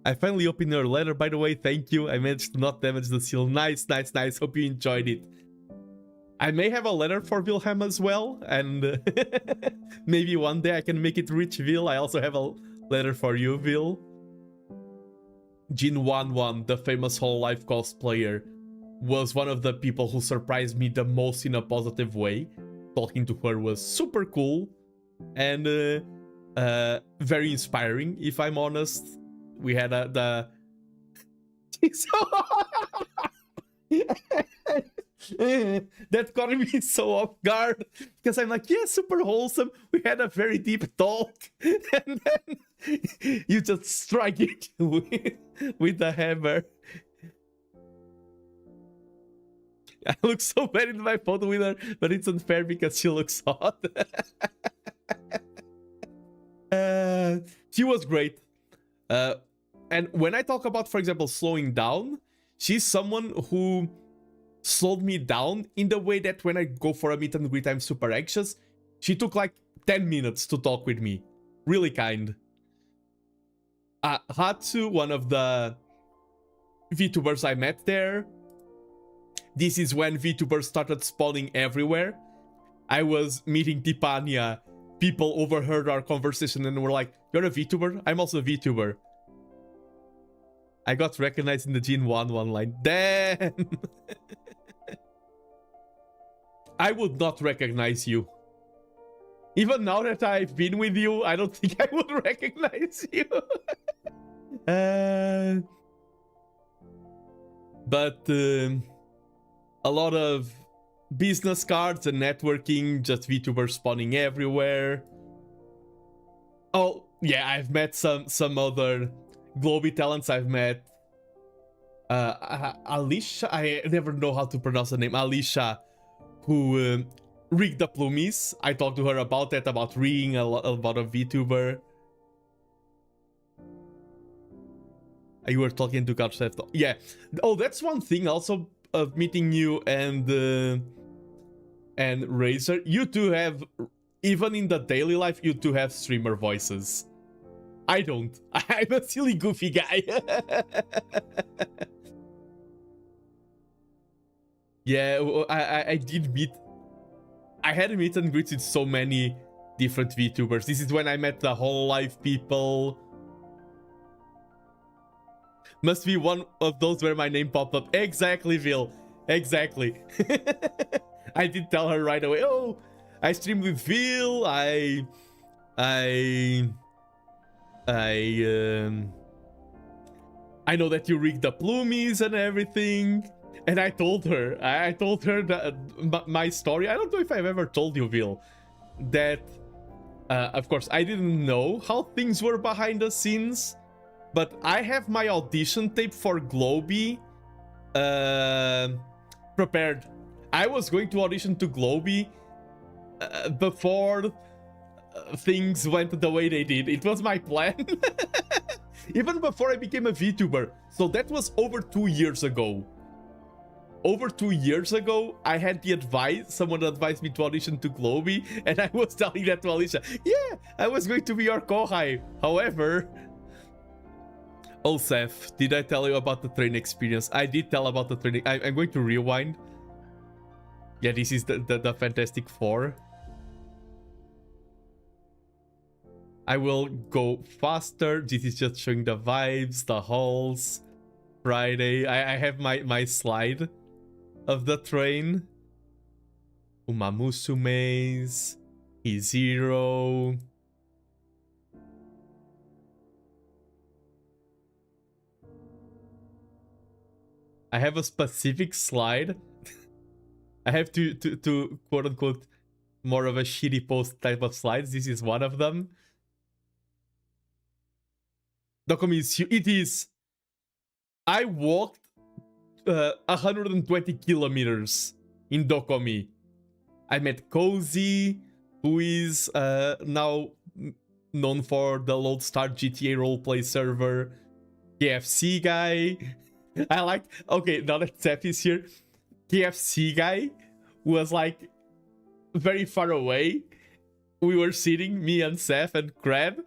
I finally opened your letter, by the way, thank you. I managed to not damage the seal. Nice. Hope you enjoyed it. I may have a letter for Wilhelm as well, and maybe one day I can make it reach Vil. I also have a letter for you, Vil. Jin11, the famous Hololive cosplayer, was one of the people who surprised me the most in a positive way. Talking to her was super cool and very inspiring, if I'm honest. We had the... That caught me so off guard, because I'm like, yeah, super wholesome. We had a very deep talk, and then you just strike it with the hammer. I look so bad in my photo with her, but it's unfair because she looks hot. She was great. And when I talk about, for example, slowing down, she's someone who slowed me down in the way that when I go for a meet and greet, I'm super anxious. She took like 10 minutes to talk with me. Really kind. Hatsu, one of the VTubers I met there. This is when VTubers started spawning everywhere. I was meeting Tipania. People overheard our conversation and were like, you're a VTuber? I'm also a VTuber. I got recognized in the Jin11 line. Damn! I would not recognize you. Even now that I've been with you, I don't think I would recognize you. But a lot of business cards and networking, just VTubers spawning everywhere. Oh, yeah, I've met some other Globy talents. I've met Alicia, I never know how to pronounce her name, Alicia, who rigged the plumies. I talked to her about that, about rigging a lot of VTuber. You were talking to Couch Left. Yeah. Oh, that's one thing also of meeting you and Razor. You two have, even in the daily life, you two have streamer voices. I don't. I'm a silly goofy guy. Yeah, I did meet. I had a meet and greet with so many different VTubers. This is when I met the whole life people. Must be one of those where my name popped up. Exactly, Vil. Exactly. I did tell her right away. Oh, I stream with Vil. I know that you rigged the plumies and everything. And I told her that my story. I don't know if I've ever told you, Vil, that of course I didn't know how things were behind the scenes, but I have my audition tape for Globy prepared. I was going to audition to Globy before things went the way they did. It was my plan. Even before I became a VTuber. So that was over 2 years ago. Over 2 years ago, I had the advice, someone advised me to audition to Globy, and I was telling that to Alicia. Yeah, I was going to be your kohai. However... Oh, Seth, did I tell you about the train experience? I did tell about the training. I'm going to rewind. Yeah, this is the Fantastic Four. I will go faster. This is just showing the vibes, the halls. Friday. I have my slide of the train. Umamusume's. E0. I have a specific slide. I have to quote unquote more of a shitty post type of slides. This is one of them. DoKomi is huge. It is. I walked 120 kilometers in DoKomi. I met Cozy, who is now known for the Lodestar GTA roleplay server. KFC guy. I like. Okay, now that Seth is here, KFC guy was like very far away. We were sitting, me and Seth and Crab,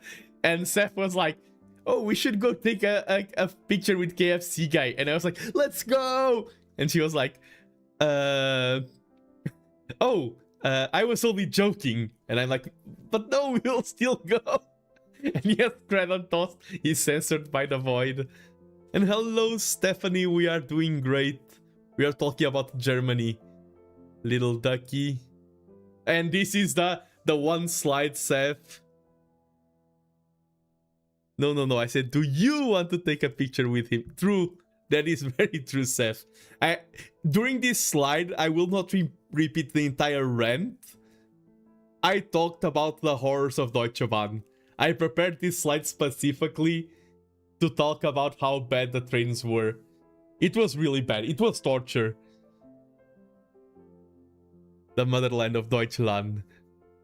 and Seth was like, oh, we should go take a picture with KFC guy. And I was like, let's go. And she was like, I was only joking. And I'm like, but no, we'll still go. And yes, Credon Toss is censored by the void. And hello, Stephanie, we are doing great. We are talking about Germany. Little ducky. And this is the one slide, Seth. No, I said, do you want to take a picture with him? True. That is very true, Seth. During this slide, I will not repeat the entire rant. I talked about the horrors of Deutsche Bahn. I prepared this slide specifically to talk about how bad the trains were. It was really bad. It was torture. The motherland of Deutschland.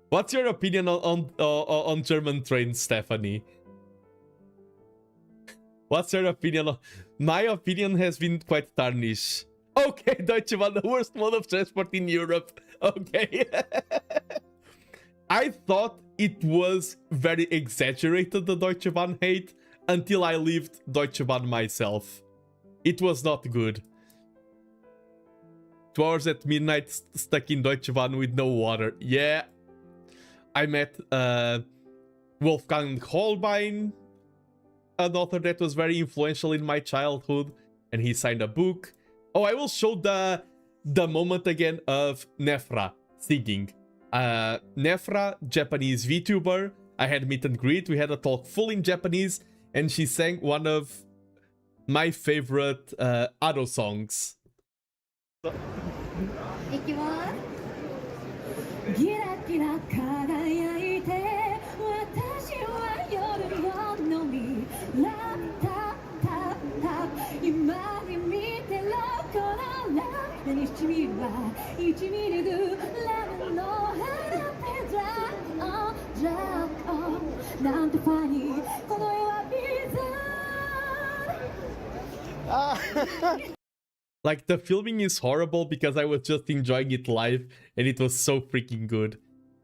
What's your opinion on German trains, Stephanie? What's your opinion? My opinion has been quite tarnished. Okay, Deutsche Bahn, the worst mode of transport in Europe. Okay. I thought it was very exaggerated, the Deutsche Bahn hate, until I lived Deutsche Bahn myself. It was not good. 2 hours at midnight stuck in Deutsche Bahn with no water. Yeah. I met Wolfgang Holbein, an author that was very influential in my childhood, and he signed a book. Oh, I will show the moment again of Nefra singing. Nefra, Japanese VTuber. I had meet and greet. We had a talk full in Japanese, and she sang one of my favorite Ado songs. いきます。ギラギラ輝いて私は夜の飲みラッタッタッタッ今に見てろこのラッにしみるわ1ミリグラムの腹ペザージャックなんてファニーこの世はビザー Like, the filming is horrible because I was just enjoying it live and it was so freaking good.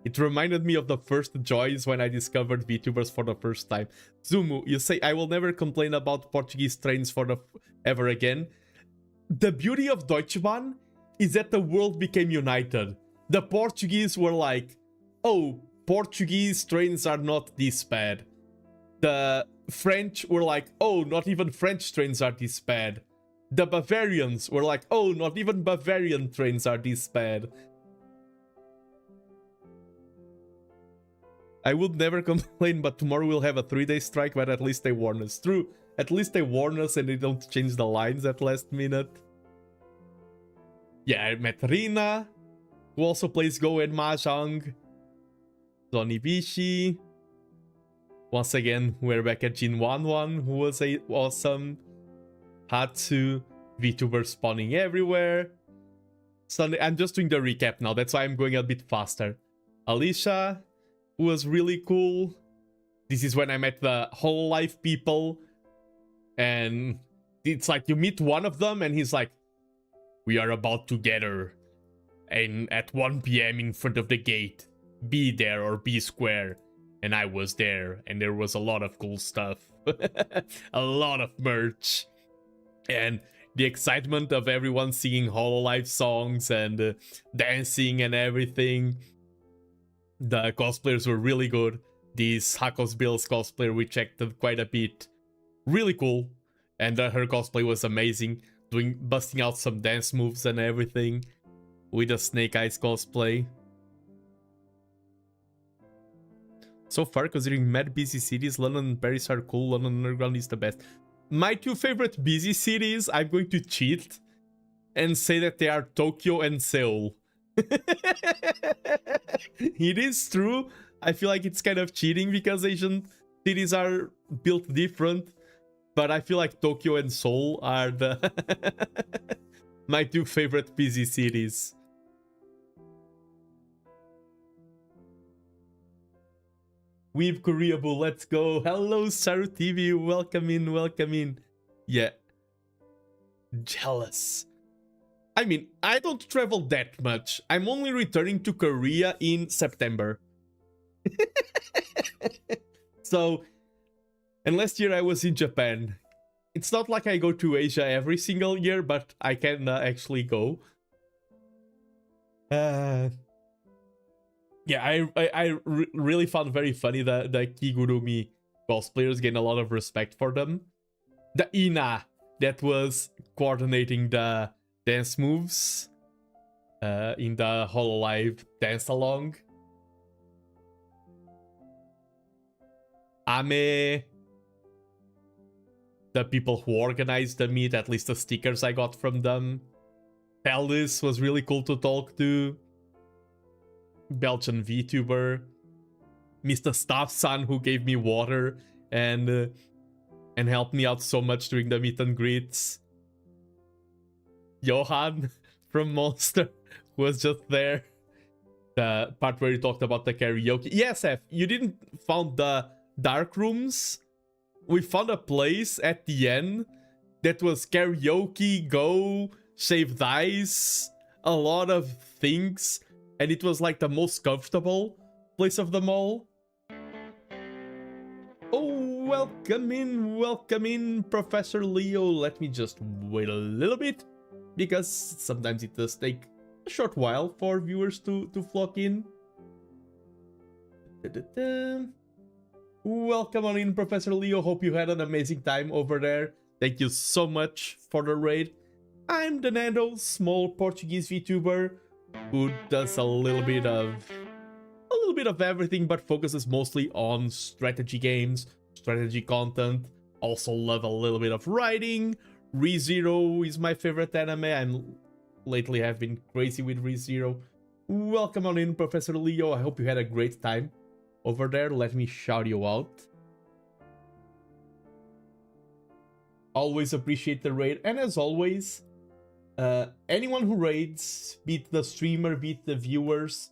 It reminded me of the first joys when I discovered VTubers for the first time. Zumu, you say, I will never complain about Portuguese trains ever again. The beauty of Deutsche Bahn is that the world became united. The Portuguese were like, oh, Portuguese trains are not this bad. The French were like, oh, not even French trains are this bad. The Bavarians were like, oh, not even Bavarian trains are this bad. I would never complain, but tomorrow we'll have a 3-day strike, but at least they warn us. True, at least they warn us and they don't change the lines at last minute. Yeah, I met Rina, who also plays Go and Mahjong. Sonny Bishi. Once again, we're back at Jin 1-1, who was awesome. Hatsu, VTuber spawning everywhere. Sunday, I'm just doing the recap now, that's why I'm going a bit faster. Alicia, who was really cool. This is when I met the whole life people. And it's like you meet one of them and he's like, we are about to gather. And at 1 PM in front of the gate. Be there or be square. And I was there. And there was a lot of cool stuff. A lot of merch. And the excitement of everyone singing Hololive songs and dancing and everything. The cosplayers were really good. This Hakos Bills cosplayer we checked quite a bit. Really cool. And her cosplay was amazing. Busting out some dance moves and everything. With a Snake Eyes cosplay. So far, considering mad busy cities, London and Paris are cool. London Underground is the best. My two favorite busy cities, I'm going to cheat and say that they are Tokyo and Seoul. It is true. I feel like it's kind of cheating because Asian cities are built different. But I feel like Tokyo and Seoul are my two favorite busy cities. Weeb Koreabu, let's go. Hello, Saru TV. Welcome in, welcome in. Yeah. Jealous. I mean, I don't travel that much. I'm only returning to Korea in September. So, and last year I was in Japan. It's not like I go to Asia every single year, but I can actually go. Yeah, I really found very funny the Kigurumi cosplayers, gain a lot of respect for them. The Ina that was coordinating the dance moves in the Hololive dance along. Ame, the people who organized the meet, at least the stickers I got from them. Peldis was really cool to talk to. Belgian VTuber, Mr. Staffsan, who gave me water and helped me out so much during the meet and greets. Johan from Monster was just there. The part where you talked about the karaoke. Yes, F, you didn't found the dark rooms. We found a place at the end that was karaoke, go, shaved ice, a lot of things. And it was like the most comfortable place of them all. Oh, welcome in, Professor Leo. Let me just wait a little bit, because sometimes it does take a short while for viewers to flock in. Welcome on in, Professor Leo. Hope you had an amazing time over there. Thank you so much for the raid. I'm TheNando, small Portuguese VTuber, who does a little bit of everything, but focuses mostly on strategy games, strategy content. Also love a little bit of writing. ReZero is my favorite anime. Lately have been crazy with ReZero. Welcome on in, Professor Leo. I hope you had a great time over there. Let me shout you out. Always appreciate the raid, and as always, anyone who raids, be it the streamer, be it the viewers,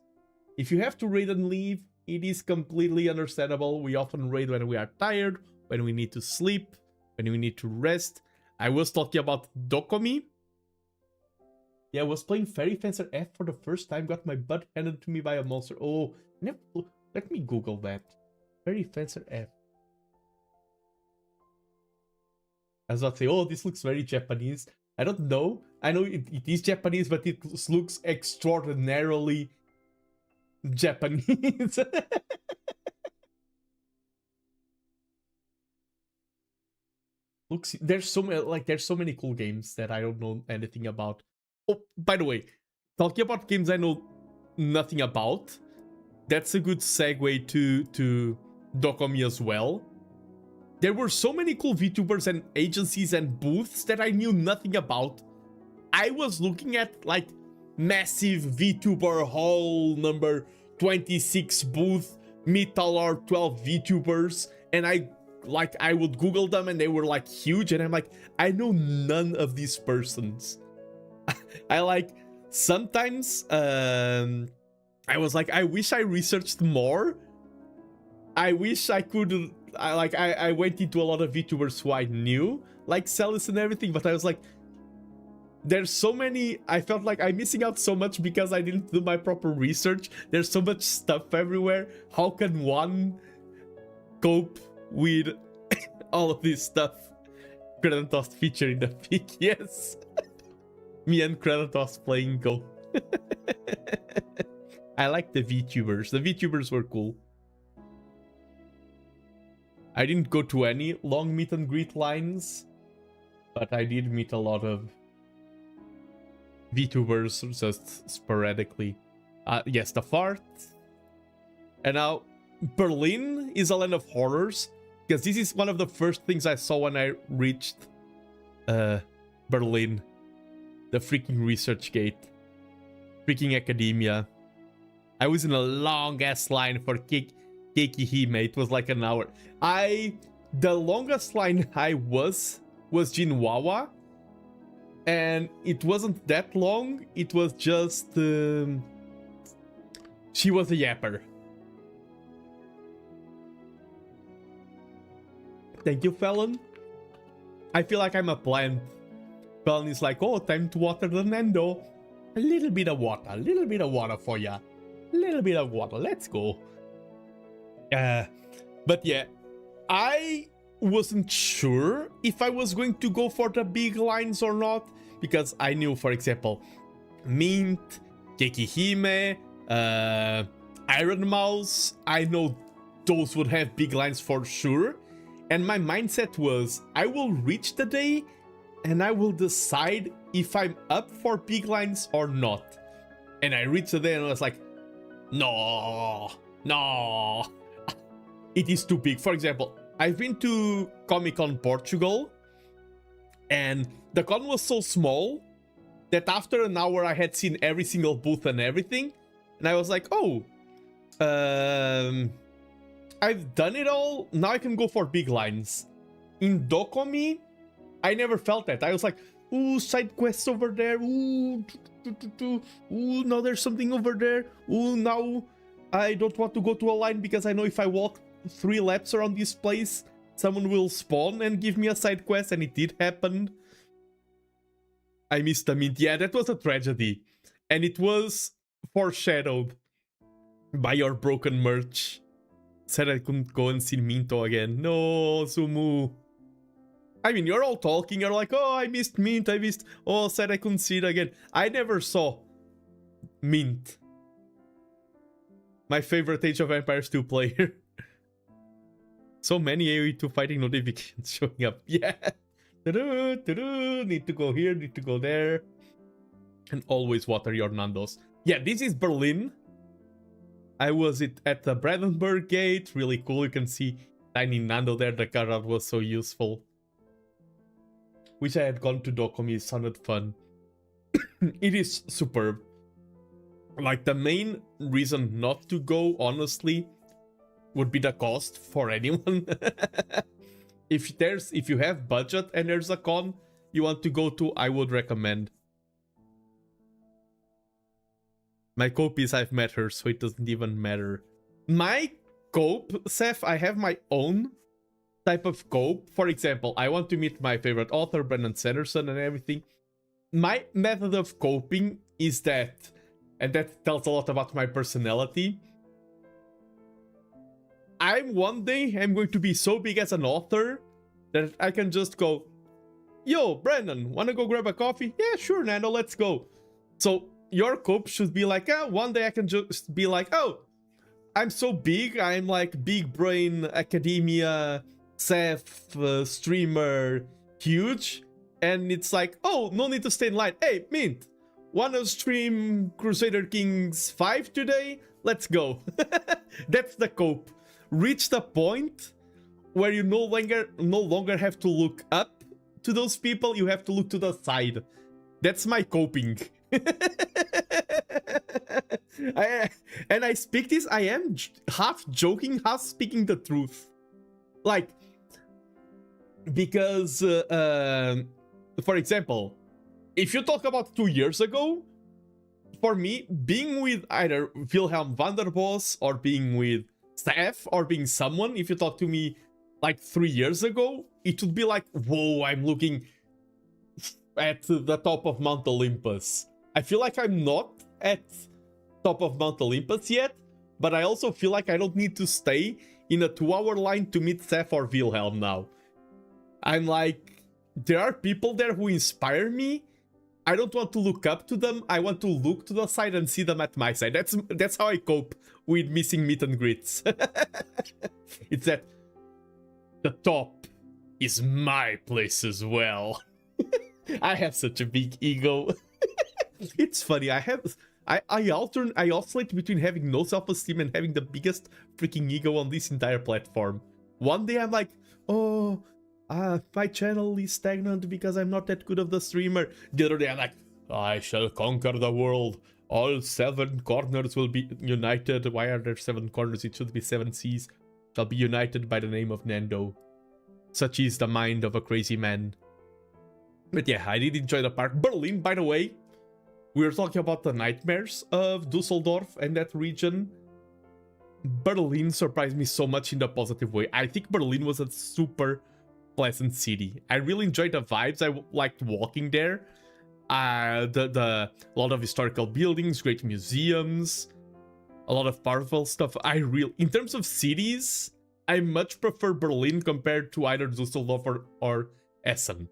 if you have to raid and leave, it is completely understandable. We often raid when we are tired, when we need to sleep, when we need to rest. I was talking about DoKomi. Yeah, I was playing Fairy Fencer F for the first time, got my butt handed to me by a monster. Oh, let me Google that. Fairy Fencer F. I was about to say, oh, this looks very Japanese. I don't know. I know it is Japanese, but it looks extraordinarily Japanese. Looks, there's so many cool games that I don't know anything about. Oh, by the way, talking about games I know nothing about, that's a good segue to DoKomi as well. There were so many cool VTubers and agencies and booths that I knew nothing about. I was looking at like massive VTuber hall number 26 booth, meet all our 12 VTubers, and I would Google them and they were like huge, and I'm like, I know none of these persons. I like sometimes I was like, I wish I researched more. I wish I could. I went into a lot of VTubers who I knew, like Celis and everything, but I was like, there's so many. I felt like I'm missing out so much because I didn't do my proper research. There's so much stuff everywhere. How can one cope with all of this stuff? Kratos feature in the pic, yes. Me and Kratos playing Go. I like the VTubers. The VTubers were cool. I didn't go to any long meet and greet lines, but I did meet a lot of VTubers just sporadically. Yes, the fart. And now, Berlin is a land of horrors, because this is one of the first things I saw when I reached Berlin. The freaking research gate. Freaking academia. I was in a long ass line for Keikihime. It was like an hour. The longest line I was Jinwawa. And it wasn't that long. It was just she was a yapper. Thank you, Fallon. I feel like I'm a plant. Fallon is like, oh, time to water the Nando. A little bit of water for ya. A little bit of water, let's go. But yeah, I wasn't sure if I was going to go for the big lines or not, because I knew, for example, Mint, Keikihime, Iron Mouse, I know those would have big lines for sure. And my mindset was, I will reach the day and I will decide if I'm up for big lines or not. And I reached the day and I was like, no, it is too big. For example, I've been to Comic-Con Portugal, and the con was so small that after an hour I had seen every single booth and everything, and I was like, oh, I've done it all, now I can go for big lines. In DoKomi, I never felt that. I was like, ooh, side quests over there, ooh, now there's something over there, ooh, now I don't want to go to a line because I know if I walk 3 laps around this place, someone will spawn and give me a side quest, and it did happen. I missed the mint. Yeah, that was a tragedy. And it was foreshadowed by your broken merch. Said I couldn't go and see Minto again. No, Sumu. I mean, you're all talking, you're like, oh, I missed Mint, oh, said I couldn't see it again. I never saw Mint. My favorite Age of Empires 2 player. So many AoE2 fighting notifications showing up. Yeah. Need to go here, need to go there. And always water your Nandos. Yeah, this is Berlin. I was at the Brandenburg gate. Really cool. You can see tiny Nando there. The card was so useful. Wish I had gone to DoKomi. It sounded fun. It is superb. Like, the main reason not to go, honestly, would be the cost for anyone. If you have budget and there's a con you want to go to, I would recommend. My cope is I've met her, so it doesn't even matter. My cope, Seth, I have my own type of cope. For example, I want to meet my favorite author, Brandon Sanderson, and everything. My method of coping is that, and that tells a lot about my personality. One day I'm going to be so big as an author that I can just go, yo, Brandon, wanna go grab a coffee? Yeah, sure, Nando, let's go. So your cope should be like, one day I can just be like, oh, I'm so big, I'm like big brain, academia, Seth, streamer, huge. And it's like, oh, no need to stay in line. Hey, Mint, wanna stream Crusader Kings 5 today? Let's go. That's the cope. Reach the point where you no longer have to look up to those people, you have to look to the side. That's my coping. And I speak this, I am half joking, half speaking the truth. Like, because, for example, if you talk about 2 years ago, for me, being with either Wilhelm van der Bos or being with Steph or being someone, if you talk to me like 3 years ago, it would be like, whoa, I'm looking at the top of Mount Olympus. I feel like I'm not at top of Mount Olympus yet, but I also feel like I don't need to stay in a 2-hour line to meet Steph or Wilhelm now. I'm like, there are people there who inspire me. I don't want to look up to them. I want to look to the side and see them at my side. That's how I cope with missing meet and greets. It's that the top is my place as well. I have such a big ego. It's funny. I oscillate between having no self-esteem and having the biggest freaking ego on this entire platform. One day I'm like, oh, my channel is stagnant because I'm not that good of the streamer. The other day I'm like, I shall conquer the world. All 7 corners will be united. Why are there 7 corners? It should be 7 seas. Shall be united by the name of Nando. Such is the mind of a crazy man. But yeah, I did enjoy the park. Berlin, by the way, we were talking about the nightmares of Dusseldorf and that region. Berlin surprised me so much in the positive way. I think Berlin was a super pleasant city. I really enjoyed the vibes. I liked walking there. The lot of historical buildings, great museums, a lot of powerful stuff. In terms of cities, I much prefer Berlin compared to either Dusseldorf or Essen.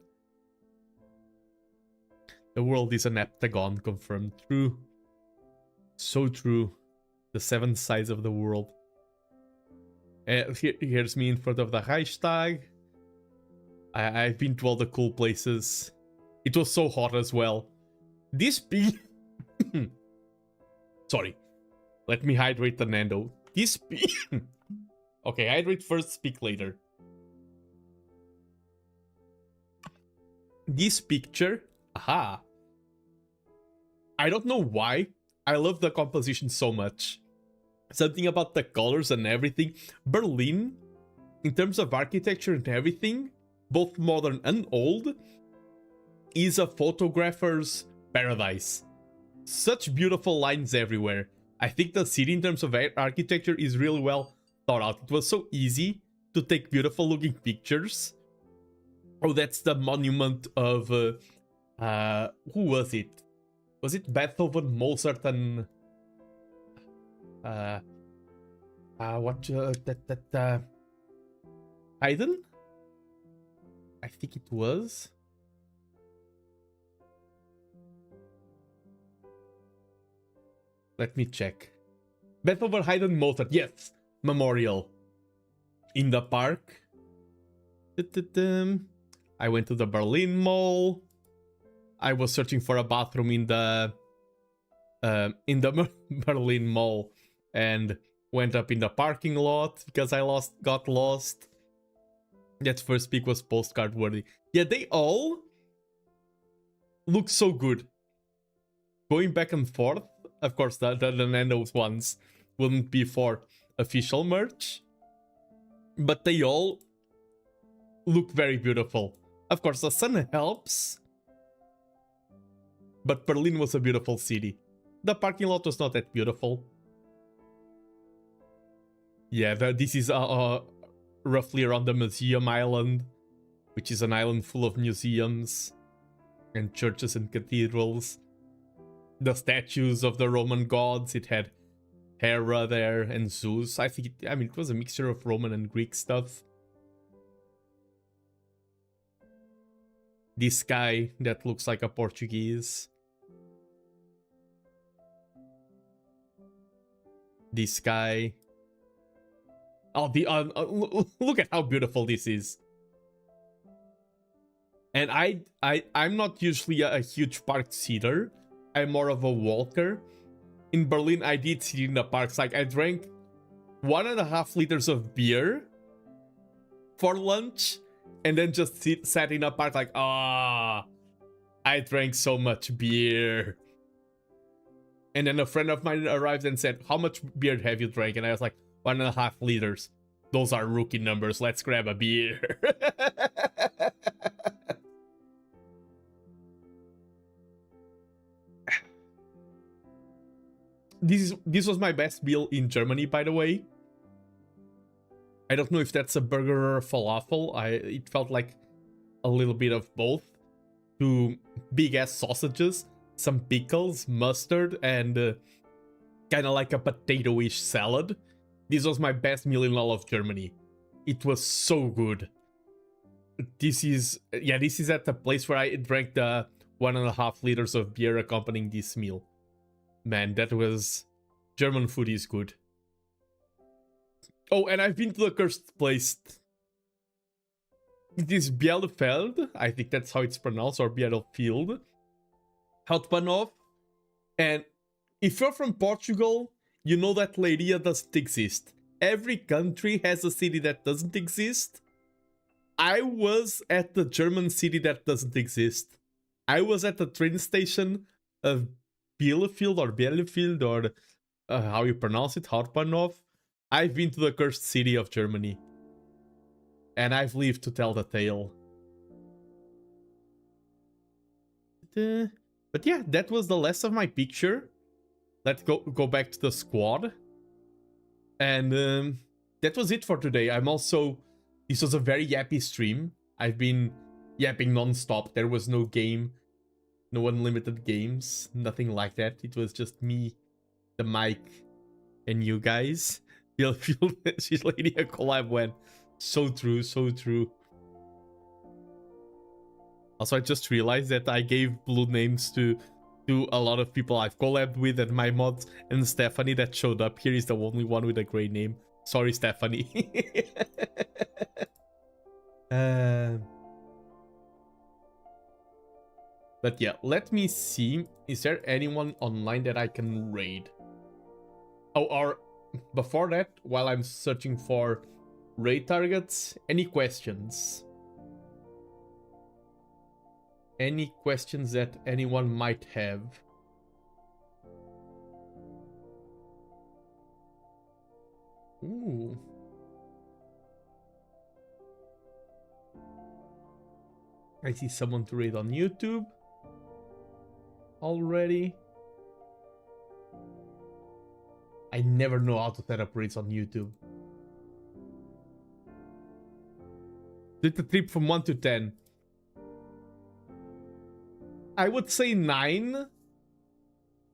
The world is an heptagon, confirmed. True. So true. The 7 sides of the world. Here's me in front of the Reichstag. I've been to all the cool places. It was so hot as well. This big... Sorry. Let me hydrate the Nando. This big... Okay, hydrate first, speak later. This picture... Aha. I don't know why. I love the composition so much. Something about the colors and everything. Berlin, in terms of architecture and everything, both modern and old, is a photographer's paradise. Such beautiful lines everywhere. I think the city in terms of architecture is really well thought out. It was so easy to take beautiful looking pictures. Oh, that's the monument of... who was it? Was it Beethoven, Mozart, and... Haydn? I think it was. Let me check. Beethoven, Haydn, Mozart. Yes, memorial. In the park. I went to the Berlin Mall. I was searching for a bathroom in the Berlin Mall and went up in the parking lot because I got lost. That first peak was postcard worthy. Yeah, they all look so good. Going back and forth, of course, the Nando's ones wouldn't be for official merch, but they all look very beautiful. Of course, the sun helps, but Berlin was a beautiful city. The parking lot was not that beautiful. Yeah, this is roughly around the Museum Island, which is an island full of museums and churches and cathedrals. The statues of the Roman gods, it had Hera there and Zeus. I think it was a mixture of Roman and Greek stuff. This guy that looks like a Portuguese. This guy. Oh, look at how beautiful this is. And I'm not usually a huge park sitter. I'm more of a walker. In Berlin, I did sit in the parks. Like, I drank 1.5 liters of beer for lunch, and then just sat in a park like, I drank so much beer. And then a friend of mine arrived and said, how much beer have you drank? And I was like, 1.5 liters. Those are rookie numbers. Let's grab a beer. This was my best meal in Germany, by the way. I don't know if that's a burger or a falafel. It felt like a little bit of both. 2 big-ass sausages, some pickles, mustard, and kind of like a potato-ish salad. This was my best meal in all of Germany. It was so good. This is at the place where I drank the 1.5 liters of beer accompanying this meal. Man, that was... German food is good. Oh, and I've been to the cursed place. It is Bielefeld. I think that's how it's pronounced, or Bielefeld. Hauptbahnhof. And if you're from Portugal, you know that Leiria doesn't exist. Every country has a city that doesn't exist. I was at the German city that doesn't exist. I was at the train station of Bielefeld or how you pronounce it, Hauptbahnhof. I've been to the cursed city of Germany. And I've lived to tell the tale. But yeah, that was the last of my picture. Let's go back to the squad. And that was it for today. This was a very yappy stream. I've been yapping non-stop. There was no game. No unlimited games, nothing like that. It was just me, the mic, and you guys. She's Lady a collab went. So true, so true. Also, I just realized that I gave blue names to a lot of people I've collabed with, and my mods, and Stephanie that showed up here is the only one with a gray name. Sorry, Stephanie. But yeah, let me see. Is there anyone online that I can raid? Oh, or before that, while I'm searching for raid targets, any questions? Any questions that anyone might have? Ooh. I see someone to raid on YouTube already. I never know how to set up raids on YouTube. Did the trip from 1 to 10. I would say 9.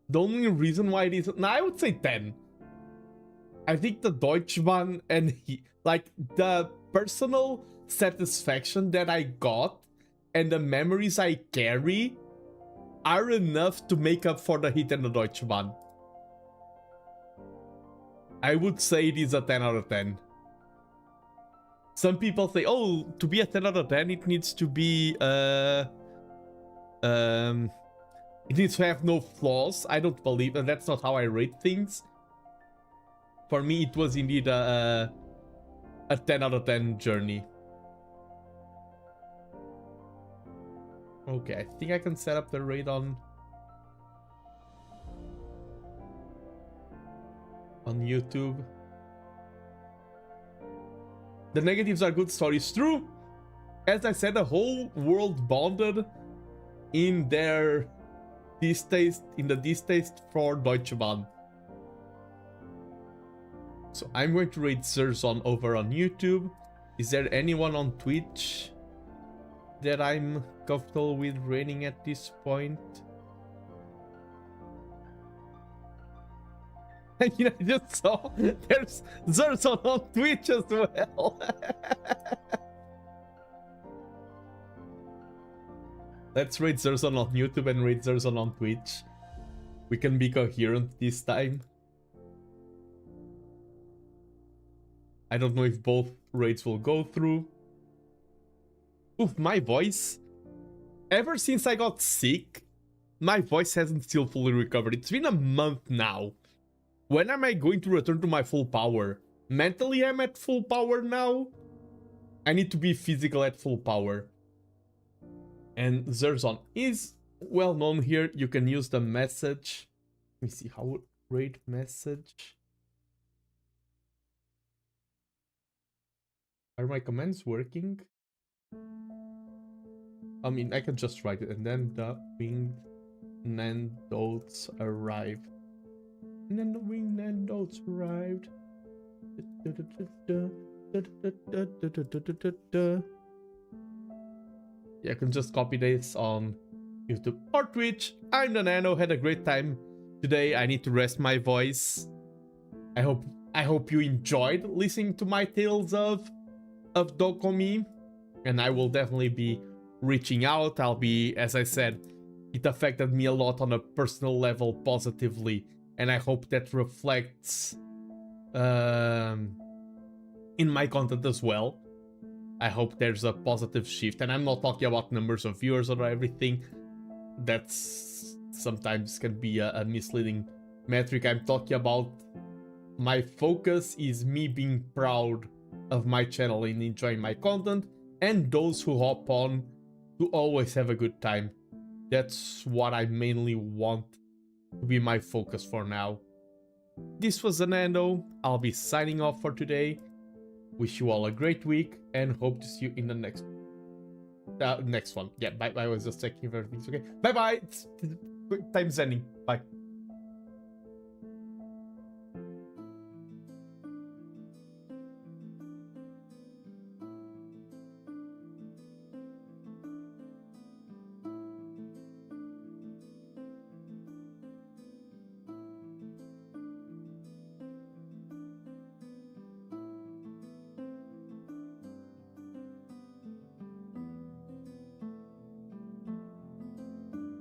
The only reason why it is... No, I would say 10. I think the Deutschbahn and the personal satisfaction that I got and the memories I carry are enough to make up for the hit and the Deutschbahn. I would say it is a 10 out of 10. Some people say, oh, to be a 10 out of 10, it needs to be... it needs to have no flaws. I don't believe, and that's not how I rate things. For me, it was indeed a 10 out of 10 journey. Okay, I think I can set up the raid on YouTube. The negatives are good stories. True. As I said, the whole world bonded in their distaste for Deutsche Bahn. So I'm going to raid Zerzon over on YouTube. Is there anyone on Twitch that I'm comfortable with raiding at this point? You know, I just saw there's Zerzon on Twitch as well. Let's raid Zerzon on YouTube and raid Zerzon on Twitch. We can be coherent this time. I don't know if both raids will go through. Oof, my voice. Ever since I got sick, my voice hasn't still fully recovered. It's been a month now. When am I going to return to my full power? Mentally, I'm at full power now. I need to be physical at full power. And Zerzon is well known here. You can use the message. Let me see how raid message. Are my commands working? I mean, I can just write it. And then the winged Nandos arrived. And then the winged Nandos arrived. Yeah, I can just copy this on YouTube or Twitch. I'm TheNando. Had a great time today. I need to rest my voice. I hope you enjoyed listening to my tales of DoKomi, and I will definitely be reaching out. I'll be, as I said, it affected me a lot on a personal level positively, and I hope that reflects in my content as well. I hope there's a positive shift, and I'm not talking about numbers of viewers or everything. That's sometimes can be a misleading metric. I'm talking about my focus is me being proud of my channel and enjoying my content, and those who hop on to always have a good time. That's what I mainly want to be my focus for now. This was TheNando. I'll be signing off for today. Wish you all a great week and hope to see you in the next one. Yeah, bye. I was just checking if everything's okay. Bye bye. Time's ending. Bye.